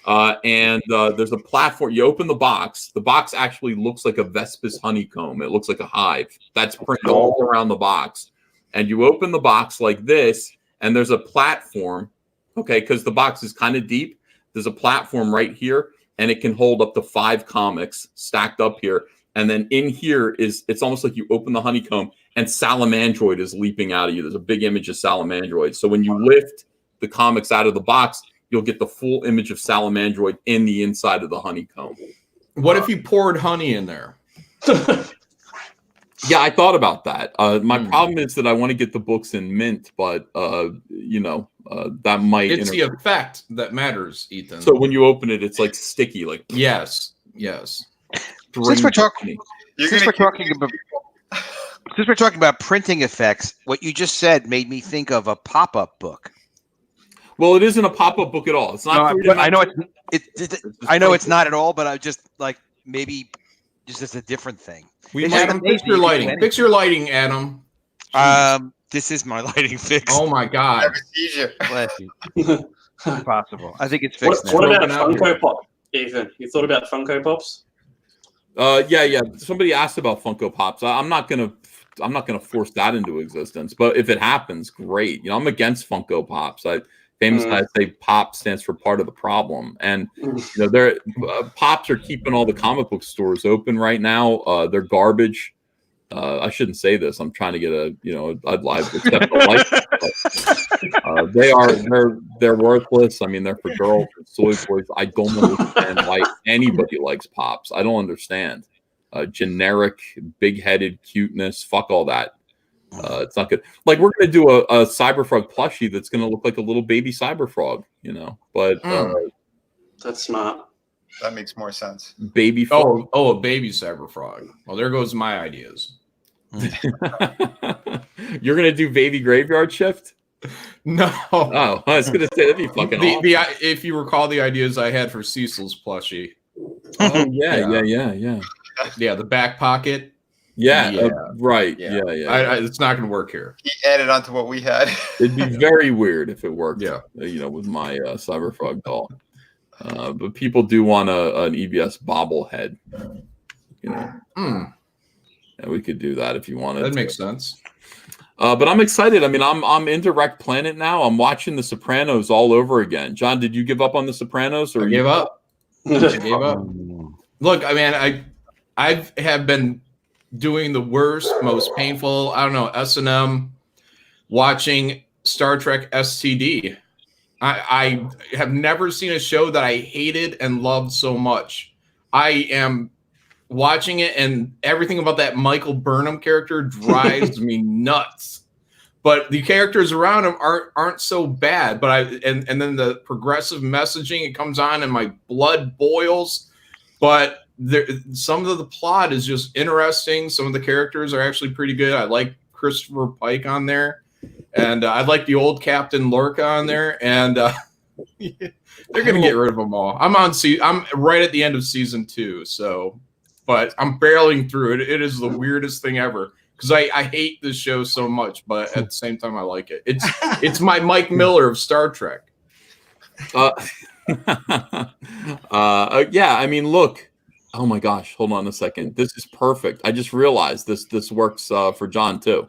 And there's a platform. You open the box. The box actually looks like a Vespis honeycomb. It looks like a hive. That's printed all around the box. And you open the box like this, and there's a platform. Okay, because the box is kind of deep. There's a platform right here, and it can hold up to 5 comics stacked up here. And then in here it's almost like you open the honeycomb and Salamandroid is leaping out of you. There's a big image of Salamandroid. So when you lift the comics out of the box, you'll get the full image of Salamandroid in the inside of the honeycomb. What if you poured honey in there? Yeah, I thought about that. My problem is that I want to get the books in mint, but you know, that might. It's the effect that matters, Ethan. So when you open it, it's like sticky, like yes, yes. Since we're talking about printing effects, what you just said made me think of a pop-up book. Well, it isn't a pop-up book at all. It's not. No, I know I know it's not at all, but I just like maybe just as a different thing. Adam, fix your lighting. Fix your lighting, Adam. This is my lighting fix. Oh my God. Bless you. Possible. I think it's fixed. What about Funko Pop, Ethan? You thought about Funko Pops? Yeah. Somebody asked about Funko Pops. I'm not gonna force that into existence. But if it happens, great. You know, I'm against Funko Pops. Famously, I say POP stands for part of the problem, and you know, they're Pops are keeping all the comic book stores open right now. They're garbage. I shouldn't say this. I'm trying to get I'd accept a license. They're worthless. I mean, they're for girls, for soy boys. I don't understand why anybody likes Pops. I don't understand. Generic, big-headed cuteness. Fuck all that. It's not good. Like, we're gonna do a Cyberfrog plushie that's gonna look like a little baby Cyberfrog, you know. But that's smart. That makes more sense. Baby frog. Oh, a baby Cyberfrog. Well, there goes my ideas. You're gonna do baby graveyard shift? No. Oh, I was gonna say that'd be fucking awesome. If you recall the ideas I had for Cecil's plushie. Oh yeah. Yeah, the back pocket. Yeah. Right. Yeah. It's not going to work here. He added on to what we had. It'd be very weird if it worked. Yeah. You know, with my Cyberfrog doll. But people do want an EBS bobblehead. You know. Yeah, we could do that if you wanted. That makes sense. But I'm excited. I mean, I'm in Direct Planet now. I'm watching The Sopranos all over again. John, did you give up on The Sopranos, or I gave up? I gave up. Look, I mean, I have been doing the worst, most painful, I don't know, S&M, watching Star Trek STD. I have never seen a show that I hated and loved so much. I am watching it, and everything about that Michael Burnham character drives me nuts. But the characters around him aren't so bad. But and then the progressive messaging, it comes on and my blood boils. But some of the plot is just interesting. Some of the characters are actually pretty good. I like Christopher Pike on there, and I like the old Captain Lorca on there. And they're gonna get rid of them all. I'm right at the end of season 2, so. But I'm barreling through it. It is the weirdest thing ever because I hate this show so much, but at the same time I like it. It's my Mike Miller of Star Trek. Yeah, I mean, look. Oh my gosh, hold on a second. This is perfect. I just realized this works for John too.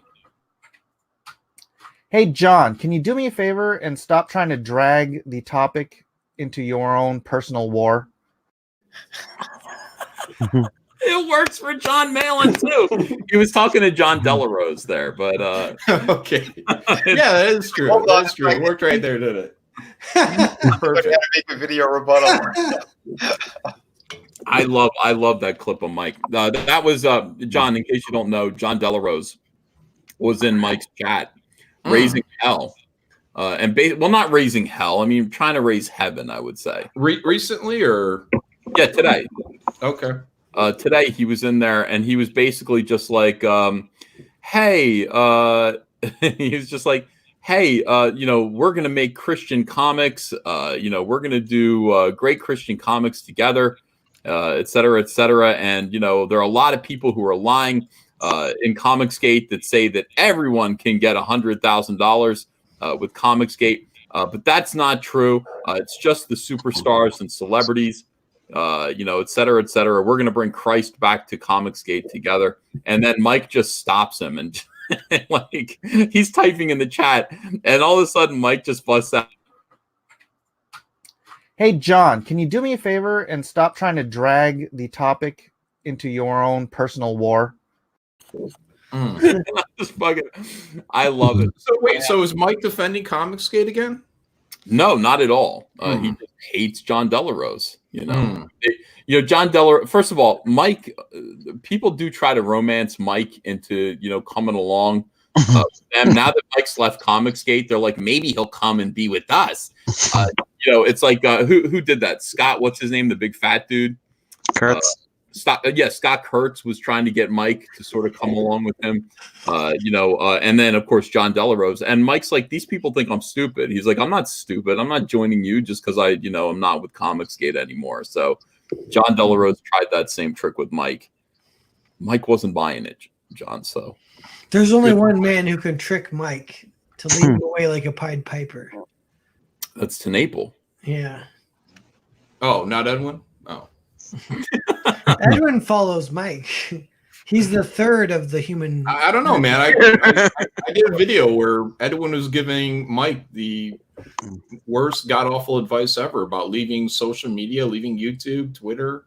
Hey John, can you do me a favor and stop trying to drag the topic into your own personal war? It works for John Malin too. He was talking to John Delarose there, but okay. Yeah, that is true. That's true. It worked right there, didn't it? Perfect. To make a video rebuttal. I love that clip of Mike. That was John. In case you don't know, John Delarose was in Mike's chat, raising hell, not raising hell. I mean, trying to raise heaven. I would say recently, or today. Okay. Today he was in there and he was basically just like, hey, he was just like, hey, you know, we're going to make Christian comics, you know, we're going to do great Christian comics together, et cetera, et cetera. And, you know, there are a lot of people who are lying in Comicsgate that say that everyone can get $100,000 with Comicsgate. But that's not true. It's just the superstars and celebrities. You know, et cetera, et cetera. We're going to bring Christ back to Comicsgate together. And then Mike just stops him and like he's typing in the chat and all of a sudden Mike just busts out. Hey, John, can you do me a favor and stop trying to drag the topic into your own personal war? I love it. So wait, so is Mike defending Comicsgate again? No, not at all. He just hates John Delarose. Hmm. John Delarose. First of all, Mike. People do try to romance Mike into coming along. And now that Mike's left Comicsgate, they're like, maybe he'll come and be with us. It's like who did that? Scott, what's his name? The big fat dude. Kurtz. Scott Kurtz was trying to get Mike to sort of come along with him, and then of course John Delarose. And Mike's like, these people think I'm stupid. He's like, I'm not stupid. I'm not joining you just because I'm not with Comicsgate anymore. So John Delarose tried that same trick with Mike. Mike wasn't buying it, John. So there's only one man who can trick Mike to lead him away like a Pied Piper. That's Tenaple. Yeah. Oh, not Edwin? Oh. Edwin follows Mike. He's the third of the human. I don't know, man. I did a video where Edwin was giving Mike the worst god-awful advice ever about leaving social media, leaving YouTube, Twitter.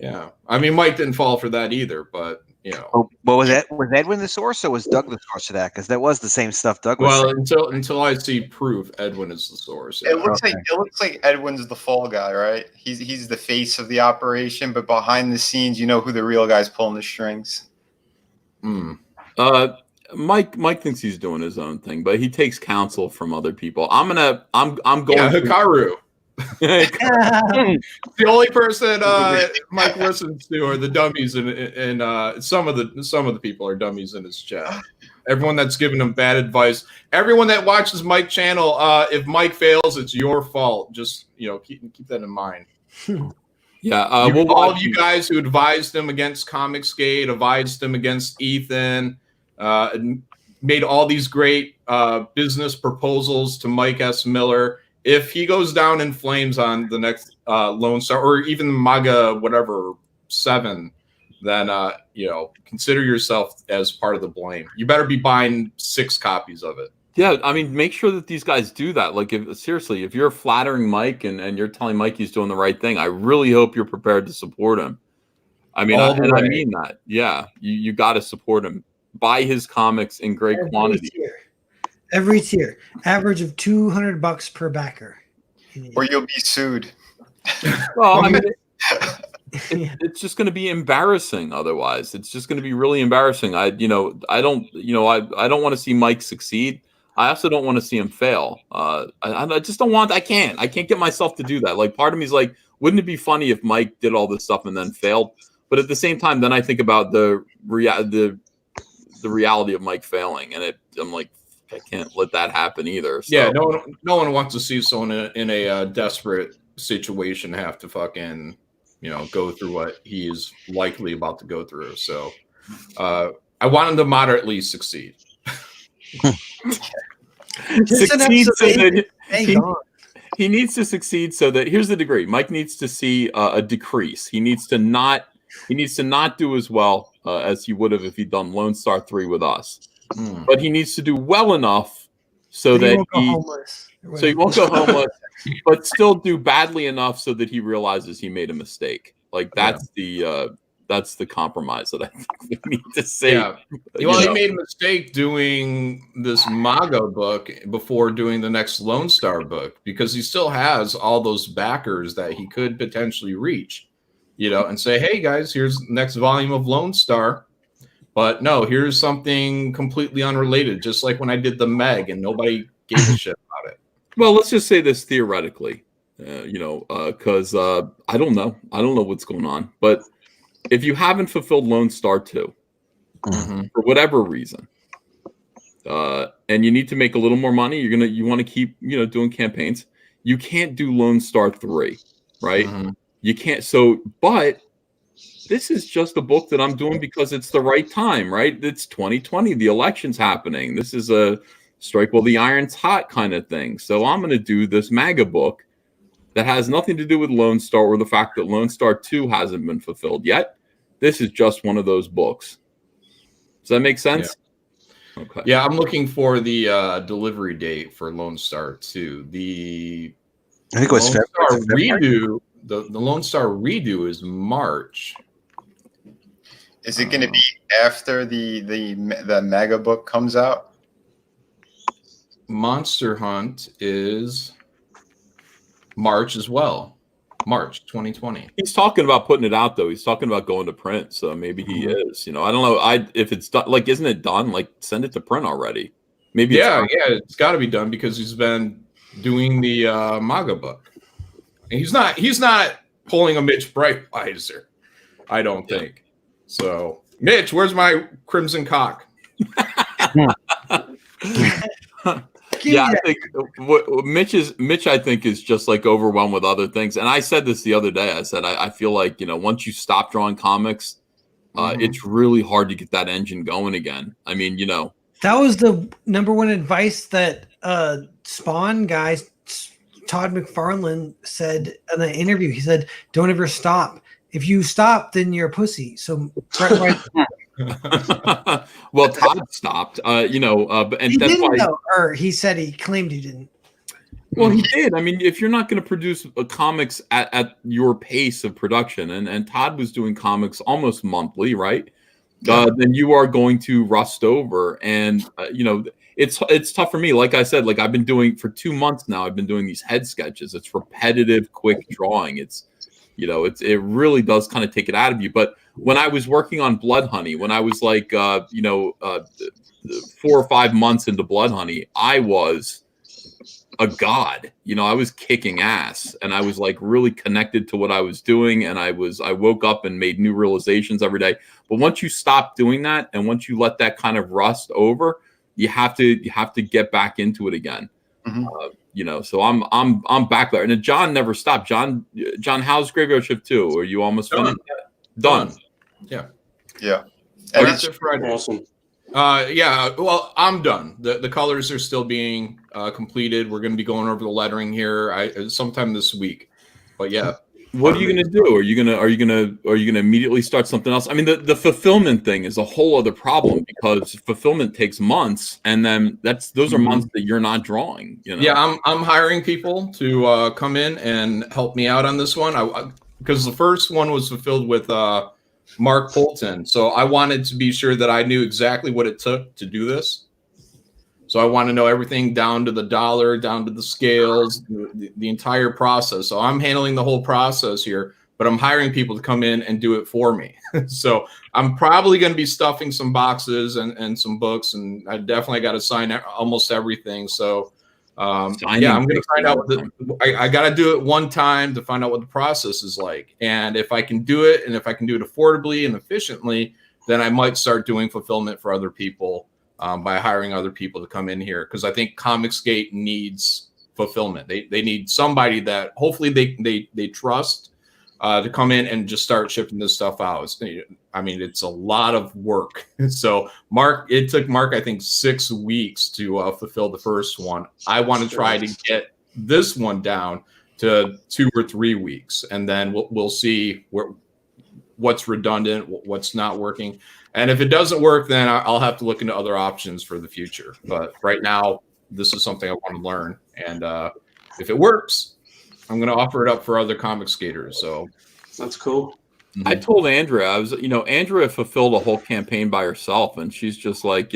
Yeah. I mean, Mike didn't fall for that either, but But was Edwin the source, or was Doug the source of that? Because that was the same stuff Doug was saying. Until I see proof, Edwin is the source. It looks like Edwin's the fall guy, right? He's the face of the operation, but behind the scenes, you know who the real guy's pulling the strings. Mike thinks he's doing his own thing, but he takes counsel from other people. I'm going. Hikaru. The only person Mike listens to are the dummies, and some of the people are dummies in his chat. Everyone that's giving him bad advice, everyone that watches Mike's channel, if Mike fails, it's your fault. Just keep that in mind. Yeah, all of you guys who advised him against Comicsgate, advised him against Ethan, and made all these great business proposals to Mike S. Miller. If he goes down in flames on the next Lone Star, or even MAGA 7, then consider yourself as part of the blame. You better be buying 6 copies of it. Yeah, I mean, make sure that these guys do that. Like, if you're flattering Mike and you're telling Mike he's doing the right thing, I really hope you're prepared to support him. I mean, I mean that. Yeah, you got to support him. Buy his comics in great quantity. Every tier, average of $200 per backer, or you'll be sued. Well, I mean, it's just going to be embarrassing. Otherwise, it's just going to be really embarrassing. I don't want to see Mike succeed. I also don't want to see him fail. I just don't want. I can't get myself to do that. Like, part of me is like, wouldn't it be funny if Mike did all this stuff and then failed? But at the same time, then I think about the reality of Mike failing, and I'm like, I can't let that happen either. So. Yeah, no one wants to see someone in a desperate situation have to fucking go through what he is likely about to go through. So I want him to moderately succeed. He needs to succeed so that here's the degree. Mike needs to see a decrease. He needs to not do as well as he would have if he'd done Lone Star 3 with us. But he needs to do well enough so that he won't go homeless, but still do badly enough so that he realizes he made a mistake. Like, that's the compromise that I think we need to see. Yeah. Well, he made a mistake doing this MAGA book before doing the next Lone Star book, because he still has all those backers that he could potentially reach, and say, hey guys, here's the next volume of Lone Star. But no, here's something completely unrelated, just like when I did the Meg and nobody gave a shit about it. Well, let's just say this theoretically, because I don't know. I don't know what's going on. But if you haven't fulfilled Lone Star 2, for whatever reason, and you need to make a little more money, you want to keep doing campaigns, you can't do Lone Star 3, right? You can't. But this is just a book that I'm doing because it's the right time, right? It's 2020. The election's happening. This is a strike while the iron's hot kind of thing. So I'm going to do this MAGA book that has nothing to do with Lone Star or the fact that Lone Star 2 hasn't been fulfilled yet. This is just one of those books. Does that make sense? Yeah. Okay. Yeah, I'm looking for the delivery date for Lone Star 2. I think it was February. Redo. The Lone Star redo is March. Is it going to be after the MAGA book comes out? Monster Hunt is March as well. March 2020. He's talking about putting it out though. He's talking about going to print, so maybe he is. You know, I don't know. If it's done, like, isn't it done? Like, send it to print already. Maybe. Yeah, it's got to be done because he's been doing the MAGA book. And he's not pulling a Mitch Breitweiser, I don't think. So, Mitch, where's my crimson cock? Yeah, I think Mitch, I think, is just like overwhelmed with other things. And I said this the other day. I said I feel like, you know, once you stop drawing comics, it's really hard to get that engine going again. I mean, you know, that was the number one advice that Spawn guys, Todd McFarlane, said in an interview. He said, "Don't ever stop. If you stop, then you're a pussy." So. Well, Todd stopped, you know, and he that's didn't, why. though, or he said he claimed he didn't. Well, he did. I mean, if you're not going to produce comics at your pace of production, and Todd was doing comics almost monthly, right? Then you are going to rust over, and you know, it's tough for me. Like I said, like I've been doing for 2 months now. I've been doing these head sketches. It's repetitive, quick drawing. It's, you know, it really does kind of take it out of you. But when I was working on Blood Honey, when I was like, 4 or 5 months into Blood Honey, I was a god. You know, I was kicking ass, and I was like really connected to what I was doing, and I woke up and made new realizations every day. But once you stop doing that, and once you let that kind of rust over, you have to get back into it again. You know, so I'm back there, and then John never stopped. John, how's Graveyard Shift 2? Are you almost finished? Done. Yeah. And That's it for awesome. Yeah, well, I'm done. The colors are still being completed. We're going to be going over the lettering here sometime this week. But yeah, what are you going to do? Are you going to immediately start something else? I mean, the fulfillment thing is a whole other problem, because fulfillment takes months, and then those are months that you're not drawing. You know? Yeah, I'm hiring people to come in and help me out on this one. Because the first one was fulfilled with Mark Polton. So I wanted to be sure that I knew exactly what it took to do this. So I want to know everything down to the dollar, down to the scales, the entire process. So I'm handling the whole process here, but I'm hiring people to come in and do it for me. So I'm probably going to be stuffing some boxes and some books, and I definitely got to sign almost everything. So I'm going to find out. I got to do it one time to find out what the process is like. And if I can do it, and if I can do it affordably and efficiently, then I might start doing fulfillment for other people by hiring other people to come in here. Because I think Comicsgate needs fulfillment. They need somebody that hopefully they trust to come in and just start shipping this stuff out. I mean, it's a lot of work. So it took Mark, I think, 6 weeks to fulfill the first one. I want to try to get this one down to 2 or 3 weeks, and then we'll see what's redundant, what's not working. And if it doesn't work, then I'll have to look into other options for the future. But right now, this is something I want to learn. And if it works, I'm going to offer it up for other comic skaters. So that's cool. I told Andrea, Andrea fulfilled a whole campaign by herself, and she's just like,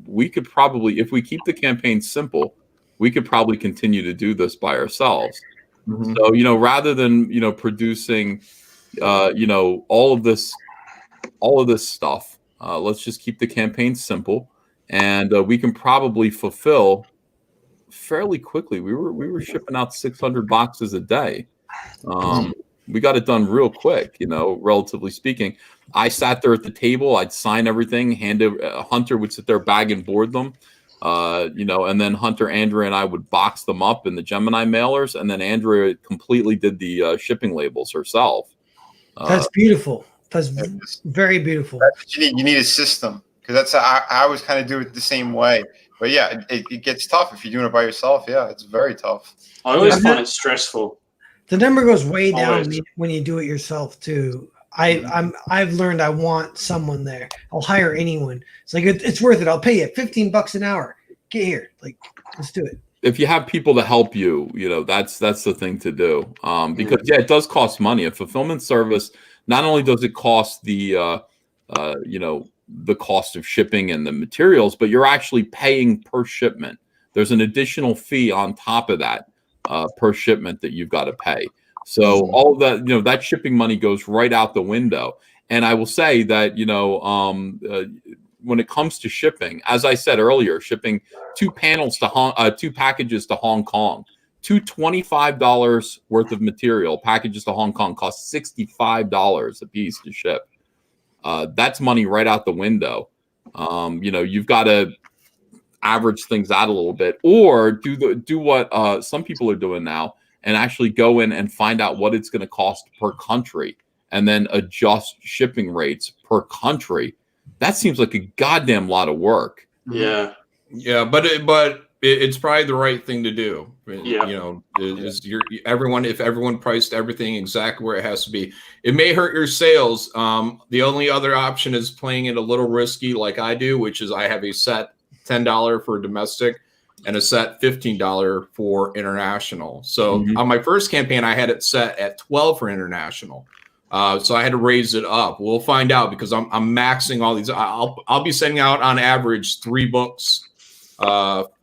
we could probably, if we keep the campaign simple, we could probably continue to do this by ourselves. So, rather than, producing, all of this stuff, let's just keep the campaign simple, and we can probably fulfill fairly quickly. We were shipping out 600 boxes a day. We got it done real quick, relatively speaking. I sat there at the table, I'd sign everything, Hunter would sit there, bag and board them, and then Hunter, Andrea, and I would box them up in the Gemini mailers, and then Andrea completely did the shipping labels herself. That's beautiful. That's very beautiful. That's what you need. You need a system, because that's how I always kind of do it the same way. But yeah, it gets tough if you're doing it by yourself. Yeah, it's very tough. I always find it stressful. The number goes way down when you do it yourself too. I've learned I want someone there. I'll hire anyone. It's like it's worth it. I'll pay you $15 an hour. Get here, let's do it. If you have people to help you, that's the thing to do. Because it does cost money. A fulfillment service, not only does it cost the cost of shipping and the materials, but you're actually paying per shipment. There's an additional fee on top of that per shipment that you've got to pay. So all of that, you know, that shipping money goes right out the window. And I will say that, you know, when it comes to shipping, as I said earlier, shipping two packages to Hong Kong, two $25 worth of material packages to Hong Kong cost $65 a piece to ship. That's money right out the window. You know, you've got to average things out a little bit, or do what some people are doing now, and actually go in and find out what it's going to cost per country, and then adjust shipping rates per country. That seems like a goddamn lot of work. Yeah. Yeah, but it's probably the right thing to do. Yeah. You know, if everyone priced everything exactly where it has to be, it may hurt your sales. The only other option is playing it a little risky, like I do, which is I have a set $10 for domestic and a set $15 for international. So on my first campaign, I had it set at 12 for international. So I had to raise it up. We'll find out, because I'm maxing all these. I'll be sending out on average 3 books,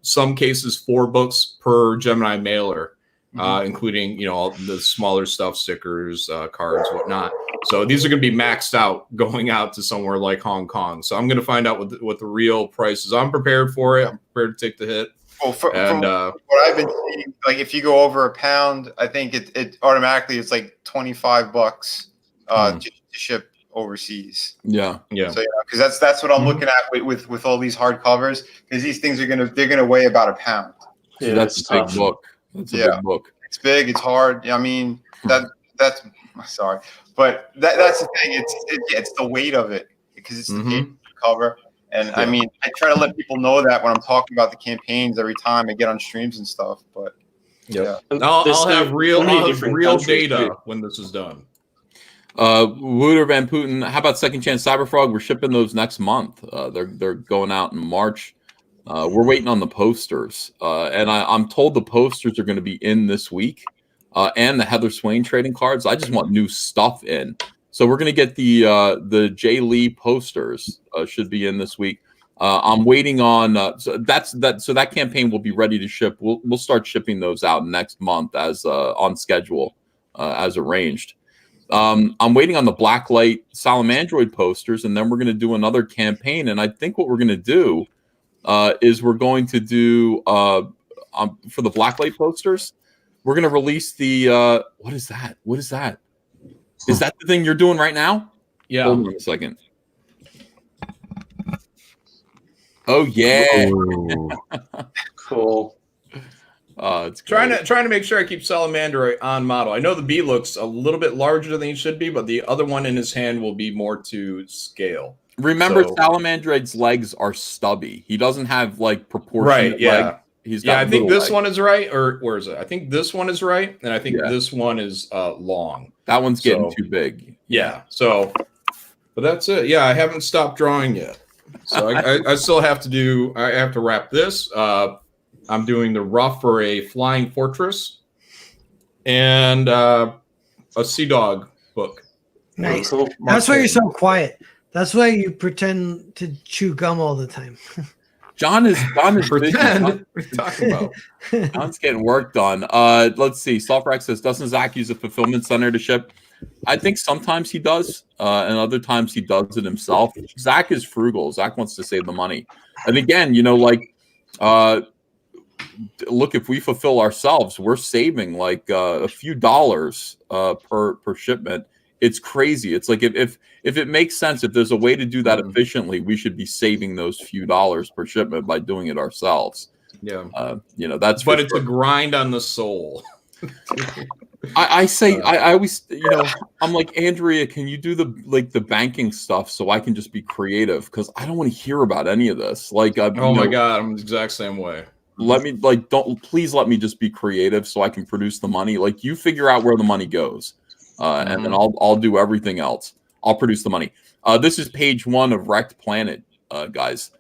some cases 4 books per Gemini mailer, including, you know, all the smaller stuff, stickers, cards, whatnot. So these are going to be maxed out going out to somewhere like Hong Kong. So I'm going to find out what the real price is. I'm prepared for it. I'm prepared to take the hit. Well, from what I've been seeing, like if you go over £1, I think it automatically it's like $25 to ship overseas. Yeah. So yeah, because that's what I'm looking at with all these hardcovers, because these things they're gonna weigh about £1. Yeah, that's a big book. That's a big book. It's big. It's hard. I mean that's sorry, but that's the thing. It's the weight of it, because it's the paper cover. And I mean, I try to let people know that when I'm talking about the campaigns every time I get on streams and stuff. But I'll have real data when this is done. Wooter Van Putin, how about Second Chance Cyberfrog? We're shipping those next month. They're going out in March. We're waiting on the posters, and I'm told the posters are going to be in this week, and the Heather Swain trading cards. I just want new stuff in. So we're going to get the Jay Lee posters should be in this week. I'm waiting on so that campaign will be ready to ship. We'll start shipping those out next month as on schedule, as arranged. I'm waiting on the Blacklight Salamandroid posters, and then we're going to do another campaign. And I think what we're going to do is we're going to do for the Blacklight posters, we're going to release the what is that? What is that? Is that the thing you're doing right now? Yeah. Hold on a second. Oh yeah. Cool. It's trying to make sure I keep Salamander on model. I know the B looks a little bit larger than he should be, but the other one in his hand will be more to scale. Remember, Salamandroid's legs are stubby. He doesn't have like proportionate leg. He's got I think this legs. one is right, or where is it? I think this one is right, and I think this one is long. That one's getting too big. Yeah. So, but that's it. Yeah, I haven't stopped drawing yet. So I still have to do. I have to wrap this. I'm doing the rough for a Flying Fortress and a Sea Dog book. Nice. Cool. That's why you're so quiet. That's why you pretend to chew gum all the time. John is pretend. What are you talking about? John's getting work done. Let's see. Softrex says, doesn't Zach use a fulfillment center to ship? I think sometimes he does, and other times he does it himself. Zach is frugal. Zach wants to save the money. And again, you know, like, look, if we fulfill ourselves, we're saving like a few dollars per shipment. It's crazy. It's like if it makes sense, if there's a way to do that efficiently, we should be saving those few dollars per shipment by doing it ourselves. Yeah. You know, that's but it's a grind on the soul. I say I always, you know, I'm like, Andrea, can you do the banking stuff so I can just be creative, because I don't want to hear about any of this. Like, oh my God, I'm the exact same way. Let me please let me just be creative so I can produce the money. Like, you figure out where the money goes, and then I'll do everything else. I'll produce the money. This is page 1 of Wrecked Planet, guys.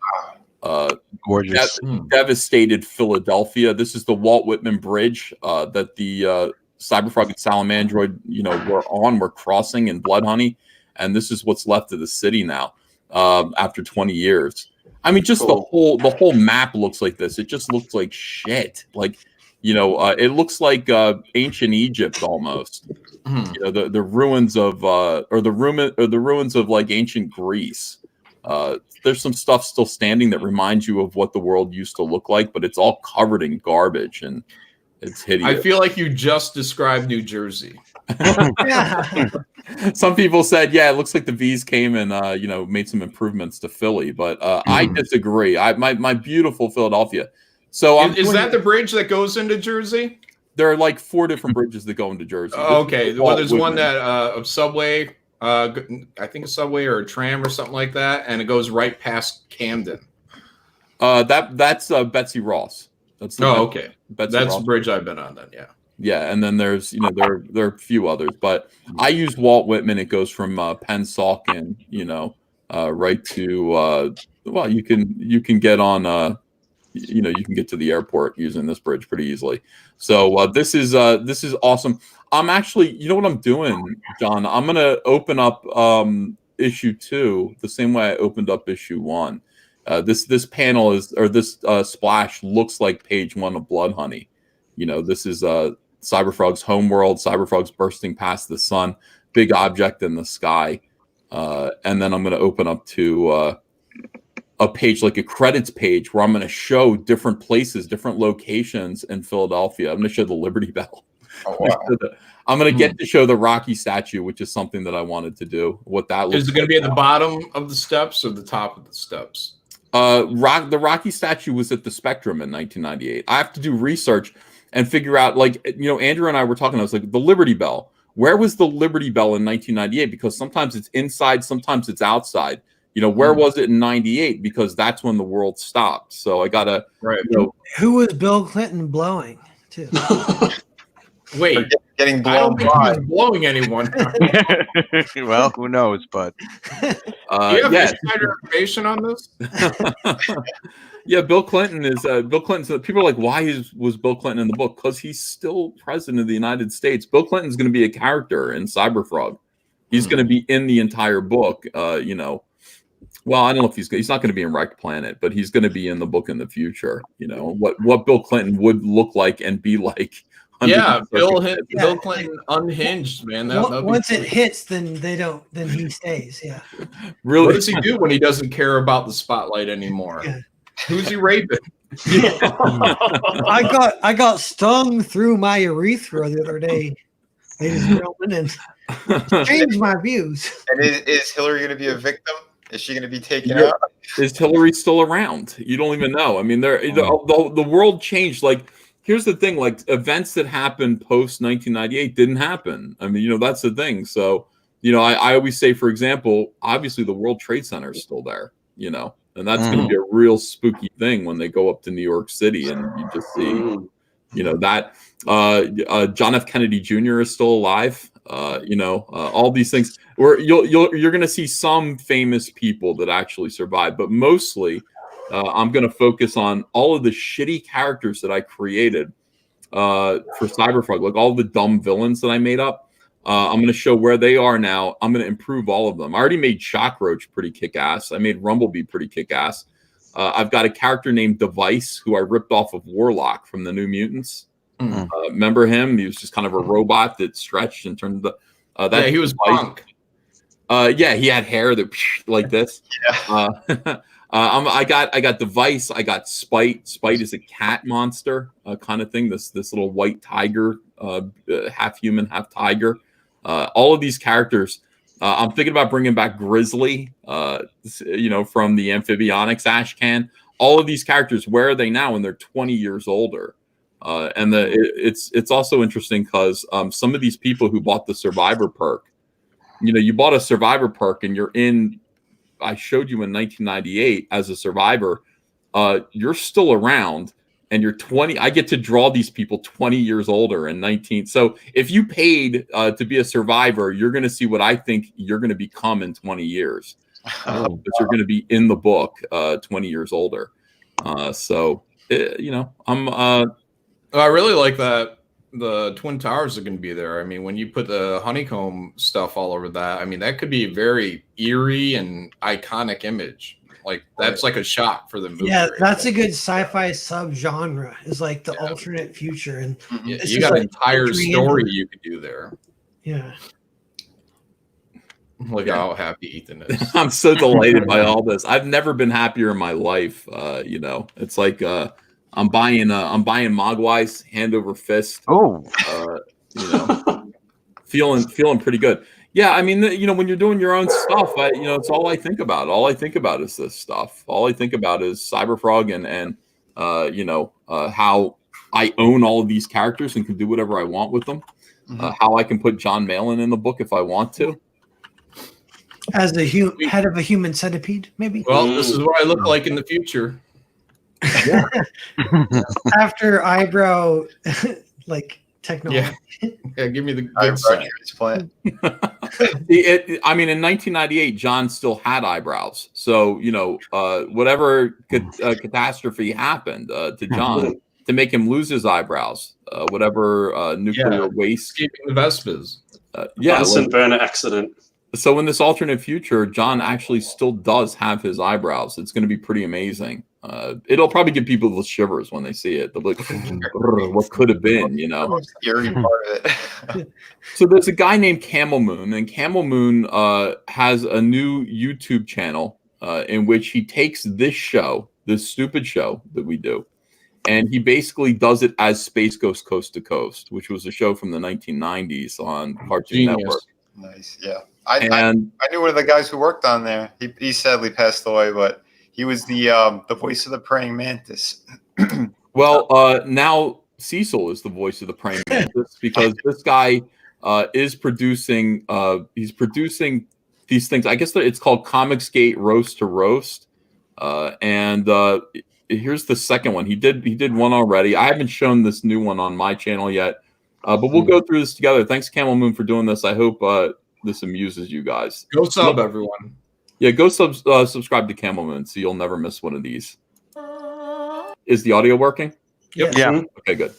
Gorgeous. Devastated Philadelphia. This is the Walt Whitman Bridge that the Cyberfrog and Salamandroid, you know, we're crossing in Blood Honey, and this is what's left of the city now after 20 years. I mean, just the whole map looks like this. It just looks like shit. Like, It looks like ancient Egypt almost. The ruins of or the ruins of like ancient Greece. There's some stuff still standing that reminds you of what the world used to look like, but it's all covered in garbage and it's hideous. I feel like you just described New Jersey. Some people said, yeah, it looks like the V's came and made some improvements to Philly, but I disagree. My beautiful Philadelphia. So is that the bridge that goes into Jersey? There are like 4 different bridges that go into Jersey. Okay, well, there's one that of Subway, I think a Subway or a tram or something like that, and it goes right past Camden. That's Betsy Ross. Okay. Betsy That's Ross. The bridge I've been on then, yeah. Yeah, and then there's there are a few others, but I use Walt Whitman. It goes from Pennsauken, right to well, you can get on you can get to the airport using this bridge pretty easily. So this is awesome. I'm actually, what I'm doing, John? I'm gonna open up issue 2 the same way I opened up issue 1. This panel is, or this splash looks like page 1 of Blood Honey. This is Cyberfrog's homeworld. Cyberfrog's bursting past the sun, big object in the sky, and then I'm going to open up to a page, like a credits page, where I'm going to show different places, different locations in Philadelphia. I'm going to show the Liberty Bell. Oh, wow. I'm going to get to show the Rocky statue, which is something that I wanted to do. What that looks Is it going to be at the bottom of the steps or the top of the steps? The Rocky statue was at the Spectrum in 1998. I have to do research and figure out, like, Andrew and I were talking. I was like, the Liberty Bell. Where was the Liberty Bell in 1998? Because sometimes it's inside, sometimes it's outside. Where was it in 98? Because that's when the world stopped. So I gotta. Right. Who was Bill Clinton blowing to? Wait, getting blown I don't think he was blowing anyone. Well, who knows? But do you have insider information on this? Yeah, Bill Clinton is Bill Clinton. People are like, why was Bill Clinton in the book? Because he's still president of the United States. Bill Clinton's going to be a character in Cyberfrog. He's going to be in the entire book. Well, I don't know if he's not going to be in Wrecked Planet, but he's going to be in the book in the future. What Bill Clinton would look like and be like. Yeah, Bill Clinton unhinged, man. Once it hits, then he stays. Yeah. Really? What does he do when he doesn't care about the spotlight anymore? Yeah. Who's he raping? I got stung through my urethra the other day, ladies and gentlemen, and changed my views. And is Hillary going to be a victim? Is she going to be taken out? Is Hillary still around? You don't even know. I mean, the world changed. Like, here's the thing: like, events that happened post 1998 didn't happen. I mean, that's the thing. So, I always say, for example, obviously the World Trade Center is still there. And that's going to be a real spooky thing when they go up to New York City and you just see, that John F. Kennedy Jr. is still alive. All these things where you're going to see some famous people that actually survive, but mostly I'm going to focus on all of the shitty characters that I created for Cyberfrog, like all the dumb villains that I made up. I'm going to show where they are now. I'm going to improve all of them. I already made Shockroach pretty kick-ass. I made Rumblebee pretty kick-ass. I've got a character named Device who I ripped off of Warlock from the New Mutants. Remember him? He was just kind of a robot that stretched and turned the. He was punk. Yeah, he had hair that like this. Yeah. I got Device. I got Spite. Spite is a cat monster kind of thing. This little white tiger, half human, half tiger. All of these characters. I'm thinking about bringing back Grizzly, from the Amphibionics Ash Can. All of these characters, where are they now when they're 20 years older? And it's also interesting because some of these people who bought the Survivor perk, you bought a Survivor perk and you're in. I showed you in 1998 as a survivor. You're still around. And you're 20. I get to draw these people 20 years older and 19. So if you paid to be a survivor, you're going to see what I think you're going to become in 20 years. But you're going to be in the book 20 years older. I really like that the Twin Towers are going to be there. I mean, when you put the honeycomb stuff all over that, I mean, that could be a very eerie and iconic image. Like that's like a shock for the movie. Yeah, right that's there. a good sci-fi subgenre. Is like the alternate future, and Yeah, this you is got an like entire entering story into- you could do there. Yeah. Look how happy Ethan is. I'm so delighted by all this. I've never been happier in my life. It's like I'm buying Mogwai's hand over fist. Oh, feeling pretty good. Yeah, I mean, when you're doing your own stuff, it's all I think about. All I think about is this stuff. All I think about is Cyberfrog and how I own all of these characters and can do whatever I want with them. How I can put John Malin in the book if I want to. As the head of a human centipede, maybe. Well, this is what I look like in the future. Yeah. After eyebrow, like technology. Yeah, give me the good Eyebrow side. transplant. I mean, in 1998, John still had eyebrows. So, whatever catastrophe happened to John to make him lose his eyebrows, whatever nuclear waste. Escaping the Vespas. Bunsen burner accident. So in this alternate future, John actually still does have his eyebrows. It's going to be pretty amazing. It'll probably give people the shivers when they see it. They'll be like, what could have been, The scary part of it. So there's a guy named Camel Moon, and Camel Moon has a new YouTube channel in which he takes this stupid show that we do, and he basically does it as Space Ghost Coast to Coast, which was a show from the 1990s on Cartoon Network. Nice, yeah. I knew one of the guys who worked on there. He sadly passed away, but he was the voice of the praying mantis. Well, now Cecil is the voice of the praying mantis because this guy is producing. He's producing these things. I guess it's called Comicsgate Roast to Roast, and here's the second one. He did one already. I haven't shown this new one on my channel yet, but we'll go through this together. Thanks, Camel Moon, for doing this. I hope this amuses you guys. Go sub, everyone. Yeah, go subscribe to Camel Moon so you'll never miss one of these. Is the audio working? Yep. Yeah. Okay, good.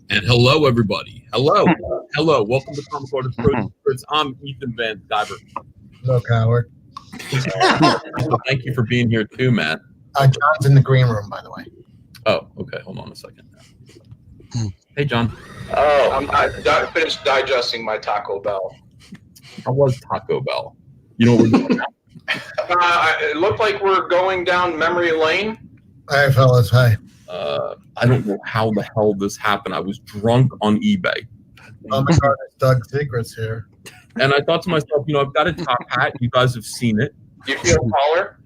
And hello, everybody. Hello. Welcome to ComicArtistPro Secrets. I'm Ethan Van Sciver. Hello, Howard. Thank you for being here too, Matt. John's in the green room, by the way. Oh, okay. Hold on a second. Hey, John. Oh, I finished digesting my Taco Bell. How was Taco Bell? You know what we're doing now? It looked like we're going down memory lane. Hi, fellas. Hi. I don't know how the hell this happened. I was drunk on eBay. Comic artist Doug Secrets here. And I thought to myself, I've got a top hat. You guys have seen it. Do you feel taller?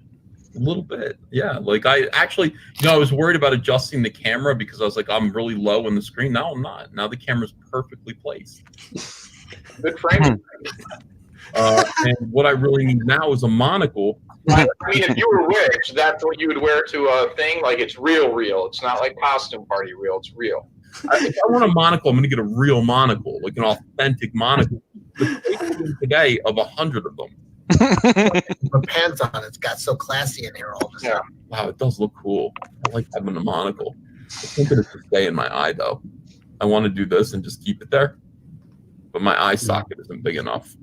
A little bit. Yeah. Like I actually, I was worried about adjusting the camera because I was like, I'm really low on the screen. Now I'm not. Now the camera's perfectly placed. Good frame. And what I really need now is a monocle. I mean, if you were rich, that's what you would wear to a thing. Like it's real. It's not like costume party real. It's real. If I want a monocle, I'm going to get a real monocle, like an authentic monocle. Today of 100 of them. Put pants on. It's got so classy in here all of a sudden. Wow, it does look cool. I like having a monocle. I think it should stay in my eye though. I want to do this and just keep it there, but my eye socket isn't big enough.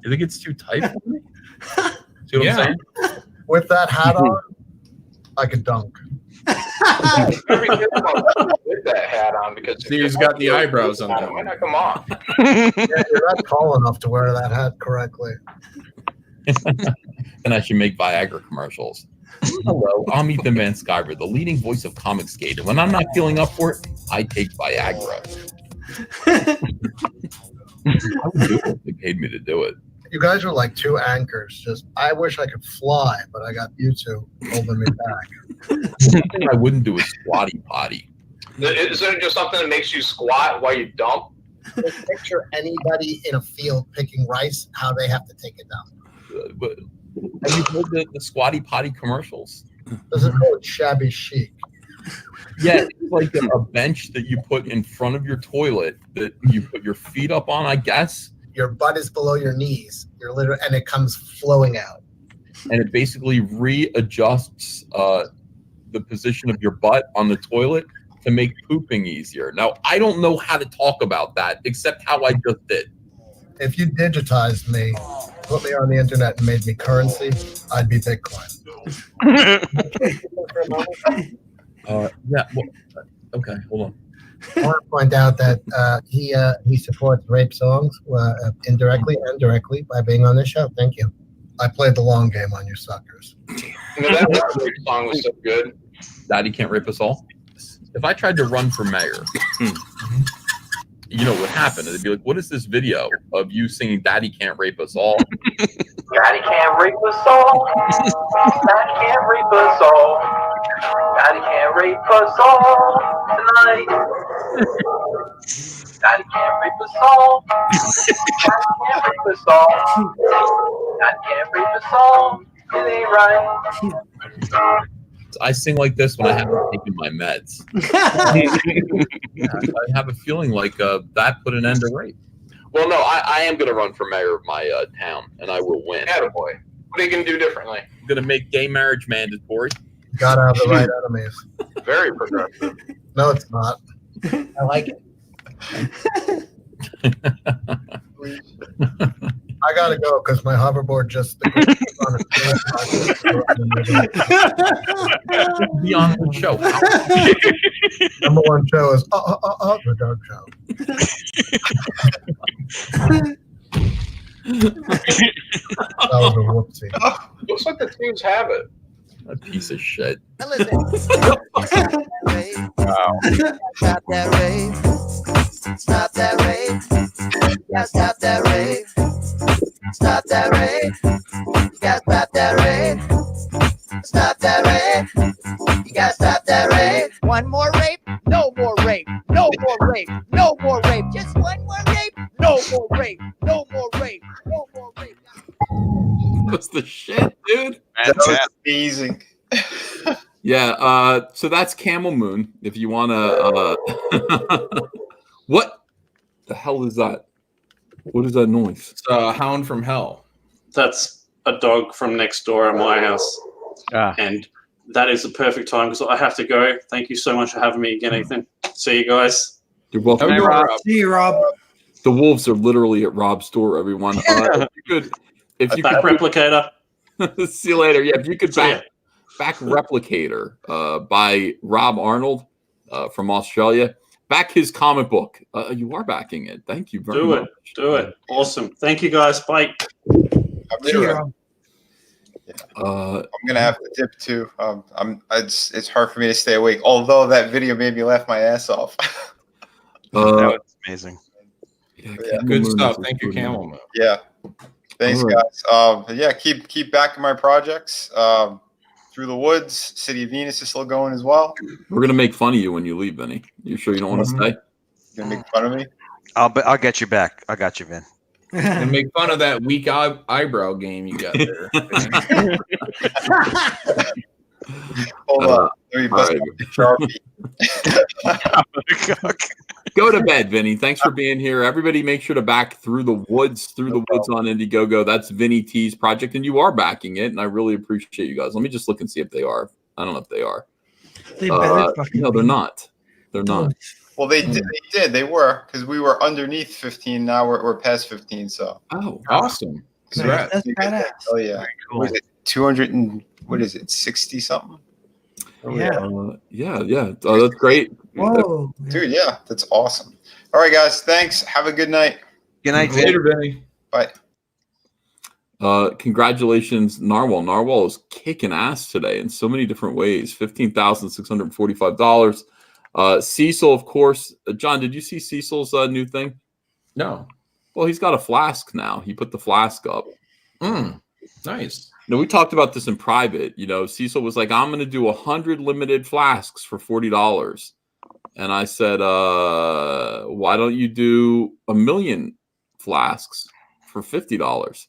You think it's too tight for me? See what I'm saying? With that hat on, I could dunk. With that hat on because he's got the eyebrows on. Why not come on? Yeah, you're not tall enough to wear that hat correctly. And I should make Viagra commercials. Hello, I'm Ethan Van Sciver, the leading voice of Comicsgate. And when I'm not feeling up for it, I take Viagra. I would do it if they paid me to do it. You guys are like two anchors. I wish I could fly, but I got you two holding me back. One thing I wouldn't do is squatty potty. Is there just something that makes you squat while you dump? Just picture anybody in a field picking rice, how they have to take it down. But Have you heard the Squatty Potty commercials? This is called shabby chic. Yeah, it's like a bench that you put in front of your toilet that you put your feet up on, I guess. Your butt is below your knees. You're literally, and it comes flowing out. And it basically readjusts the position of your butt on the toilet to make pooping easier. Now, I don't know how to talk about that except how I just did. If you digitized me, put me on the internet and made me currency, I'd be Bitcoin. Yeah. Well, okay, hold on. I want to point out that he supports rape songs indirectly and directly by being on this show. Thank you. I played the long game on you suckers. That rape song was so good. Daddy Can't Rape Us All. If I tried to run for mayor, you know what would happen? They'd be like, what is this video of you singing Daddy Can't Rape Us All? Daddy can't rape us all. Daddy can't rape us all. Daddy can't rape us all tonight. Daddy can't rape us all. Daddy can't rape us all. Daddy can't rape us all. It ain't right. I sing like this when I haven't taken my meds. Yeah, I have a feeling like that put an end to rape. Well, no, I am going to run for mayor of my town, and I will win. Attaboy. What are you going to do differently? I'm going to make gay marriage mandatory. Gotta have the right enemies. Very progressive. No, it's not. I like it. I gotta go because my hoverboard just Be on the show. Number one show is the Doug Show. That was a whoopsie. Looks like the teams have it. A piece of shit. Wow. Stop that rape. Stop that rape. You gotta stop that rape. Stop that rape. You gotta stop that rape. Stop that rape. You gotta stop that rape. One more rape? No more rape. No more rape. No more rape. Just one more rape? No more rape. No more rape. No more rape. What's the shit, dude? That's amazing. Yeah, so that's Camel Moon. If you want to, what the hell is that? What is that noise? It's a hound from hell. That's a dog from next door at my house. And that is the perfect time because I have to go. Thank you so much for having me again, Ethan. See you guys. You're welcome. Hey, Rob. See you, Rob. The wolves are literally at Rob's store, everyone. If you Back could, replicator. see you later. Yeah, if you could See ya. back Replicator by Rob Arnold from Australia. Back his comic book. You are backing it. Thank you very much. Do it. Awesome. Thank you, guys. Bye. I'm gonna have to dip too. It's hard for me to stay awake. Although that video made me laugh my ass off. That was amazing. Yeah, Good stuff. Thank you, Camel Moon. Yeah. Thanks, All right. guys. Yeah, keep backing my projects. Through the Woods, City of Venus is still going as well. We're gonna make fun of you when you leave, Vinny. You sure you don't want to stay? You're gonna make fun of me? I'll get you back. I got you, Vin. And make fun of that weak eyebrow game you got there. Hold on. Let me bust right. out the Sharpie. Go to bed, Vinny. Thanks for being here. Everybody make sure to back Through the Woods on Indiegogo. That's Vinny T's project, and you are backing it, and I really appreciate you guys. Let me just look and see if they are. I don't know if they are. They better fucking no, they're not. They're not. Well, they did. They were, because we were underneath 15. Now we're past 15. So. Oh, awesome. Congrats. That's badass. Oh yeah. Cool. What is it? 200 and what is it? 60 something. Yeah. Yeah. Oh, that's great. Whoa. Dude, yeah, that's awesome. All right, guys. Thanks. Have a good night. Good night, Vin. Later, Vinny. Bye. Congratulations, Narwhal. Narwhal is kicking ass today in so many different ways. $15,645. Cecil, of course. John, did you see Cecil's new thing? No. Well, he's got a flask now. He put the flask up. Nice. No, we talked about this in private. You know, Cecil was like, I'm going to do 100 limited flasks for $40. And I said, why don't you do 1 million flasks for $50?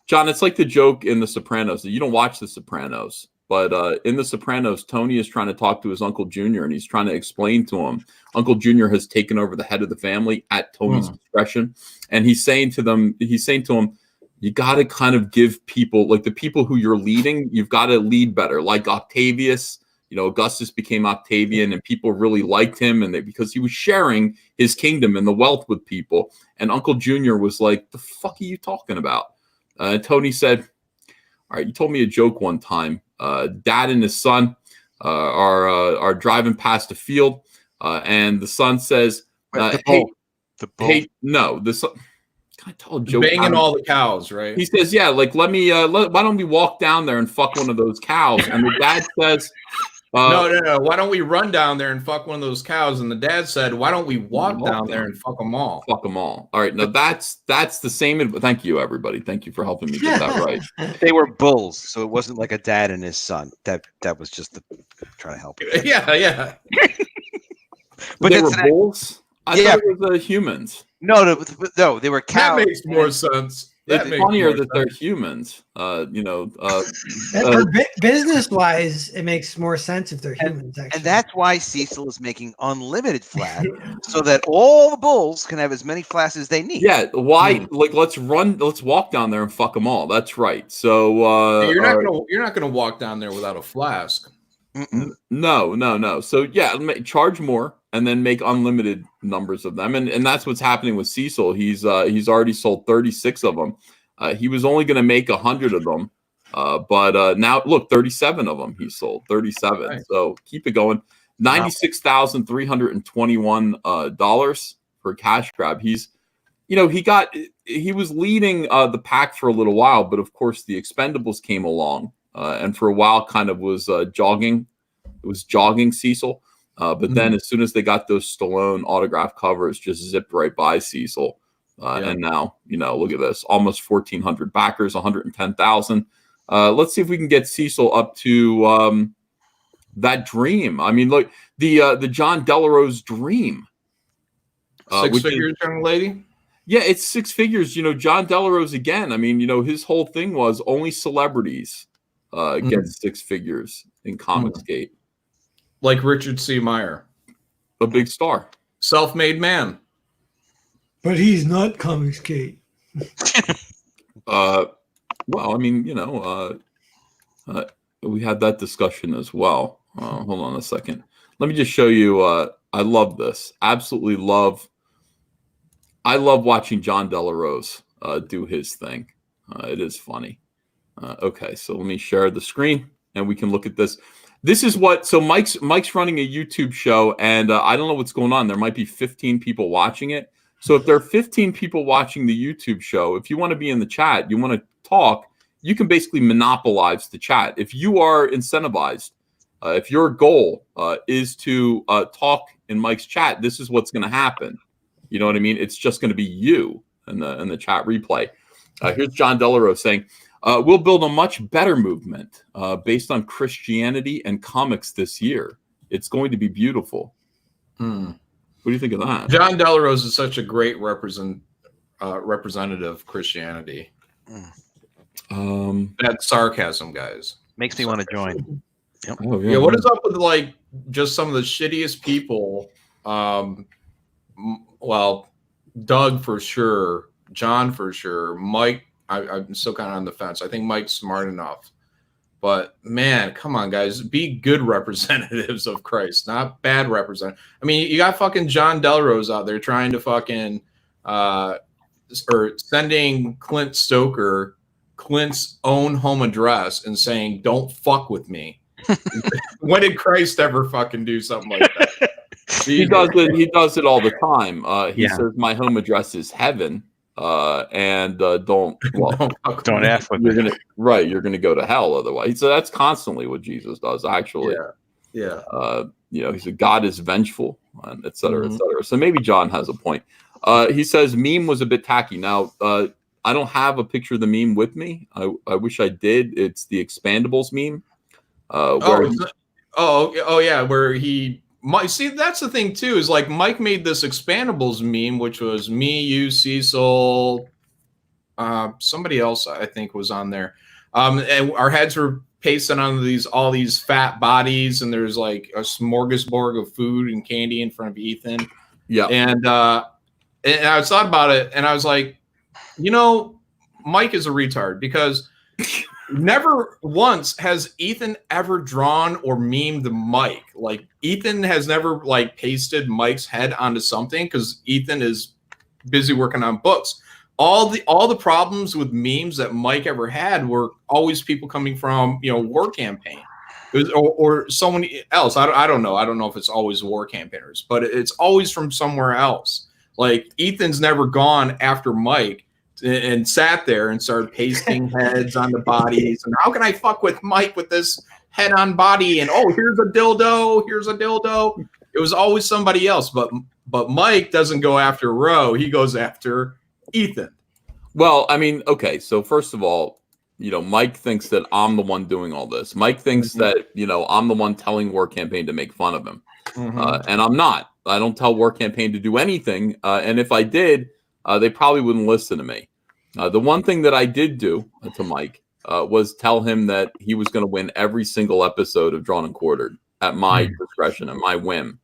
John, it's like the joke in The Sopranos. You don't watch The Sopranos, but in The Sopranos, Tony is trying to talk to his Uncle Junior, and he's trying to explain to him. Uncle Junior has taken over the head of the family at Tony's discretion, and he's saying to him, you got to kind of give people, like the people who you're leading, you've got to lead better. Like Octavius, Augustus became Octavian, and people really liked him, and because he was sharing his kingdom and the wealth with people. And Uncle Junior was like, "The fuck are you talking about?" Tony said, "All right, you told me a joke one time. Dad and his son are driving past a field, and the son says, hey, no, the son." I told joke banging all the cows, right? He says, "Yeah, like why don't we walk down there and fuck one of those cows?" And the dad says, no. Why don't we run down there and fuck one of those cows? And the dad said, "Why don't we walk down there and fuck them all?" Fuck them all. All right. Now that's the same. Thank you, everybody. Thank you for helping me get that right. They were bulls, so it wasn't like a dad and his son. That was just trying to help. Yeah. But they were bulls. I thought it was humans. No, they were cows. That makes more sense. It's funnier that they're humans. Business-wise, it makes more sense if they're humans. Actually, and that's why Cecil is making unlimited flat, so that all the bulls can have as many flats as they need. Yeah, why? Like, let's walk down there and fuck them all. That's right. So you're not gonna walk down there without a flask. No. So yeah, charge more and then make unlimited numbers of them, and that's what's happening with Cecil. He's already sold 36 of them. He was only going to make 100 of them, but now look, 37 of them he sold. 37. Right. So keep it going. $96,321 for a cash grab. He was leading the pack for a little while, but of course the Expendables came along. And for a while kind of was jogging. It was jogging Cecil. But then as soon as they got those Stallone autograph covers, just zipped right by Cecil. And now, look at this. Almost 1,400 backers, 110,000. Let's see if we can get Cecil up to that dream. I mean, look, the John Delarose dream. 6 figures, young lady? Yeah, it's 6 figures. John Delarose again. I mean, his whole thing was only celebrities get 6 figures in Comicsgate. Like Richard C. Meyer. A big star. Self-made man. But he's not Comicsgate. Well, I mean, we had that discussion as well. Hold on a second. Let me just show you. I love this. Absolutely love. I love watching John Delarose do his thing. It is funny. Okay, so let me share the screen and we can look at this. This is so Mike's running a YouTube show, and I don't know what's going on. There might be 15 people watching it. So if there are 15 people watching the YouTube show, if you want to be in the chat, you want to talk, you can basically monopolize the chat. If you are incentivized, if your goal is to talk in Mike's chat, this is what's going to happen. You know what I mean? It's just going to be you in the chat replay. Here's John Delarose saying, we'll build a much better movement based on Christianity and comics this year. It's going to be beautiful. What do you think of that? John Delarose is such a great representative of Christianity. That's sarcasm, guys. Makes me want to join. Yep. Oh, yeah. What is up with just some of the shittiest people? Well, Doug for sure, John for sure, Mike. I'm still kind of on the fence. I think Mike's smart enough, but man, come on, guys, be good representatives of Christ, not bad representatives. I mean, you got fucking John Delarose out there trying to fucking or sending Clint Stoker Clint's own home address and saying, "Don't fuck with me." When did Christ ever fucking do something like that? He does it. He does it all the time. He says, "My home address is heaven." And don't ask what you're gonna go to hell otherwise. So that's constantly what Jesus does, actually. Yeah. He said God is vengeful, and et cetera, et cetera. So maybe John has a point. He says meme was a bit tacky. Now I don't have a picture of the meme with me. I wish I did. It's the Expandables meme. Where he see, that's the thing too, is like Mike made this Expandables meme, which was me, you, Cecil, somebody else I think was on there. And our heads were pasted on all these fat bodies, and there's like a smorgasbord of food and candy in front of Ethan. Yeah. And I was thought about it, and I was like, you know, Mike is a retard, because never once has Ethan ever drawn or memed Mike. Like, Ethan has never like pasted Mike's head onto something, because Ethan is busy working on books. All the problems with memes that Mike ever had were always people coming from, you know, War Campaign, or someone else. I don't know. I don't know if it's always War Campaigners, but it's always from somewhere else. Like, Ethan's never gone after Mike and sat there and started pasting heads on the bodies. And how can I fuck with Mike with this head on body? And oh, here's a dildo. Here's a dildo. It was always somebody else. But Mike doesn't go after Ro. He goes after Ethan. Well, I mean, okay. So first of all, you know, Mike thinks that I'm the one doing all this. Mike thinks that, you know, I'm the one telling War Campaign to make fun of him. And I'm not. I don't tell War Campaign to do anything. And if I did, they probably wouldn't listen to me. The one thing that I did do to Mike was tell him that he was going to win every single episode of Drawn and Quartered at my discretion, at my whim.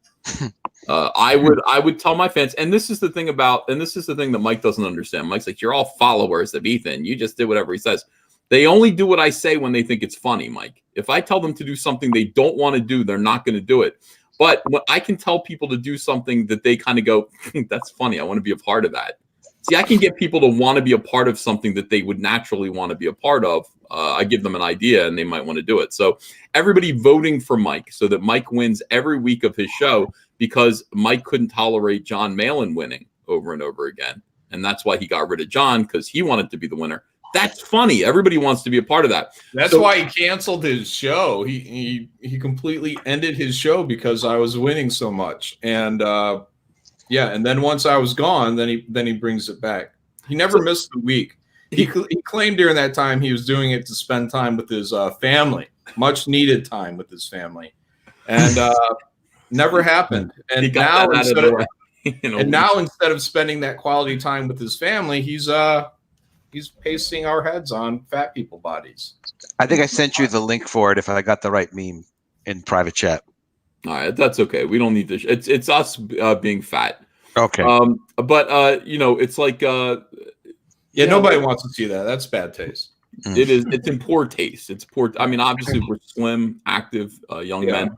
I would tell my fans, and this is the thing that Mike doesn't understand. Mike's like, you're all followers of Ethan. You just did whatever he says. They only do what I say when they think it's funny, Mike. If I tell them to do something they don't want to do, they're not going to do it. But I can tell people to do something that they kind of go, that's funny. I want to be a part of that. See, I can get people to want to be a part of something that they would naturally want to be a part of. I give them an idea and they might want to do it. So everybody voting for Mike so that Mike wins every week of his show, because Mike couldn't tolerate John Malin winning over and over again. And that's why he got rid of John, because he wanted to be the winner. That's funny. Everybody wants to be a part of that. That's why he canceled his show. He completely ended his show because I was winning so much. And yeah, and then once I was gone, then he brings it back. He never missed a week. He claimed during that time he was doing it to spend time with his family, much needed time with his family, and never happened. And now instead of spending that quality time with his family, he's pasting our heads on fat people bodies. I think I sent you the link for it if I got the right meme in private chat. All right, that's okay. We don't need to. It's us being fat. Okay. But you know, it's like yeah, nobody wants to see that. That's bad taste. It is. It's in poor taste. It's poor. I mean, obviously we're slim, active, young men.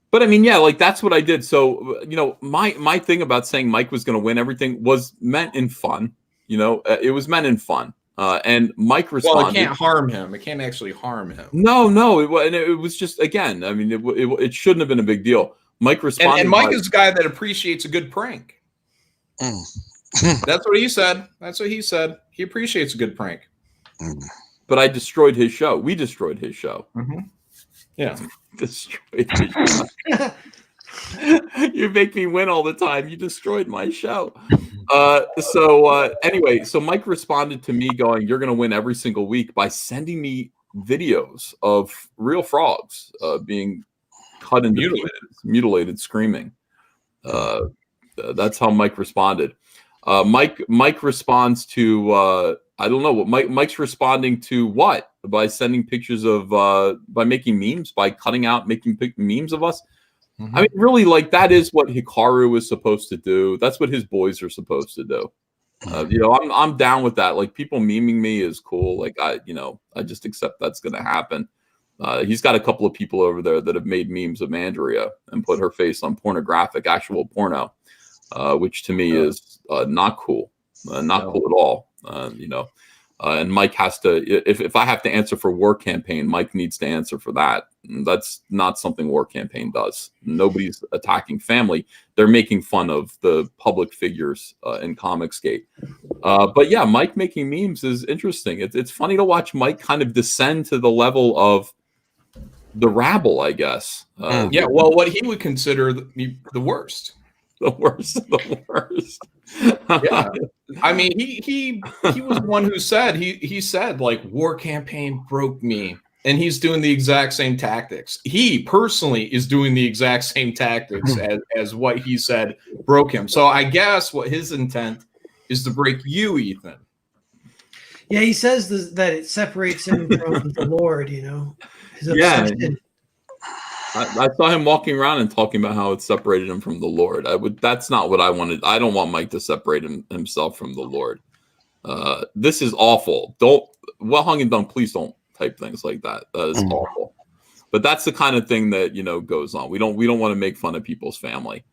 But I mean, yeah, like that's what I did. So you know, my thing about saying Mike was going to win everything was meant in fun. You know, it was meant in fun. And Mike responded. Well, it can't harm him. It can't actually harm him. No, it was just, again, I mean, it shouldn't have been a big deal. Mike responded. And Mike is a guy that appreciates a good prank. That's what he said. That's what he said. He appreciates a good prank. But I destroyed his show. We destroyed his show. Yeah. Destroyed his show. You make me win all the time. You destroyed my show. Anyway, so Mike responded to me going, you're going to win every single week, by sending me videos of real frogs being cut and mutilated, screaming. That's how Mike responded. Mike responds to, I don't know what Mike's responding to what? By sending pictures of, by making memes, by cutting out, making memes of us. I mean, really, like, that is what Hikaru is supposed to do. That's what his boys are supposed to do. You know, I'm down with that. Like, people memeing me is cool. Like, I just accept that's going to happen. He's got a couple of people over there that have made memes of Andrea and put her face on pornographic, actual porno, which to me is not cool. Not cool at all. You know, and Mike has to, if I have to answer for War Campaign, Mike needs to answer for that. That's not something War Campaign does. Nobody's attacking family. They're making fun of the public figures in Comicsgate. But yeah, Mike making memes is interesting. It's funny to watch Mike kind of descend to the level of the rabble, I guess. Yeah, well, what he would consider the worst. The worst of the worst. Yeah. I mean, he was the one who said, he said, like, War Campaign broke me. And he's doing the exact same tactics. He personally is doing the exact same tactics as what he said broke him. So I guess what his intent is to break you, Ethan. Yeah, he says that it separates him from the Lord. You know, his Yeah. obsession. I saw him walking around and talking about how it separated him from the Lord. That's not what I wanted. I don't want Mike to separate himself from the Lord. This is awful. Well hung and done. Please don't type things like that. That is awful. But that's the kind of thing that goes on. We don't want to make fun of people's family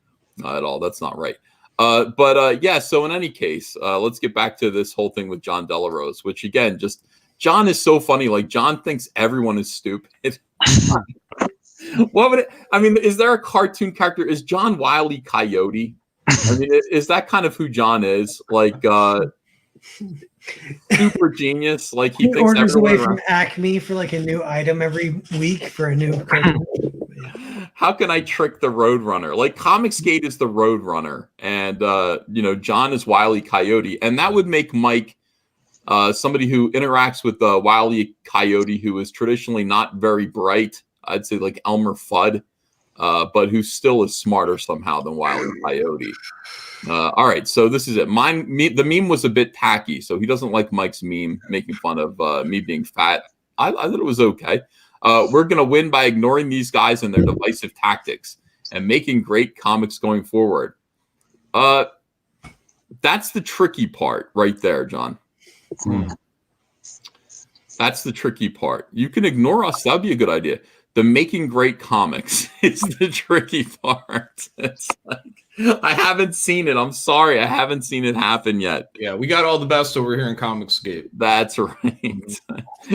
at all. That's not right. Yeah. So in any case, let's get back to this whole thing with John Delarose, which again, just John is so funny. Like John thinks everyone is stupid. What would is there a cartoon character? Is John Wile E. Coyote? I mean, is that kind of who John is? Like super genius? Like he thinks orders everyone away around... from Acme for like a new item every week for a new cartoon. How can I trick the Roadrunner? Like Comicsgate is the Roadrunner, and John is Wile E. Coyote, and that would make Mike somebody who interacts with Wile E. Coyote, who is traditionally not very bright. I'd say like Elmer Fudd, but who still is smarter somehow than Wile E. Coyote. All right, so this is it. The meme was a bit tacky, so he doesn't like Mike's meme making fun of me being fat. I thought it was okay. We're going to win by ignoring these guys and their divisive tactics and making great comics going forward. That's the tricky part right there, John. That's the tricky part. You can ignore us. That would be a good idea. The making great comics is the tricky part. It's like, I haven't seen it. I'm sorry. I haven't seen it happen yet. Yeah, we got all the best over here in Comicsgate. That's right.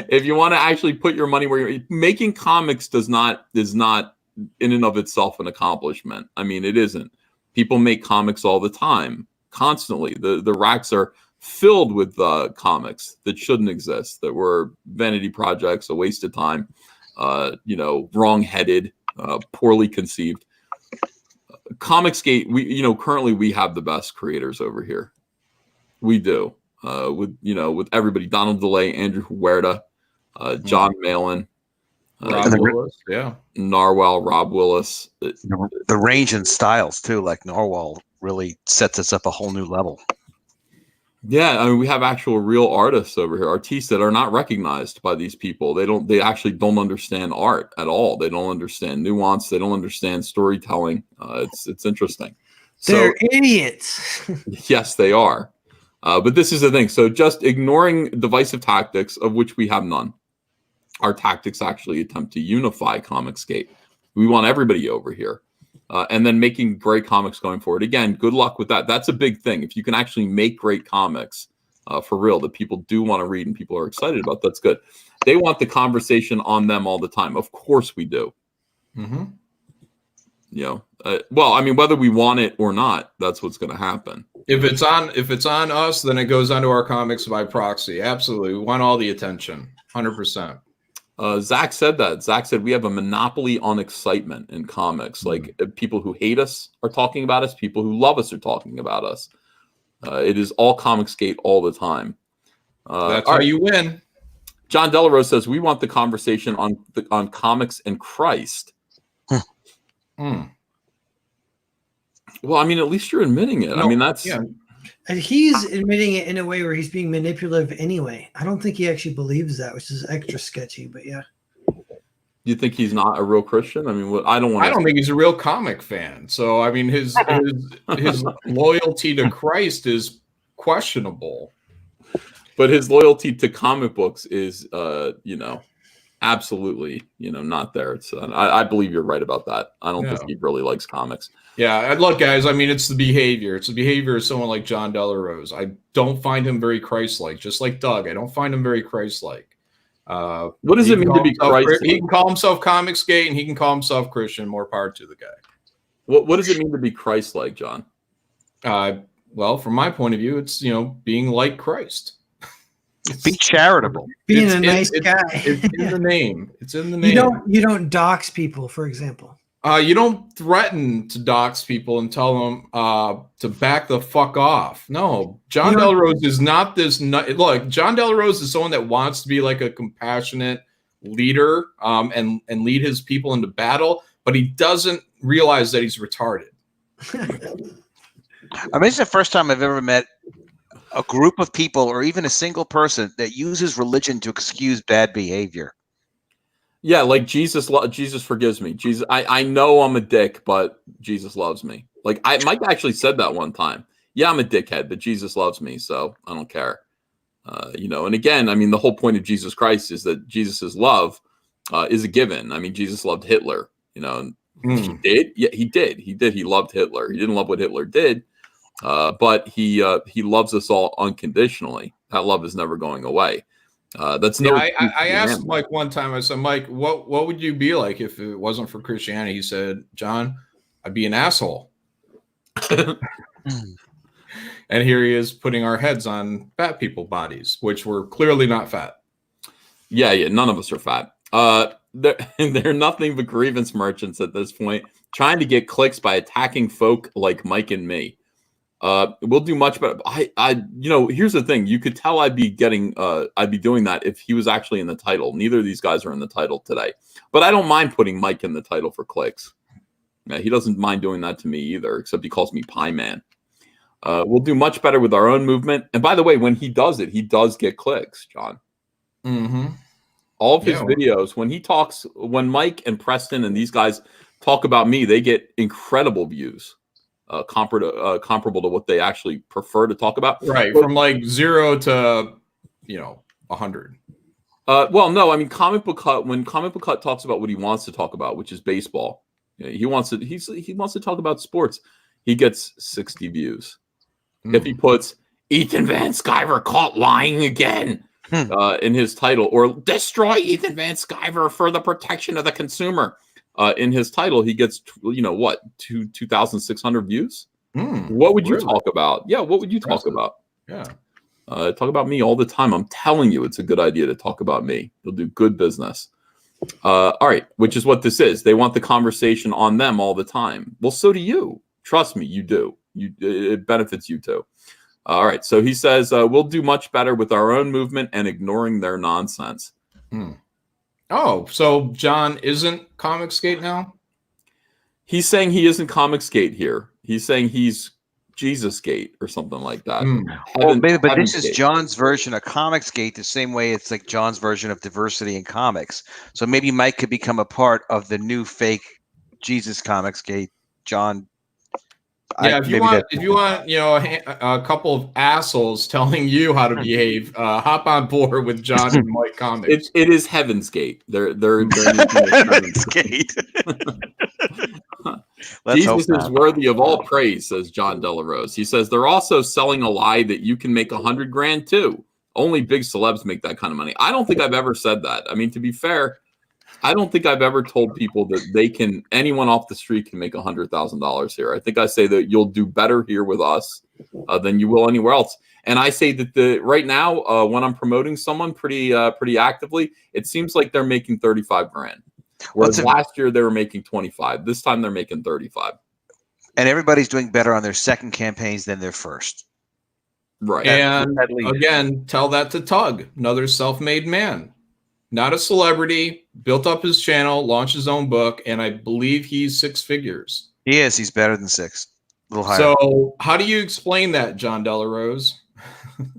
If you want to actually put your money where you're making comics is not in and of itself an accomplishment. I mean, it isn't. People make comics all the time, constantly. The racks are filled with comics that shouldn't exist, that were vanity projects, a waste of time. Wrong-headed, poorly conceived. Comicsgate, currently we have the best creators over here. We do. With everybody, Donald DeLay, Andrew Huerta, John Malin, Rob Willis, yeah. Narwhal, Rob Willis. The range and styles too, like Narwhal really sets us up a whole new level. Yeah, I mean, we have actual real artists over here, artists that are not recognized by these people. They actually don't understand art at all. They don't understand nuance. They don't understand storytelling. It's interesting. They're idiots. Yes, they are. But this is the thing. So just ignoring divisive tactics, of which we have none. Our tactics actually attempt to unify Comicsgate. We want everybody over here. And then making great comics going forward. Again, good luck with that. That's a big thing. If you can actually make great comics for real that people do want to read and people are excited about, that's good. They want the conversation on them all the time. Of course we do. Mm-hmm. Well, I mean, whether we want it or not, that's what's going to happen. If it's on us, then it goes onto our comics by proxy. Absolutely. We want all the attention. 100%. Zach said that. Zach said we have a monopoly on excitement in comics. Like people who hate us are talking about us. People who love us are talking about us. It is all Comicsgate all the time. That's how you win. John Delarose says we want the conversation on comics and Christ. Well, I mean, at least you're admitting it. No, I mean, that's... Yeah. And he's admitting it in a way where he's being manipulative anyway. I don't think he actually believes that, which is extra sketchy, but yeah. You think he's not a real Christian? I mean, I don't think he's a real comic fan. So, I mean, his loyalty to Christ is questionable. But his loyalty to comic books is, absolutely, not there. It's I believe you're right about that. I don't think he really likes comics. Yeah, and look, guys, I mean, it's the behavior. It's the behavior of someone like John Delarose. I don't find him very Christ-like, just like Doug. I don't find him very Christ-like. What does it mean to be Christ-like? He can call himself Comicsgate, and he can call himself Christian. More power to the guy. What does it mean to be Christ-like, John? Well, from my point of view, it's, being like Christ. Be charitable. Being a nice guy. It's in the name. It's in the name. You don't dox people, for example. You don't threaten to dox people and tell them to back the fuck off. No, John Delarose is not this. Look, John Delarose is someone that wants to be like a compassionate leader and lead his people into battle, but he doesn't realize that he's retarded. I mean, it's the first time I've ever met a group of people or even a single person that uses religion to excuse bad behavior. Yeah, like Jesus forgives me. Jesus, I know I'm a dick, but Jesus loves me. Like Mike actually said that one time. Yeah, I'm a dickhead, but Jesus loves me, so I don't care. And again, I mean, the whole point of Jesus Christ is that Jesus's love is a given. I mean, Jesus loved Hitler. He did. Yeah, he did. He did. He loved Hitler. He didn't love what Hitler did, but he loves us all unconditionally. That love is never going away. That's no. I asked Mike one time. I said, Mike, what would you be like if it wasn't for Christianity? He said, John, I'd be an asshole. And here he is putting our heads on fat people bodies, which were clearly not fat. Yeah. None of us are fat. They're nothing but grievance merchants at this point, trying to get clicks by attacking folk like Mike and me. We'll do much better. Here's the thing. You could tell I'd be doing that if he was actually in the title. Neither of these guys are in the title today, but I don't mind putting Mike in the title for clicks. Yeah, he doesn't mind doing that to me either, except he calls me Pie Man. We'll do much better with our own movement. And by the way, when he does it, he does get clicks, John. Mm-hmm. All of his videos, when Mike and Preston and these guys talk about me, they get incredible views. Comparable to what they actually prefer to talk about, right? From like 0 to 100. Well, no, I mean, Comic Book Hut. When Comic Book Hut talks about what he wants to talk about, which is baseball, he wants to talk about sports. He gets 60 views. If he puts Ethan Van Sciver caught lying again in his title, or destroy Ethan Van Sciver for the protection of the consumer. In his title, he gets 2,600 views. What would you talk about? Yeah, what would you talk about? Yeah, talk about me all the time. I'm telling you, it's a good idea to talk about me. You'll do good business. All right, which is what this is. They want the conversation on them all the time. Well, so do you. Trust me, you do. It benefits you too. All right, so he says we'll do much better with our own movement and ignoring their nonsense. Oh, so John isn't ComicSgate now? He's saying he isn't ComicSgate here. He's saying he's JesusGate or something like that. But this is John's version of ComicSgate, the same way it's like John's version of diversity in comics. So maybe Mike could become a part of the new fake Jesus ComicSgate. John. Yeah, if you want, a couple of assholes telling you how to behave, hop on board with John and Mike Comics. It is Heaven's Gate. They're Heaven's Gate. Jesus is worthy of all praise, says John Delarose. He says they're also selling a lie that you can make $100 grand too. Only big celebs make that kind of money. I don't think I've ever said that. I mean, to be fair, I don't think I've ever told people that anyone off the street can make $100,000 here. I think I say that you'll do better here with us than you will anywhere else. And I say that right now, when I'm promoting someone pretty actively, it seems like they're making 35 grand. Whereas last year they were making 25. This time they're making 35. And everybody's doing better on their second campaigns than their first. Right. And again, tell that to Tug, another self-made man. Not a celebrity, built up his channel, launched his own book, and I believe he's 6 figures. He is. He's better than 6. A little higher. So how do you explain that, John Delarose?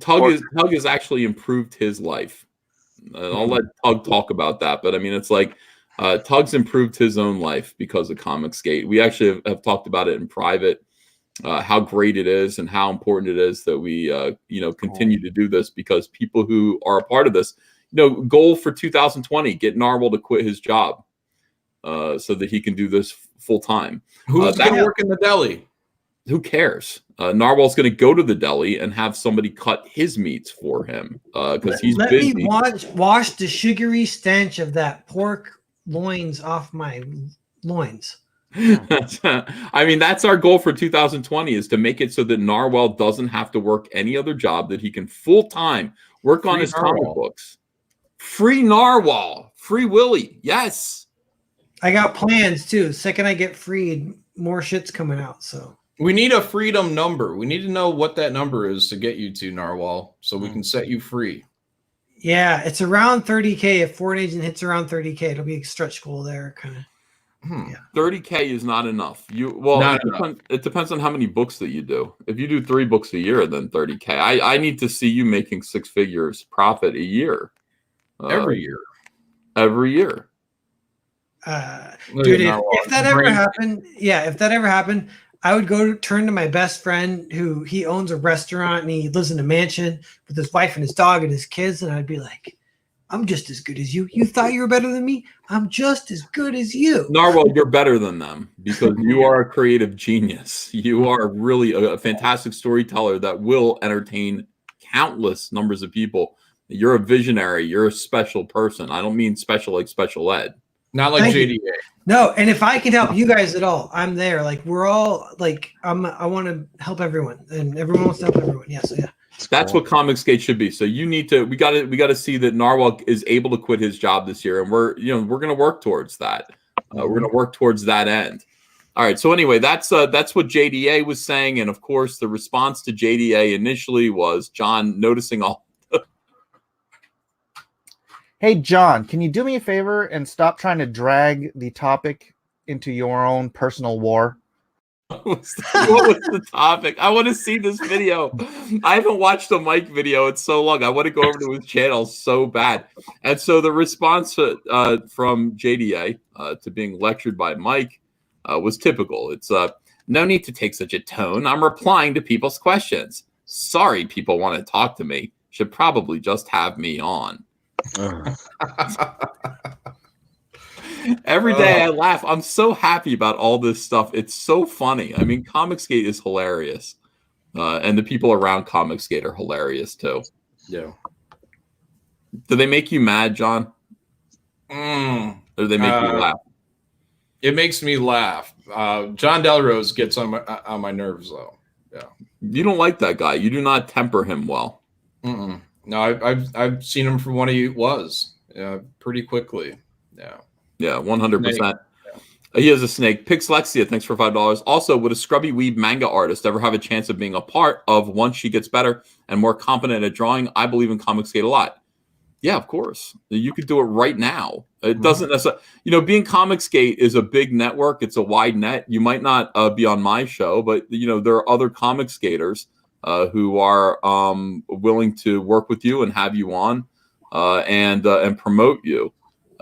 Tug has actually improved his life. I'll let Tug talk about that, but I mean, it's like Tug's improved his own life because of ComicSgate. We actually have talked about it in private, how great it is and how important it is that we continue to do this, because people who are a part of this, goal for 2020, get Narwhal to quit his job so that he can do this full time. Who's going to work in the deli? Who cares? Narwhal's going to go to the deli and have somebody cut his meats for him because he's busy. Let me wash the sugary stench of that pork loins off my loins. I mean, that's our goal for 2020, is to make it so that Narwhal doesn't have to work any other job, that he can full time work on his comic books. Free Narwhal, free Willy. Yes. I got plans too. Second I get freed, more shit's coming out. So we need a freedom number. We need to know what that number is to get you to Narwhal so we can set you free. Yeah, it's around 30K. If Foreign Agent hits around 30K, it'll be a stretch goal there, kind of. 30K is not enough. It depends on how many books that you do. If you do 3 books a year, then 30K. I need to see you making 6 figures profit a year. Every year. Every year. Dude, if that ever happened, if that ever happened, I would turn to my best friend who he owns a restaurant and he lives in a mansion with his wife and his dog and his kids, and I'd be like, I'm just as good as you. You thought you were better than me? I'm just as good as you. Narwhal, you're better than them because you are a creative genius. You are really a fantastic storyteller that will entertain countless numbers of people. You're a visionary. You're a special person. I don't mean special like special ed. Not like JDA. No, and if I can help you guys at all, I'm there. Like we're all like I want to help everyone, and everyone wants to help everyone. Yeah, so yeah. That's what ComicSgate should be. So you need to. We got to see that Narwhal is able to quit his job this year, and we're going to work towards that. We're going to work towards that end. All right. So anyway, that's what JDA was saying, and of course, the response to JDA initially was John noticing all. Hey, John, can you do me a favor and stop trying to drag the topic into your own personal war? What was the topic? I want to see this video. I haven't watched the Mike video. It's so long. I want to go over to his channel so bad. And so the response from JDA to being lectured by Mike was typical. It's no need to take such a tone. I'm replying to people's questions. Sorry, people want to talk to me. Should probably just have me on. Every day I laugh. I'm so happy about all this stuff. It's so funny. I mean, ComicSgate is hilarious. And the people around ComicSgate are hilarious too. Yeah. Do they make you mad, John? Or do they make you laugh? It makes me laugh. John Delrose gets on my nerves though. Yeah. You don't like that guy. You do not temper him well. No, I've seen him for what he was. Pretty quickly. Yeah. Yeah, 100%. He is a snake. Pixlexia, thanks for $5. Also, would a scrubby weeb manga artist ever have a chance of being a part of once she gets better and more competent at drawing? I believe in ComicSgate a lot. Yeah, of course. You could do it right now. It doesn't necessarily, being ComicSgate is a big network. It's a wide net. You might not be on my show, but there are other comic skaters who are willing to work with you and have you on and promote you.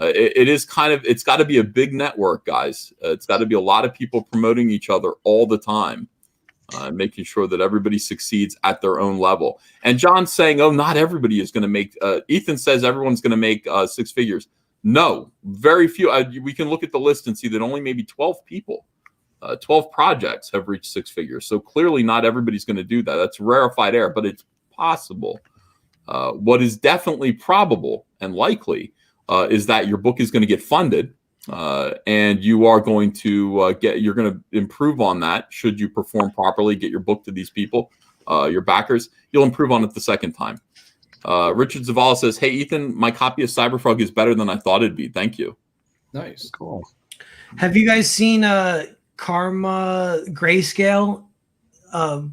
It's got to be a big network, guys. It's got to be a lot of people promoting each other all the time, making sure that everybody succeeds at their own level. And John's saying, oh, not everybody is going to make, Ethan says everyone's going to make 6 figures. No, very few. We can look at the list and see that only maybe 12 people, 12 projects have reached 6 figures. So clearly not everybody's going to do that. That's rarefied air, but it's possible. What is definitely probable and likely is that your book is going to get funded and you are going to you're going to improve on that. Should you perform properly, get your book to these people, your backers, you'll improve on it the second time. Richard Zavala says, hey, Ethan, my copy of Cyberfrog is better than I thought it'd be. Thank you. Nice. Cool. Have you guys seen Karma Grayscale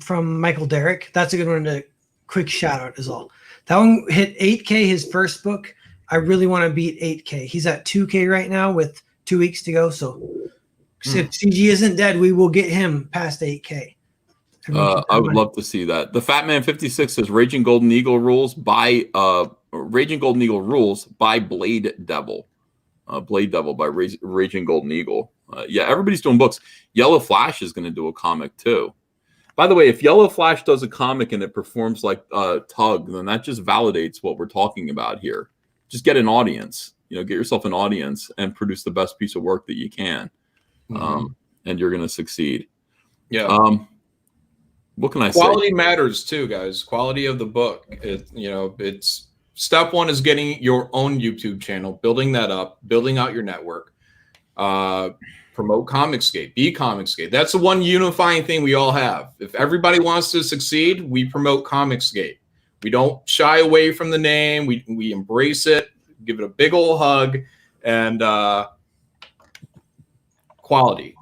from Michael Derrick? That's a good one to quick shout out is all. That one hit 8K, his first book. I really want to beat 8K. He's at 2K right now with 2 weeks to go. So if CG isn't dead, we will get him past 8K. I would love to see that. The Fat Man 56 says Raging Golden Eagle rules by Blade Devil. Blade Devil by Raging Golden Eagle. Yeah, everybody's doing books. Yellow Flash is going to do a comic too. By the way, if Yellow Flash does a comic and it performs like Tug, then that just validates what we're talking about here. Just get an audience, get yourself an audience and produce the best piece of work that you can. And you're going to succeed. Yeah. What can I say? Quality matters too, guys. Quality of the book. It's step one is getting your own YouTube channel, building that up, building out your network, promote ComicSgate, be ComicSgate. That's the one unifying thing we all have. If everybody wants to succeed, we promote ComicSgate. We don't shy away from the name. We embrace it, give it a big old hug, and quality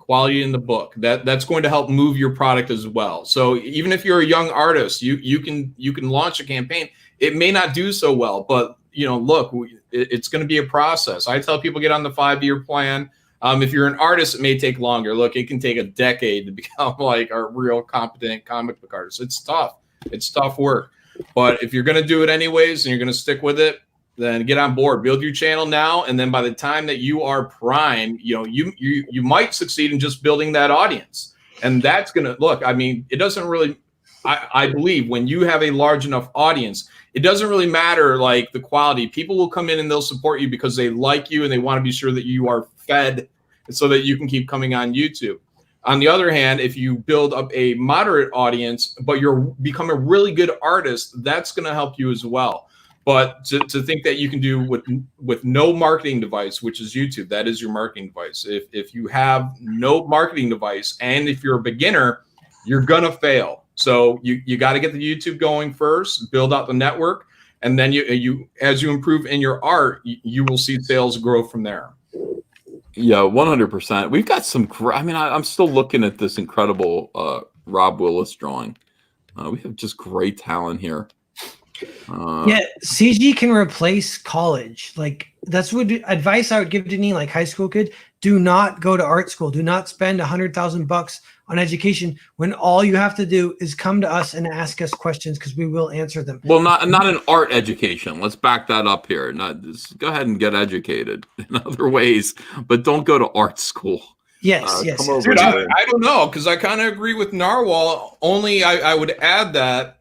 in the book. That's going to help move your product as well. So even if you're a young artist, you can launch a campaign. It may not do so well, but look, it's going to be a process. I tell people get on the 5-year plan. If you're an artist, it may take longer. Look, it can take a decade to become like a real competent comic book artist. It's tough. It's tough work. But if you're going to do it anyways and you're going to stick with it, then get on board. Build your channel now, and then by the time that you are prime, you might succeed in just building that audience. And that's going to look. I mean, it doesn't really. I believe when you have a large enough audience, it doesn't really matter like the quality. People will come in and they'll support you because they like you and they want to be sure that you are fed so that you can keep coming on YouTube. On the other hand, if you build up a moderate audience, but you're become a really good artist, that's going to help you as well. But to think that you can do with no marketing device, which is YouTube, that is your marketing device. If you have no marketing device and if you're a beginner, you're going to fail. So you got to get the YouTube going first, build out the network, and then you as you improve in your art, you will see sales grow from there. Yeah, 100%. We've got some. I mean, I'm still looking at this incredible Rob Willis drawing. We have just great talent here. Yeah, CG can replace college. Like that's what advice I would give to any like high school kid. Do not go to art school. Do not spend $100,000 on education when all you have to do is come to us and ask us questions because we will answer them. Well, not an art education. Let's back that up here. Just go ahead and get educated in other ways, but don't go to art school. Yes, yes. Dude, I don't know, because I kind of agree with Narwhal. Only I would add that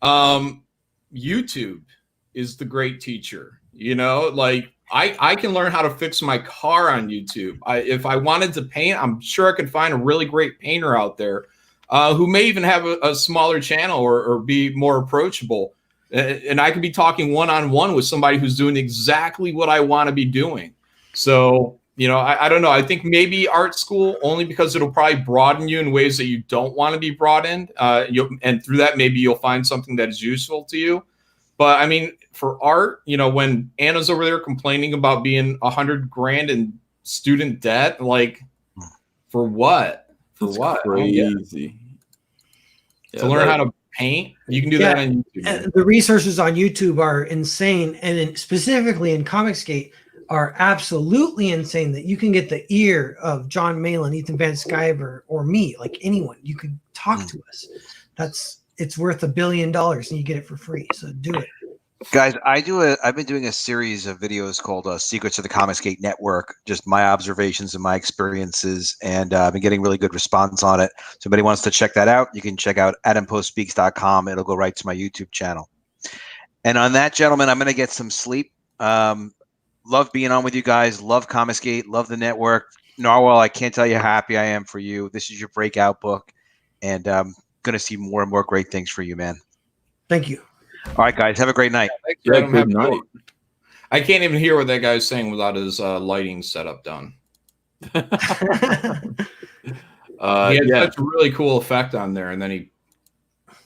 YouTube is the great teacher. You know, like I can learn how to fix my car on YouTube. If I wanted to paint, I'm sure I could find a really great painter out there who may even have a smaller channel or be more approachable. And I could be talking one-on-one with somebody who's doing exactly what I want to be doing. So, you know, I don't know. I think maybe art school, only because it'll probably broaden you in ways that you don't want to be broadened. And through that, maybe you'll find something that is useful to you. But I mean, for art, you know, when Anna's over there complaining about being $100,000 in student debt, like, for what? For That's what? crazy. To learn how to paint, you can do that on YouTube. And the resources on YouTube are insane, and specifically in Comicsgate are absolutely insane. That you can get the ear of John Malin, Ethan Van Sciver, or me, like anyone. You could talk to us. It's worth $1 billion, and you get it for free. So do it. Guys, I've been doing a series of videos called Secrets of the Comicsgate Network, just my observations and my experiences, and I've been getting really good response on it. So if anybody wants to check that out, you can check out AdamPostSpeaks.com. It'll go right to my YouTube channel. And on that, gentlemen, I'm going to get some sleep. Love being on with you guys. Love Comicsgate. Love the network. Narwhal, I can't tell you how happy I am for you. This is your breakout book, and going to see more and more great things for you, man. Thank you. All right, guys. Have a great night. Yeah, good night. I can't even hear what that guy's saying without his lighting setup done. He had such a really cool effect on there, and then he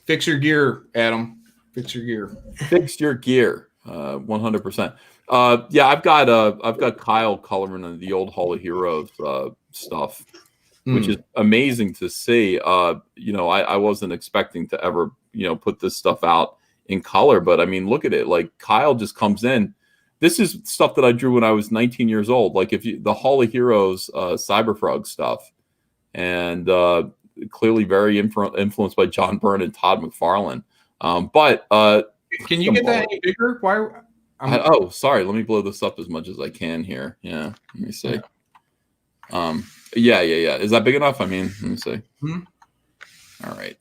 fix your gear, Adam. Fix your gear. Fix your gear. 100%. Yeah, I've got Kyle coloring the old Hall of Heroes stuff, which is amazing to see. You know, I wasn't expecting to ever, you know, put this stuff out in color, but I mean, look at it. Like Kyle just comes in. This is stuff that I drew when I was 19 years old. Like the Hall of Heroes Cyberfrog stuff, and clearly very influenced by John Byrne and Todd McFarlane. But can you get that any bigger? Why? Oh, sorry. Let me blow this up as much as I can here. Yeah, let me see. Yeah. Is that big enough? I mean, let me see. All right.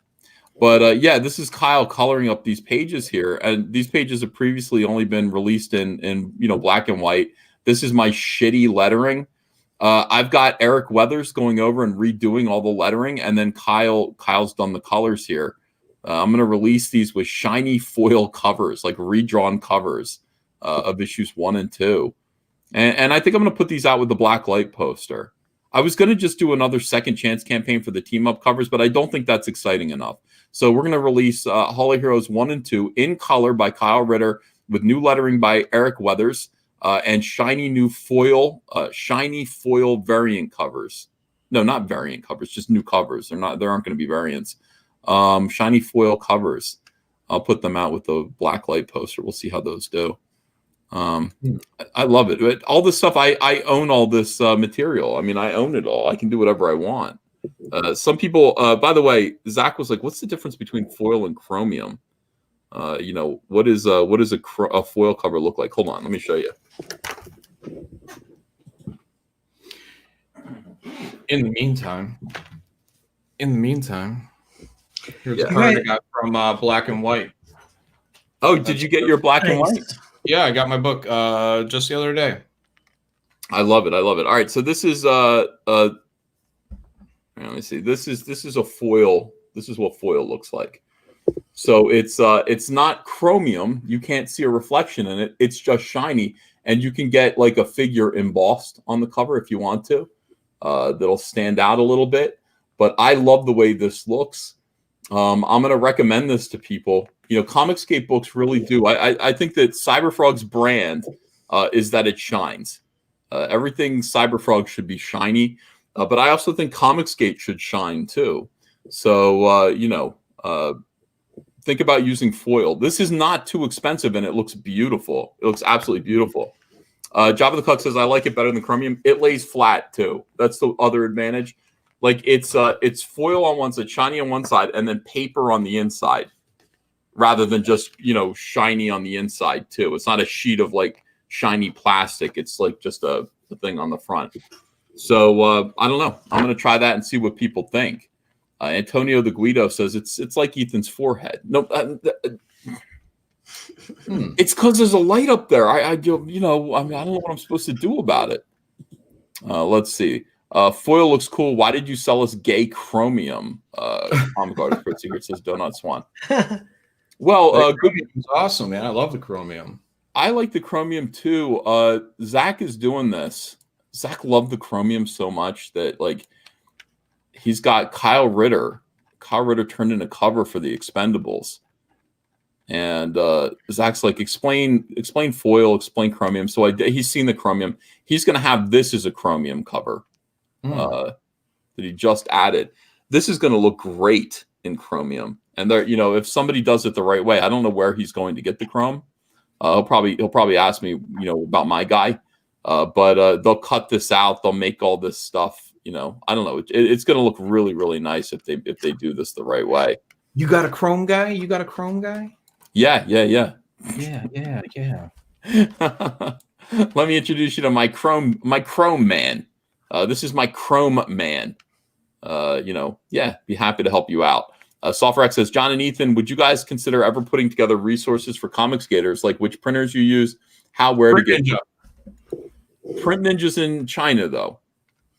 But yeah, this is Kyle coloring up these pages here, and these pages have previously only been released in you know, black and white. This is my shitty lettering. I've got Eric Weathers going over and redoing all the lettering, and then Kyle's done the colors here. I'm going to release these with shiny foil covers, like redrawn covers of issues 1 and 2. And I think I'm going to put these out with the black light poster. I was going to just do another second chance campaign for the team up covers, but I don't think that's exciting enough. So we're going to release Hall of Heroes 1 and 2 in color by Kyle Ritter with new lettering by Eric Weathers and shiny new foil variant covers. No, not variant covers, just new covers. There aren't going to be variants. Shiny foil covers. I'll put them out with the black light poster. We'll see how those do. I love it. But all this stuff, I own all this material. I mean, I own it all. I can do whatever I want. Some people, by the way, Zach was like, "What's the difference between foil and chromium?" You know, what is a foil cover look like? Hold on, let me show you. In the meantime, here's Yeah. a card I got from Black and White. Oh, did you get your Black and White? Yeah, I got my book just the other day. I love it. I love it. All right, so this is let me see. This is a foil. This is what foil looks like. So it's not chromium. You can't see a reflection in it. It's just shiny, and you can get like a figure embossed on the cover if you want to. That'll stand out a little bit. But I love the way this looks. I'm going to recommend this to people. You know, Comicscape books really do. I think that Cyberfrog's brand is that it shines. Everything Cyberfrog should be shiny. But I also think Comicscape should shine too. So, you know, think about using foil. This is not too expensive, and it looks beautiful. It looks absolutely beautiful. Java the Cuck says, I like it better than chromium. It lays flat too. That's the other advantage. Like it's foil on one side, shiny on one side, and then paper on the inside, rather than just, you know, shiny on the inside too. It's not a sheet of like shiny plastic. It's like just a thing on the front. So I don't know. I'm going to try that and see what people think. Antonio the Guido says it's like Ethan's forehead. No, it's because there's a light up there. You know, I mean, I don't know what I'm supposed to do about it. Let's see. Foil looks cool. Why did you sell us gay chromium? ComicArtistPro Secrets says Donut Swan. Well, good. It's awesome, man. I love the chromium. I like the chromium too. Zach is doing this. Zach loved the chromium so much that like he's got Kyle Ritter. Kyle Ritter turned in a cover for the Expendables. And Zach's like, explain foil, explain chromium. So he's seen the chromium. He's going to have this as a chromium cover that he just added. This is going to look great in chromium. And there, you know, if somebody does it the right way, I don't know where he's going to get the chrome. He'll probably ask me, you know, about my guy. But they'll cut this out. They'll make all this stuff. You know, I don't know. It's going to look really, really nice if they do this the right way. You got a chrome guy? You got a chrome guy? Yeah. Yeah. Let me introduce you to my chrome man. This is my chrome man. You know, yeah, be happy to help you out. SoftwareX says, John and Ethan, would you guys consider ever putting together resources for comic skaters, like which printers you use, where to get Print Ninja's in China, though.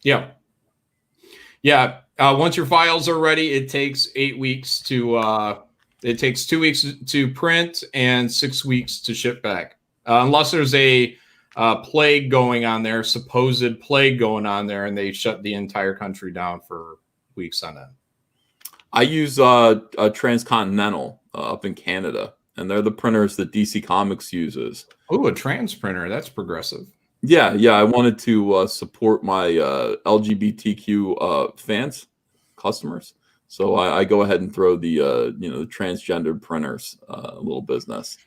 Yeah. Once your files are ready, it takes 8 weeks to. It takes 2 weeks to print and 6 weeks to ship back, unless there's a plague going on there, supposed plague going on there, and they shut the entire country down for weeks on end. I use a Transcontinental up in Canada, and they're the printers that DC Comics uses. Oh, a trans printer. That's progressive. Yeah. I wanted to support my LGBTQ customers, so I go ahead and throw the the transgendered printers a little business.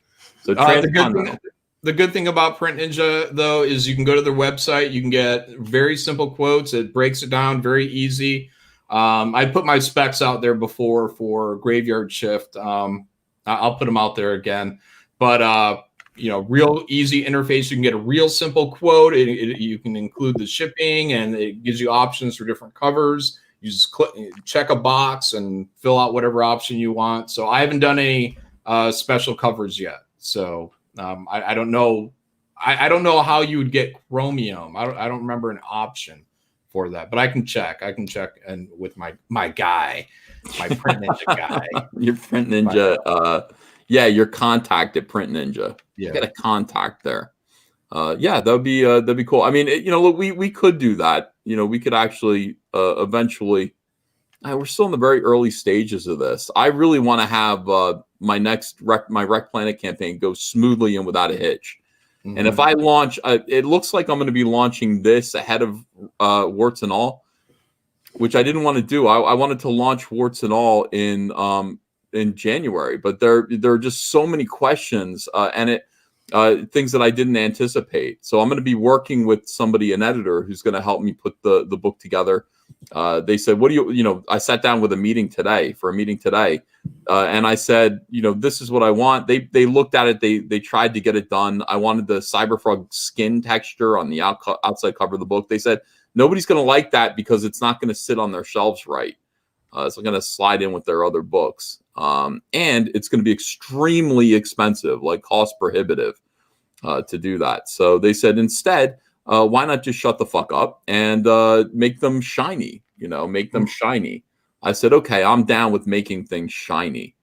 So the good thing about Print Ninja, though, is you can go to their website. You can get very simple quotes. It breaks it down very easy. I put my specs out there before for Graveyard Shift. I'll put them out there again, but real easy interface. You can get a real simple quote. You can include the shipping, and it gives you options for different covers. You just check a box and fill out whatever option you want. So I haven't done any special covers yet. So I don't know. I don't know how you would get chromium. I don't remember an option for that, but I can check. And with my guy, my Print Ninja guy, your Print Ninja, your contact at Print Ninja. Yeah, get a contact there. That'd be cool. I mean, look, we could do that. We could actually eventually. We're still in the very early stages of this. I really want to have my next Rec Planet campaign go smoothly and without a hitch. Mm-hmm. And if I launch, it looks like I'm going to be launching this ahead of Warts and All, which I didn't want to do. I wanted to launch Warts and All in January, but there are just so many questions, and things that I didn't anticipate. So I'm going to be working with somebody, an editor, who's going to help me put the book together. They said, what do you, I sat down with a meeting today, and I said, this is what I want. They looked at it. They tried to get it done. I wanted the Cyberfrog skin texture on the outside cover of the book. They said, nobody's going to like that because it's not going to sit on their shelves right. It's going to slide in with their other books. And it's going to be extremely expensive, like cost prohibitive to do that. So they said, instead, why not just shut the fuck up and make them shiny, make them shiny. I said, okay, I'm down with making things shiny.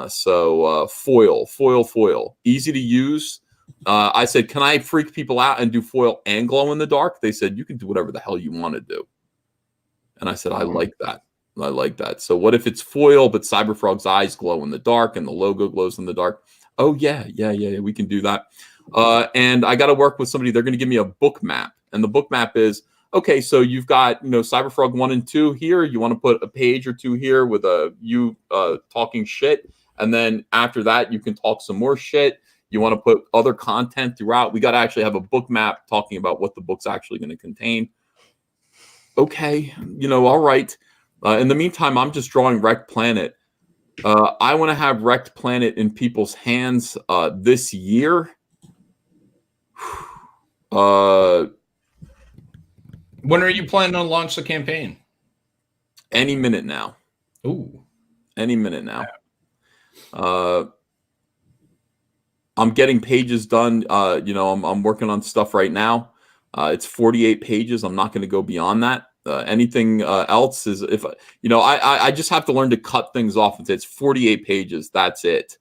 So foil, easy to use. I said, can I freak people out and do foil and glow in the dark? They said, you can do whatever the hell you want to do. And I said, I like that. I like that. So what if it's foil, but Cyberfrog's eyes glow in the dark and the logo glows in the dark? Oh, yeah, we can do that. And I got to work with somebody. They're going to give me a book map. And the book map is, okay, so you've got, Cyberfrog 1 and 2 here. You want to put a page or two here with you talking shit. And then after that, you can talk some more shit. You want to put other content throughout. We got to actually have a book map talking about what the book's actually going to contain. Okay, all right. In the meantime, I'm just drawing Wrecked Planet. I want to have Wrecked Planet in people's hands this year. When are you planning on launch the campaign? Any minute now. Ooh. Any minute now. I'm getting pages done. I'm working on stuff right now. It's 48 pages. I'm not going to go beyond that. Anything else is I just have to learn to cut things off and say it's 48 pages. That's it.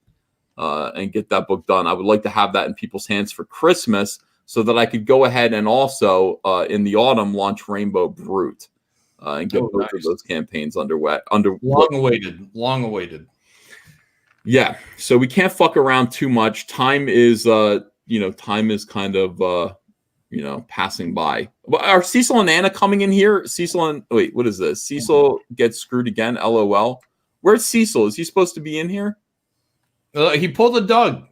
And get that book done. I would like to have that in people's hands for Christmas so that I could go ahead and also in the autumn launch Rainbow Brute and get both of those campaigns underway. Long awaited. Yeah. So we can't fuck around too much. Time is time is kind of passing by. Are Cecil and Anna coming in here? Wait, what is this? Cecil gets screwed again. LOL. Where's Cecil? Is he supposed to be in here? He pulled a Doug.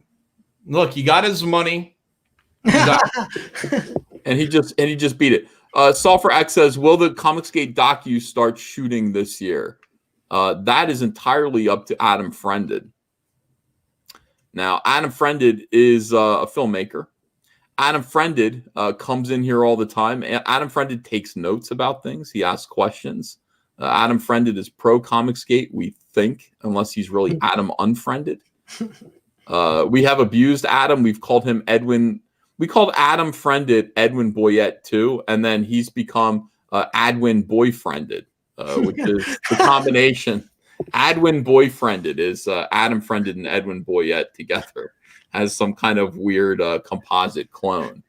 Look, he got his money. And he just beat it. Sulfur X says, will the Comicsgate docu start shooting this year? That is entirely up to Adam Friended. Now, Adam Friended is a filmmaker. Adam Friended comes in here all the time. Adam Friended takes notes about things. He asks questions. Adam Friended is pro Comicsgate, we think, unless he's really Adam Unfriended. We have abused Adam. We've called him Edwin. We called Adam Friended Edwin Boyette too, and then he's become Adwin Boyfriended, which is the combination. Adwin Boyfriended is Adam Friended and Edwin Boyette together as some kind of weird composite clone.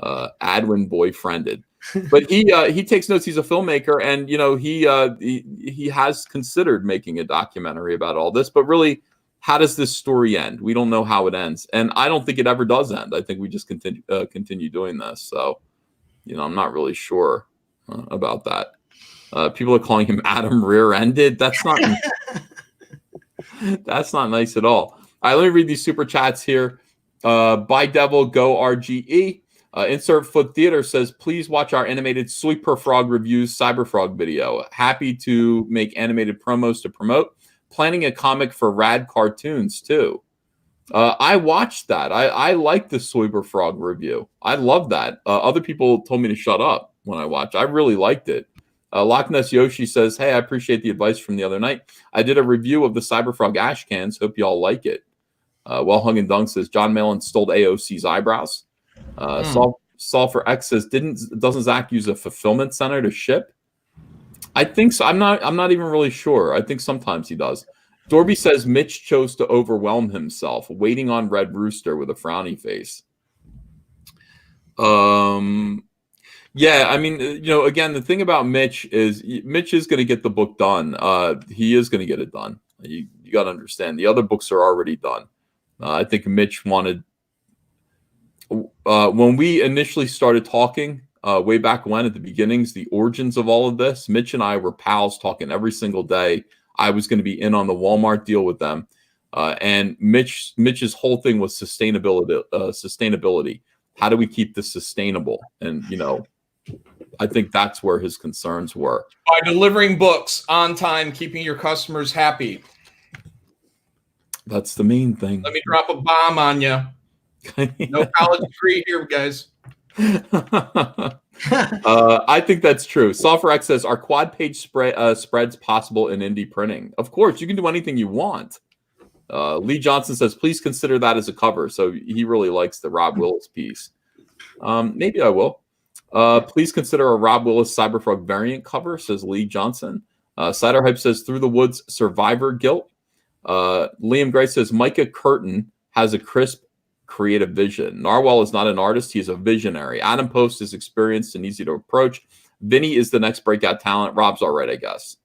Adwin Boyfriended. But he takes notes. He's a filmmaker, and he has considered making a documentary about all this. But really, how does this story end? We don't know how it ends, and I don't think it ever does end. I think we just continue doing this. So, I'm not really sure about that. People are calling him Adam Rear-Ended. That's not that's not nice at all. All right, let me read these super chats here. By Devil Go RGE. Insert Foot Theater says, please watch our animated Sweeper Frog Reviews Cyberfrog video. Happy to make animated promos to promote. Planning a comic for Rad Cartoons, too. I watched that. I liked the Sweeper Frog review. I love that. Other people told me to shut up when I watched. I really liked it. Loch Ness Yoshi says, hey, I appreciate the advice from the other night. I did a review of the Cyberfrog Ash Cans. Hope you all like it. Well Hung and Dunk says, John Malin stole AOC's eyebrows. Sulfur X says, doesn't Zach use a fulfillment center to ship? I think so. I'm not even really sure. I think sometimes he does. Dorby says Mitch chose to overwhelm himself, waiting on Red Rooster with a frowny face. Yeah, I mean, again, the thing about Mitch is going to get the book done. He is going to get it done. You got to understand. The other books are already done. I think Mitch wanted, when we initially started talking, way back when at the beginnings, the origins of all of this, Mitch and I were pals talking every single day. I was going to be in on the Walmart deal with them. And Mitch's whole thing was sustainability. Sustainability. How do we keep this sustainable? And I think that's where his concerns were. By delivering books on time, keeping your customers happy. That's the main thing. Let me drop a bomb on you. No college degree here, guys. I think that's true. Software X says, are quad page spreads possible in indie printing? Of course, you can do anything you want. Lee Johnson says, please consider that as a cover. So he really likes the Rob Willis piece. Maybe I will. Please consider a Rob Willis Cyberfrog variant cover, says Lee Johnson. Cider Hype says, Through the Woods Survivor Guilt. Liam Gray says, Micah Curtin has a crisp creative vision. Narwhal is not an artist, he is a visionary. Adam Post is experienced and easy to approach. Vinny is the next breakout talent. Rob's all right, I guess.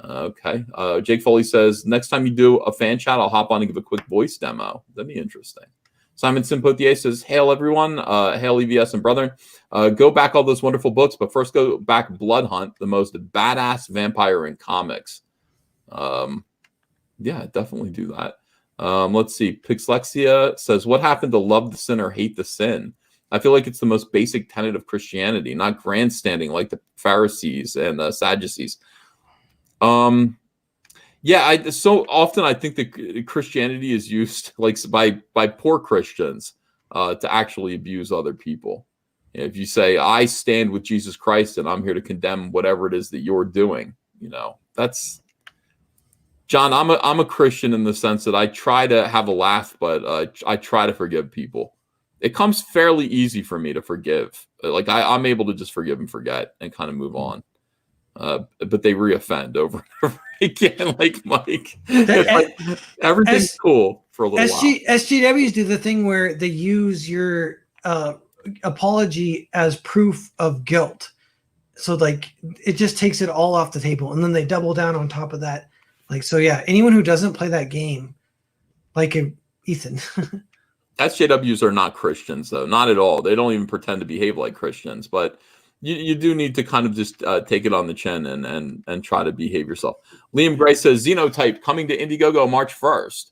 Okay. Jake Foley says, next time you do a fan chat, I'll hop on and give a quick voice demo. That'd be interesting. Simon Simpotier says, hail everyone. Hail EVS and brethren. Go back all those wonderful books, but first go back Blood Hunt, the most badass vampire in comics. Yeah, definitely do that. Let's see. Pixlexia says, what happened to love the sin or hate the sin? I feel like it's the most basic tenet of Christianity, not grandstanding like the Pharisees and the Sadducees. Yeah, so often I think that Christianity is used like by poor Christians to actually abuse other people. If you say, I stand with Jesus Christ and I'm here to condemn whatever it is that you're doing, that's... John, I'm a Christian in the sense that I try to have a laugh, but I try to forgive people. It comes fairly easy for me to forgive. Like I'm able to just forgive and forget and kind of move on. But they reoffend over and over again, like Mike. Like, everything's cool for a little while. SJWs do the thing where they use your apology as proof of guilt. So like it just takes it all off the table, and then they double down on top of that. Like, so yeah, anyone who doesn't play that game, like Ethan. SJWs are not Christians, though. Not at all. They don't even pretend to behave like Christians. But you do need to kind of just take it on the chin and try to behave yourself. Liam Gray says, Xenotype coming to Indiegogo March 1st.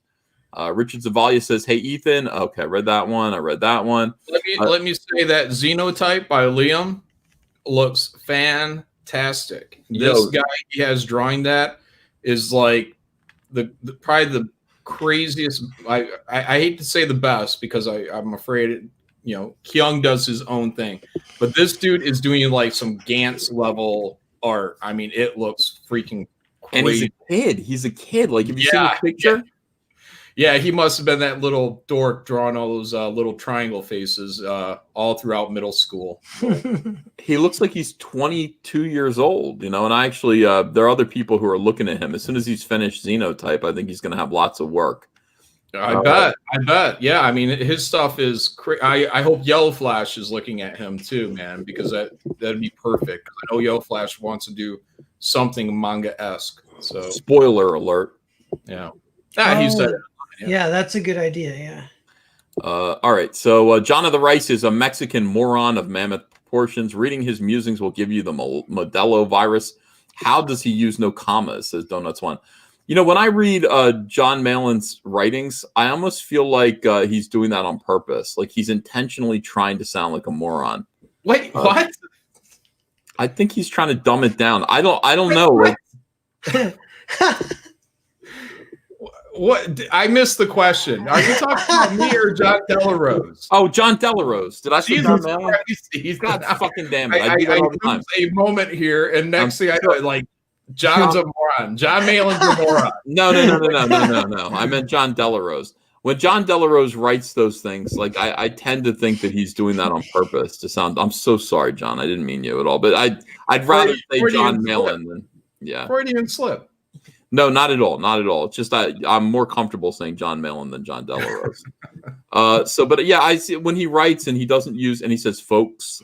Richard Zavalia says, hey, Ethan. Okay, I read that one. Let me say that Xenotype by Liam looks fantastic. This guy he has drawing that is like the probably the craziest. I hate to say the best because I'm afraid Kyung does his own thing, but this dude is doing like some Gantz level art. I mean, it looks freaking crazy. And he's a kid. Like, have you seen the picture? Yeah, he must have been that little dork drawing all those little triangle faces all throughout middle school. He looks like he's 22 years old, and I actually, there are other people who are looking at him. As soon as he's finished Xenotype, I think he's going to have lots of work. I bet. Yeah, I mean, his stuff is I hope Yellow Flash is looking at him too, man, because that'd be perfect. I know Yellow Flash wants to do something manga-esque. So spoiler alert. Yeah. He said it. Yeah, that's a good idea. Yeah. All right. So John of the Rice is a Mexican moron of mammoth proportions. Reading his musings will give you the Modelo virus. How does he use no commas? Says Donuts One. When I read John Malin's writings, I almost feel like he's doing that on purpose. Like he's intentionally trying to sound like a moron. Wait, what? I think he's trying to dumb it down. I don't know. Like, what? I missed the question. Are you talking about me or John Delarose? Oh, John Delarose. Did I say John Malin? He's God fucking damn it. I do that all the time. a moment here, and next thing I know, like, John's a moron. John Malin's a moron. No. I meant John Delarose. When John Delarose writes those things, like I tend to think that he's doing that on purpose to sound. I'm so sorry, John. I didn't mean you at all. But I'd rather say John Malin than Freudian slip. No, not at all. Not at all. It's just I'm more comfortable saying John Malin than John Delarose. But yeah, I see when he writes and he doesn't use and he says folks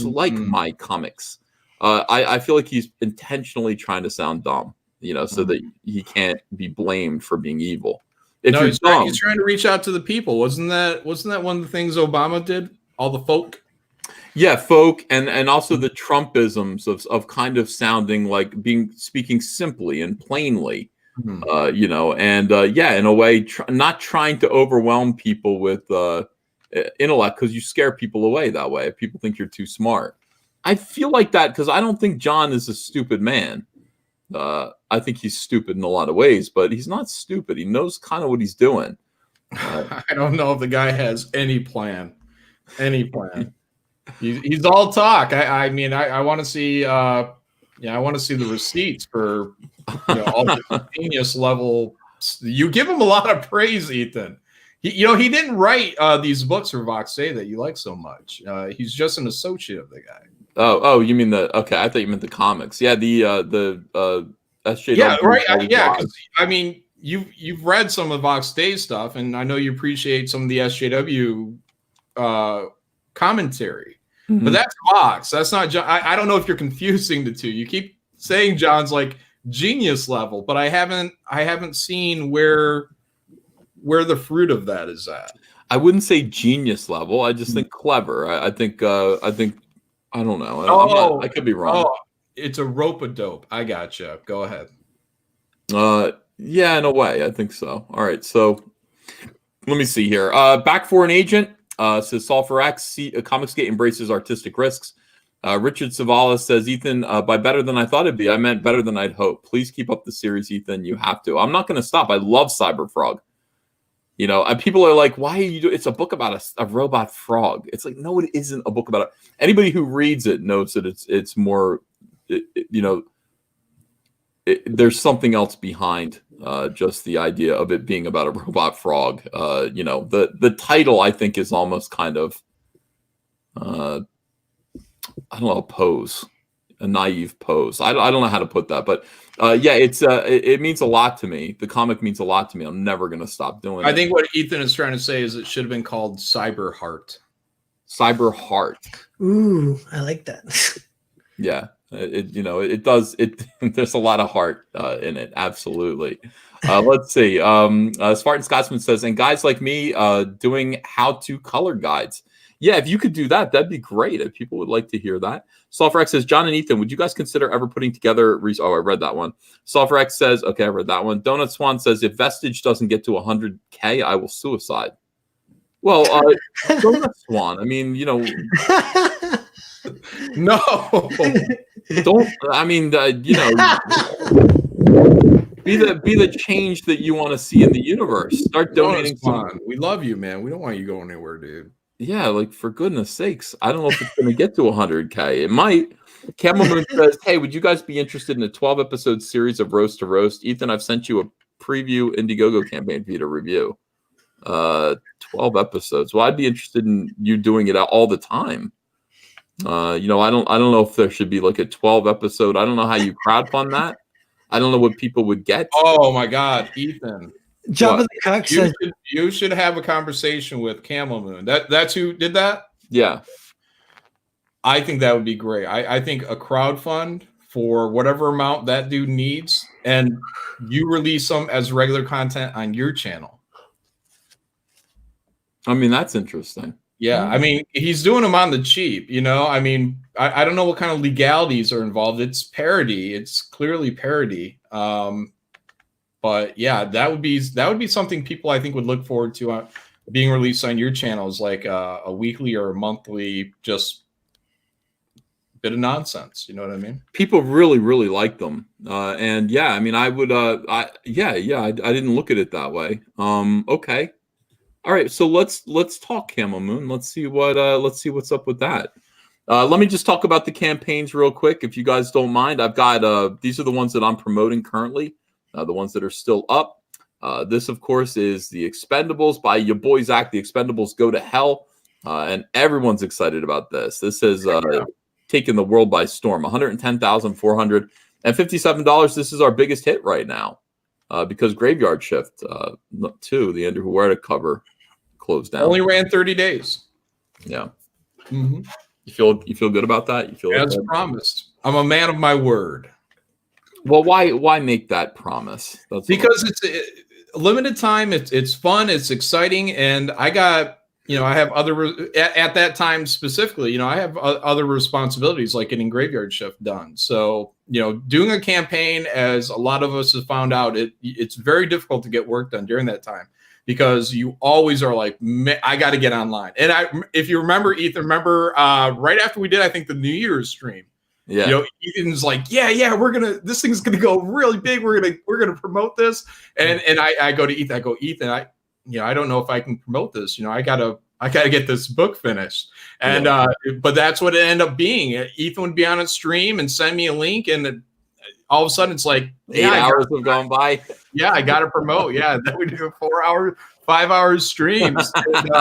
like my comics. I feel like he's intentionally trying to sound dumb, so that he can't be blamed for being evil. He's trying to reach out to the people. Wasn't that one of the things Obama did? All the folk. Yeah, folk and also the Trumpisms of kind of sounding like speaking simply and plainly. You know, and yeah, in a way, not trying to overwhelm people with intellect, because you scare people away that way. If people think you're too smart, I feel like that because I don't think John is a stupid man. I think he's stupid in a lot of ways, but he's not stupid. He knows kind of what he's doing. I don't know if the guy has any plan. Any plan. He's all talk. I mean, I want to see. I want to see the receipts for all the genius level. You give him a lot of praise, Ethan. He didn't write these books for Vox Day that you like so much. He's just an associate of the guy. Oh, you mean okay? I thought you meant the comics. Yeah, the SJW. Yeah, right. Yeah, because I mean, you've read some of Vox Day stuff, and I know you appreciate some of the SJW commentary. Mm-hmm. But that's Vox. That's not John. I don't know if you're confusing the two. You keep saying John's like genius level, but I haven't seen where the fruit of that is at. I wouldn't say genius level. I just think clever. I think I don't know. I could be wrong. Oh, it's a rope-a-dope. I gotcha. Go ahead. Yeah, in a way, I think so. All right, so let me see here. Back for an agent. Says Sulfur X. Comicsgate embraces artistic risks. Richard Savala says, Ethan, by better than I thought it'd be, I meant better than I'd hoped. Please keep up the series, Ethan. You have to. I'm not going to stop. I love Cyberfrog. You know, and people are like, why are you doing? It's a book about a robot frog. It's like, no, it isn't a book about it. Anybody who reads it knows that it's more, there's something else behind just the idea of it being about a robot frog. The title, I think, is almost kind of, I don't know, a naive pose. I don't know how to put that, but yeah, it means a lot to me. The comic means a lot to me. I'm never going to stop doing it. I think what Ethan is trying to say is it should have been called Cyber Heart. Cyber Heart. Ooh, I like that. Yeah. It does. There's a lot of heart in it. Absolutely. Let's see. Spartan Scotsman says, and guys like me doing how-to color guides. Yeah, if you could do that, that'd be great. If people would like to hear that. Sulfur says, John and Ethan, would you guys consider ever putting together? Oh, I read that one. Sulfur says, okay, I read that one. Donut Swan says, if Vestige doesn't get to 100K, I will suicide. Well, Donut Swan, I mean, no, don't. I mean, be the change that you want to see in the universe. Start donating. We love you, man. We don't want you going anywhere, dude. Yeah, like for goodness sakes, I don't know if it's going to get to 100K. It might. Camel Moon says, "Hey, would you guys be interested in a 12-episode series of Roast to Roast?" Ethan, I've sent you a preview Indiegogo campaign for you to review. 12 episodes. Well, I'd be interested in you doing it all the time. I don't know if there should be like a 12 episode. I don't know how you crowdfund that. I don't know what people would get. Oh my God, Ethan. Jump of the Cock says you should have a conversation with Camel Moon. That's who did that? Yeah. I think that would be great. I think a crowdfund for whatever amount that dude needs, and you release them as regular content on your channel. I mean, that's interesting. Yeah, I mean, he's doing them on the cheap, I mean, I don't know what kind of legalities are involved. It's parody. It's clearly parody. But yeah, that would be something people I think would look forward to being released on your channels, like a weekly or a monthly, just bit of nonsense. You know what I mean? People really, really like them. And yeah, I mean, I would, I didn't look at it that way. Okay. All right, so let's talk Camel Moon. Let's see what's up with that. Let me just talk about the campaigns real quick, if you guys don't mind. I've got these are the ones that I'm promoting currently, the ones that are still up. This, of course, is the Expendables by your boy Zach. The Expendables Go to Hell, and everyone's excited about this. This has taken the world by storm. $110,457. This is our biggest hit right now, because Graveyard Shift 2, the Andrew Huerta cover, closed down. Only ran 30 days. Yeah. Mm-hmm. You feel good about that? You feel as promised. I'm a man of my word. Well, why make that promise? Because it's a limited time. It's fun. It's exciting, and I got I have at that time specifically, I have other responsibilities like getting graveyard shift done. So, doing a campaign, as a lot of us have found out, it's very difficult to get work done during that time because you always are like, I got to get online. And if you remember, Ethan, right after we did, I think the New Year's stream, yeah, Ethan's like, yeah, this thing's gonna go really big. We're gonna promote this. And I go to Ethan, I don't know if I can promote this. I gotta get this book finished. And but that's what it ended up being. Ethan would be on a stream and send me a link, and all of a sudden it's like 8 hours have gone by. Yeah, I gotta promote. Yeah, then we do 4 hour, 5 hours streams. And,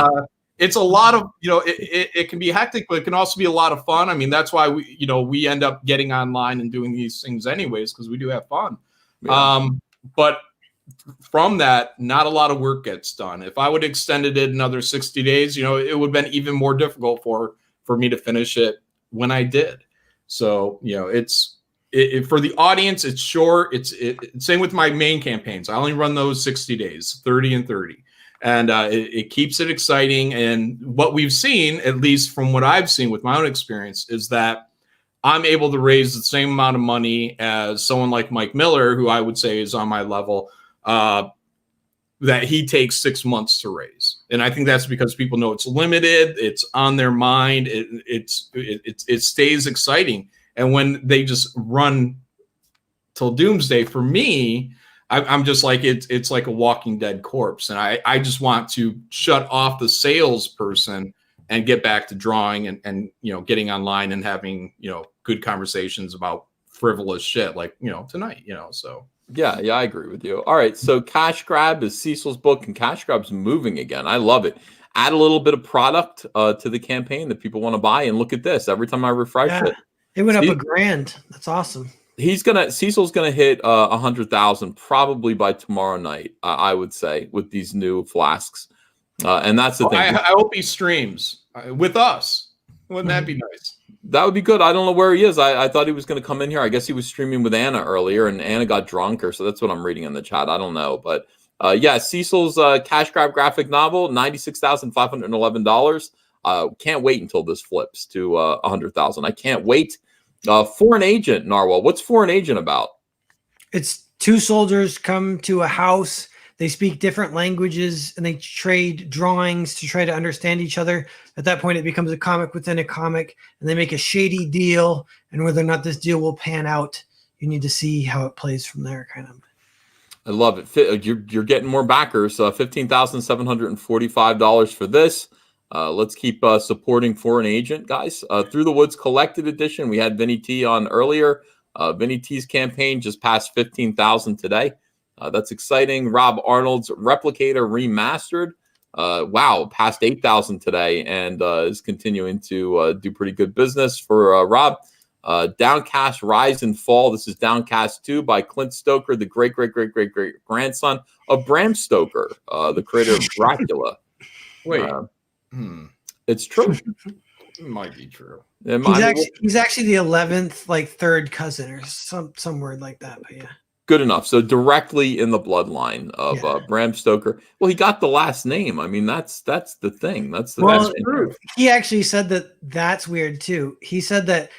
it's a lot of, it can be hectic, but it can also be a lot of fun. I mean, that's why we end up getting online and doing these things anyways, because we do have fun. Yeah. But from that, not a lot of work gets done. If I would have extended it another 60 days, it would have been even more difficult for me to finish it when I did. So, it's for the audience, it's short. It's same with my main campaigns. I only run those 60 days, 30 and 30. And it keeps it exciting. And what we've seen, at least from what I've seen with my own experience, is that I'm able to raise the same amount of money as someone like Mike Miller, who I would say is on my level, that he takes 6 months to raise. And I think that's because people know it's limited, it's on their mind, it stays exciting. And when they just run till doomsday, for me, I'm just like, it's like a Walking Dead corpse. And I just want to shut off the salesperson and get back to drawing and getting online and having, good conversations about frivolous shit like, tonight, so. Yeah, I agree with you. All right, so Cash Grab is Cecil's book, and Cash Grab's moving again. I love it. Add a little bit of product to the campaign that people want to buy, and look at this. Every time I refresh it went up $1,000. That's awesome. Cecil's gonna hit 100,000 probably by tomorrow night. I would say, with these new flasks, and that's the thing. I hope he streams with us. Wouldn't that be nice? That would be good. I don't know where he is. I thought he was going to come in here. I guess he was streaming with Anna earlier, and Anna got drunker, so that's what I'm reading in the chat. I don't know, but Cecil's Cash Grab graphic novel, $96,511. Can't wait until this flips to 100,000. I can't wait. Foreign Agent, Narwhal. What's Foreign Agent about? It's two soldiers come to a house. They speak different languages and they trade drawings to try to understand each other. At that point, it becomes a comic within a comic, and they make a shady deal. And whether or not this deal will pan out, you need to see how it plays from there, kind of. I love it. You're getting more backers. $15,745 for this. Let's keep supporting Foreign Agent, guys. Through the Woods Collected Edition. We had Vinny T on earlier. Vinny T's campaign just passed 15,000 today. That's exciting. Rob Arnold's Replicator Remastered. Wow, past 8,000 today, and is continuing to do pretty good business for Rob. Downcast Rise and Fall. This is Downcast 2 by Clint Stoker, the great grandson of Bram Stoker, the creator of Dracula. Wait. It's true. It might be true. He's actually the 11th, third cousin or some word like that, but yeah. Good enough. So directly in the bloodline of Bram Stoker. Well, he got the last name. I mean, that's the thing. That's true. He actually said that's weird too. He said that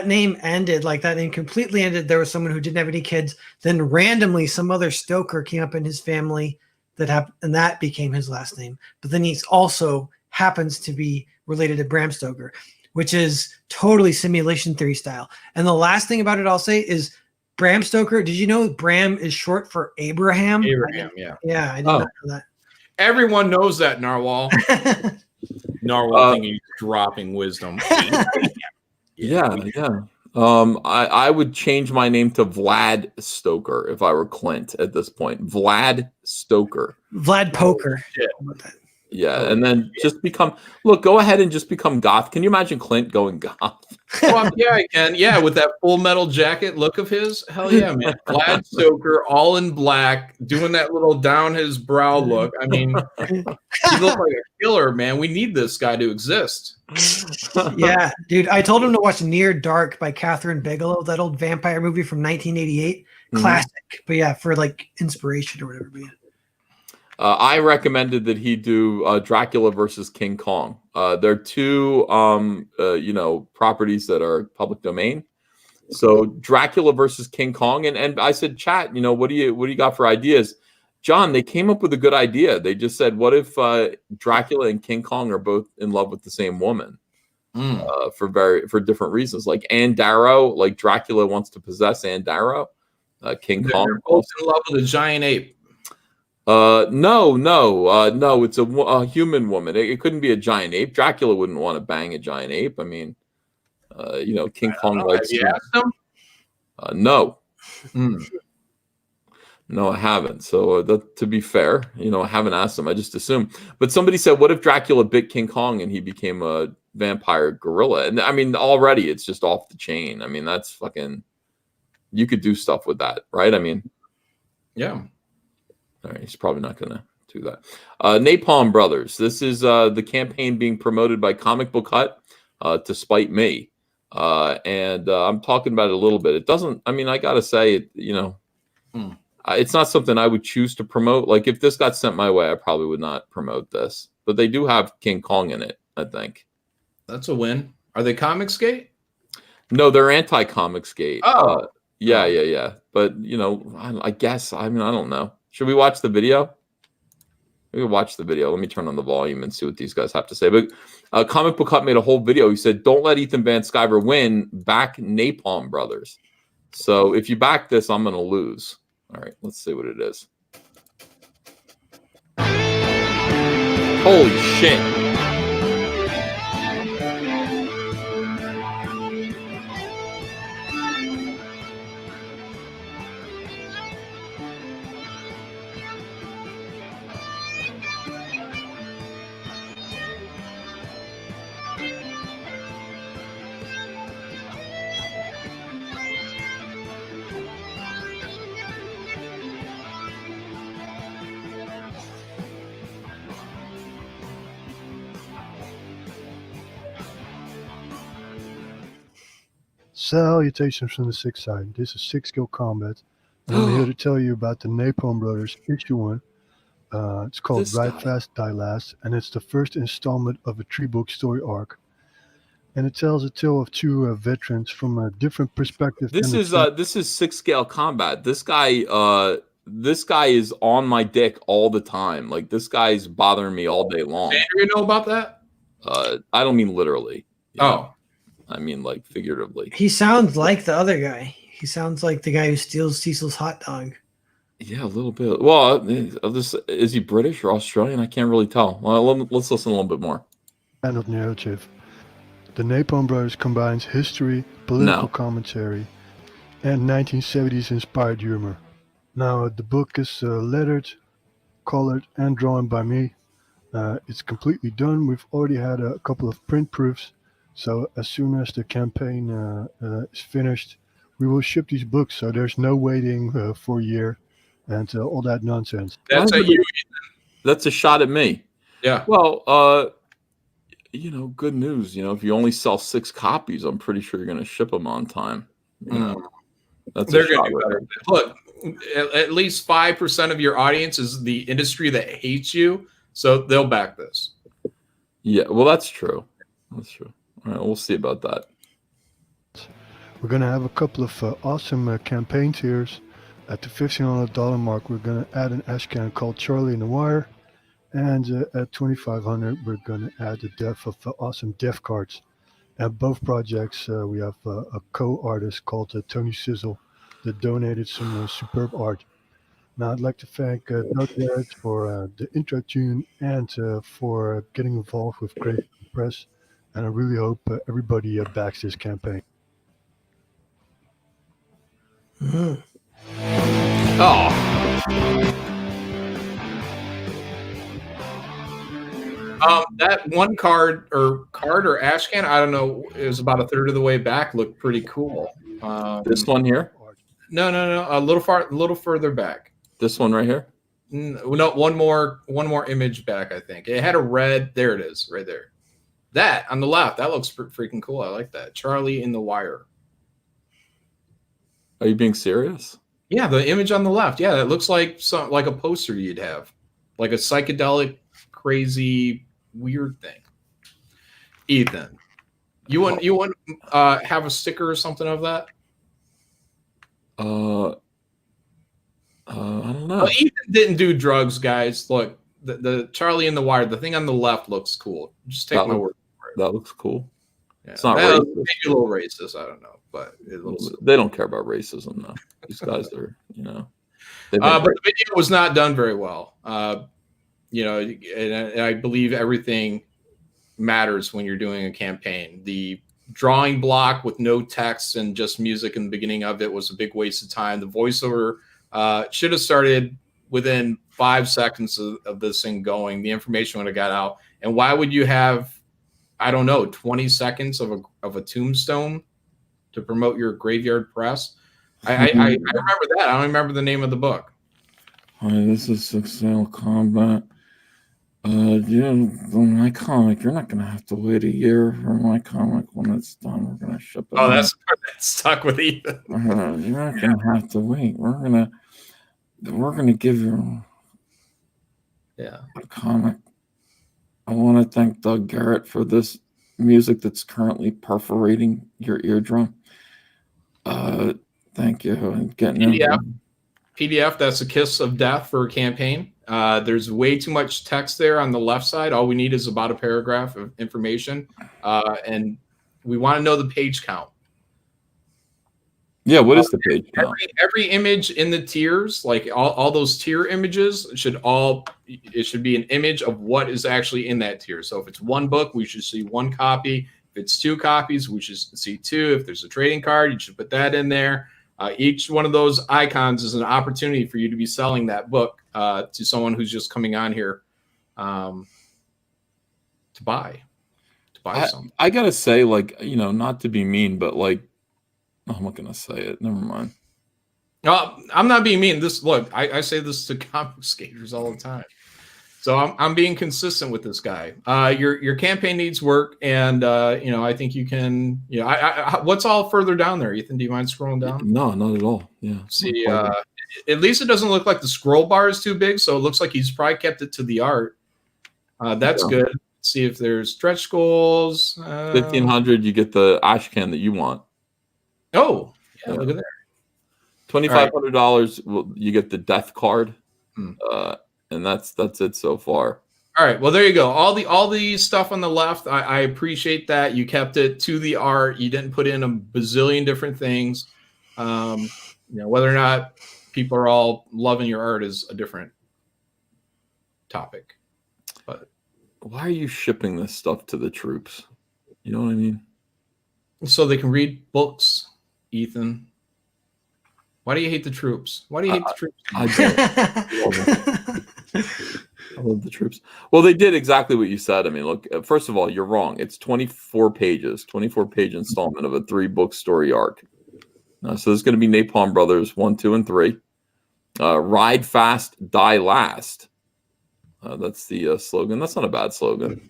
name ended, that name completely ended. There was someone who didn't have any kids. Then randomly, some other Stoker came up in his family and that became his last name. But then he's also happens to be related to Bram Stoker, which is totally simulation theory style. And the last thing about it I'll say is Bram Stoker. Did you know Bram is short for Abraham? Abraham, yeah. Yeah, I did not know that. Everyone knows that, Narwhal. Narwhal thinking he's dropping wisdom. Yeah. I would change my name to Vlad Stoker if I were Clint at this point. Vlad Stoker. Vlad Poker. Yeah, and then just go ahead and just become goth. Can you imagine Clint going goth? Well, yeah, I can. Yeah, with that Full Metal Jacket look of his. Hell yeah, man. Vlad Stoker, all in black, doing that little down his brow look. I mean, he looks like a killer, man. We need this guy to exist. Yeah, dude. I told him to watch Near Dark by Catherine Bigelow, that old vampire movie from 1988. Classic. But yeah, for inspiration or whatever, man. I recommended that he do Dracula versus King Kong. They're two, properties that are public domain. So Dracula versus King Kong, and I said, chat, what do you got for ideas? John, they came up with a good idea. They just said, what if Dracula and King Kong are both in love with the same woman for different reasons? Like Anne Darrow, like Dracula wants to possess Anne Darrow. King Kong They're both in love with a giant ape. No. It's a human woman. It couldn't be a giant ape. Dracula wouldn't want to bang a giant ape. I mean, King Kong likes. Have you asked him? No. No, I haven't. So to be fair, I haven't asked him. I just assume. But somebody said, what if Dracula bit King Kong and he became a vampire gorilla? And I mean, already it's just off the chain. I mean, that's fucking. You could do stuff with that, right? I mean, yeah. All right, he's probably not going to do that. Napalm Brothers. This is the campaign being promoted by Comic Book Hut to spite me. And I'm talking about it a little bit. It doesn't, I mean, I got to say, it's not something I would choose to promote. Like if this got sent my way, I probably would not promote this. But they do have King Kong in it, I think. That's a win. Are they Comicsgate? No, they're anti-Comicsgate. Oh. Yeah. But, I guess, I mean, I don't know. Should we watch the video? We can watch the video. Let me turn on the volume and see what these guys have to say. But Comic Book Hut made a whole video. He said, don't let Ethan Van Sciver win. Back Napalm Brothers. So if you back this, I'm going to lose. All right, let's see what it is. Holy shit. Salutations from the Sixth Side. This is Six Skill Combat. And I'm here to tell you about the Napalm Brothers issue 1. It's called Ride Fast, Die Last, and it's the first installment of a 3-book story arc. And it tells a tale of two veterans from a different perspective. This is 6 Scale Combat. This guy is on my dick all the time. Like this guy's bothering me all day long. Andrew, you know about that? I don't mean literally. Oh. I mean like figuratively. He sounds like the other guy. He sounds like the guy who steals Cecil's hot dog. Yeah, a little bit. Well, is he British or Australian? I can't really tell. Well, let's listen a little bit more. And of narrative. The Napalm Brothers combines history, political commentary, and 1970s inspired humor. Now, the book is lettered, colored, and drawn by me. It's completely done. We've already had a couple of print proofs. So as soon as the campaign is finished, we will ship these books. So there's no waiting for a year and all that nonsense. That's a shot at me. Yeah. Well, good news. If you only sell 6 copies, I'm pretty sure you're going to ship them on time. They're going to do better. Look, at least 5% of your audience is the industry that hates you, so they'll back this. Yeah, well, that's true. That's true. All right, we'll see about that. We're going to have a couple of awesome campaign tiers. At the $1,500 mark, we're going to add an ashcan called Charlie in the Wire. And at $2,500, we're going to add the death of awesome death cards. At both projects, we have a co-artist called Tony Sizzle that donated some superb art. Now, I'd like to thank Doug Garrett for the intro tune and for getting involved with Great Press. And I really hope everybody backs this campaign. Oh. That one card or ashcan, I don't know, it was about a third of the way back. Looked pretty cool. This one here? No, a little further back. This one right here? No, one more image back. I think it had a red. There it is, right there. That on the left, that looks freaking cool. I like that. Charlie in the Wire. Are you being serious? Yeah, the image on the left. Yeah, it looks like a poster you'd have. like a psychedelic, crazy, weird thing. Ethan, you want have a sticker or something of that? I don't know. Well, Ethan didn't do drugs, guys. Look, the Charlie in the Wire, the thing on the left looks cool. Just take my word for it. That looks cool. Yeah. It's not Well, racist. maybe a little racist. I don't know, but it looks. They don't care about racism, though. These guys are, you know. But the video was not done very well. You know, and I believe everything matters when you're doing a campaign. The drawing block with no text and just music in the beginning of it was a big waste of time. The voiceover should have started within 5 seconds of this thing going. The information would have got out. And why would you have, I don't know, 20 seconds of a tombstone to promote your graveyard press? I remember that. I don't remember the name of the book. Hi, this is Six Sail Combat. Yeah, my comic, you're not gonna have to wait a year for my comic when it's done. We're gonna ship it. Oh, that's the part that stuck with Ethan. You're not gonna have to wait. We're gonna give you a comic. I want to thank Doug Garrett for this music that's currently perforating your eardrum. Thank you. And getting PDF, that's a kiss of death for a campaign. There's way too much text there on the left side. All we need is about a paragraph of information. And we want to know the page count. Yeah, what is the page count? Every image in the tiers, like all those tier images, should be an image of what is actually in that tier. So if it's one book, we should see one copy. If it's 2 copies, we should see 2. If there's a trading card, you should put that in there. Each one of those icons is an opportunity for you to be selling that book to someone who's just coming on here to buy something. I gotta say, like, you know, not to be mean, but like, I'm not gonna say it. Never mind. I'm not being mean. I say this to comic skaters all the time. So I'm being consistent with this guy. Your campaign needs work, and you know, I think you can. You know, what's all further down there, Ethan? Do you mind scrolling down? No, not at all. Yeah. See, at least it doesn't look like the scroll bar is too big, so it looks like he's probably kept it to the art. That's good. Let's see if there's stretch goals. 1,500, you get the ash can that you want. Oh, yeah, look at that. $2,500, you get the death card. And that's it so far. All right, well, there you go. All the stuff on the left, I appreciate that you kept it to the art. You didn't put in a bazillion different things. You know, whether or not people are all loving your art is a different topic. But why are you shipping this stuff to the troops? You know what I mean? So they can read books, Ethan. Why do you hate the troops? Why do you hate the troops? I love the troops. Well, they did exactly what you said. I mean, look, first of all, you're wrong. It's 24 pages, 24-page installment of a 3-book story arc. So there's going to be Napalm Brothers 1, 2, and 3. Ride fast, die last. That's the slogan. That's not a bad slogan.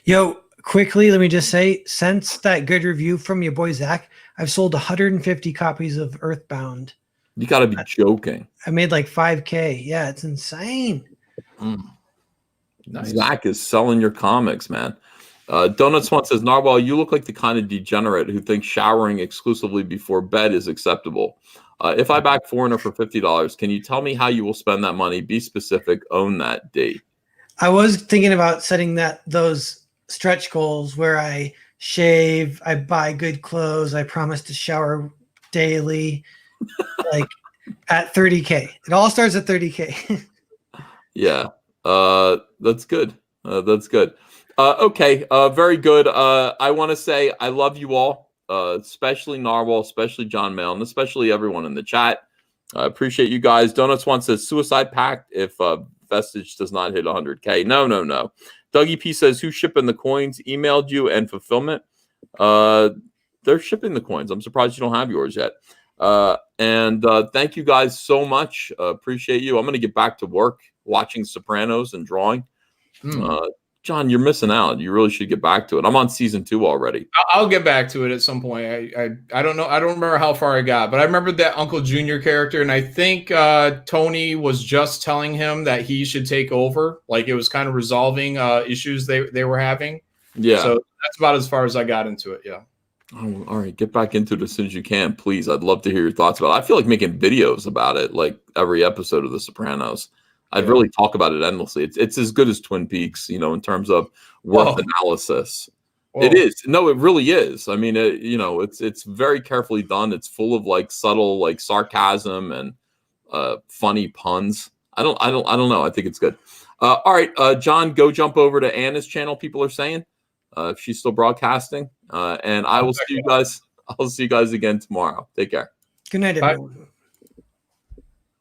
Yo, quickly, let me just say, since that good review from your boy Zach, I've sold 150 copies of Earthbound. You got to be joking. I made like 5K. Yeah, it's insane. Nice. Zach is selling your comics, man. Donut Swan says, Narwhal, you look like the kind of degenerate who thinks showering exclusively before bed is acceptable. If I back Foreigner for $50, can you tell me how you will spend that money? Be specific. Own that date. I was thinking about setting those stretch goals where I shave, I buy good clothes, I promise to shower daily, like at 30K. It all starts at 30K. Yeah, that's good. That's good. Okay, very good. I want to say I love you all, especially Narwhal, especially John Mail, and especially everyone in the chat. I appreciate you guys. Donuts One says Suicide Pact if Vestige does not hit 100K. No. Dougie P says, who's shipping the coins? Emailed you and fulfillment. They're shipping the coins. I'm surprised you don't have yours yet. And thank you guys so much. Appreciate you. I'm going to get back to work watching Sopranos and drawing. John, you're missing out. You really should get back to it. I'm on season 2 already. I'll get back to it at some point. I don't know. I don't remember how far I got, but I remember that Uncle Junior character, and I think Tony was just telling him that he should take over. Like it was kind of resolving issues they were having. Yeah. So that's about as far as I got into it. Yeah. Oh, all right. Get back into it as soon as you can, please. I'd love to hear your thoughts about it. I feel like making videos about it, like every episode of The Sopranos. I'd really talk about it endlessly. It's as good as Twin Peaks, you know, in terms of worth analysis. Whoa. It is. No, it really is. I mean, you know, it's very carefully done. It's full of like subtle like sarcasm and funny puns. I don't know. I think it's good. All right, John, go jump over to Anna's channel. People are saying if she's still broadcasting, and I will see you guys. I'll see you guys again tomorrow. Take care. Good night, everyone.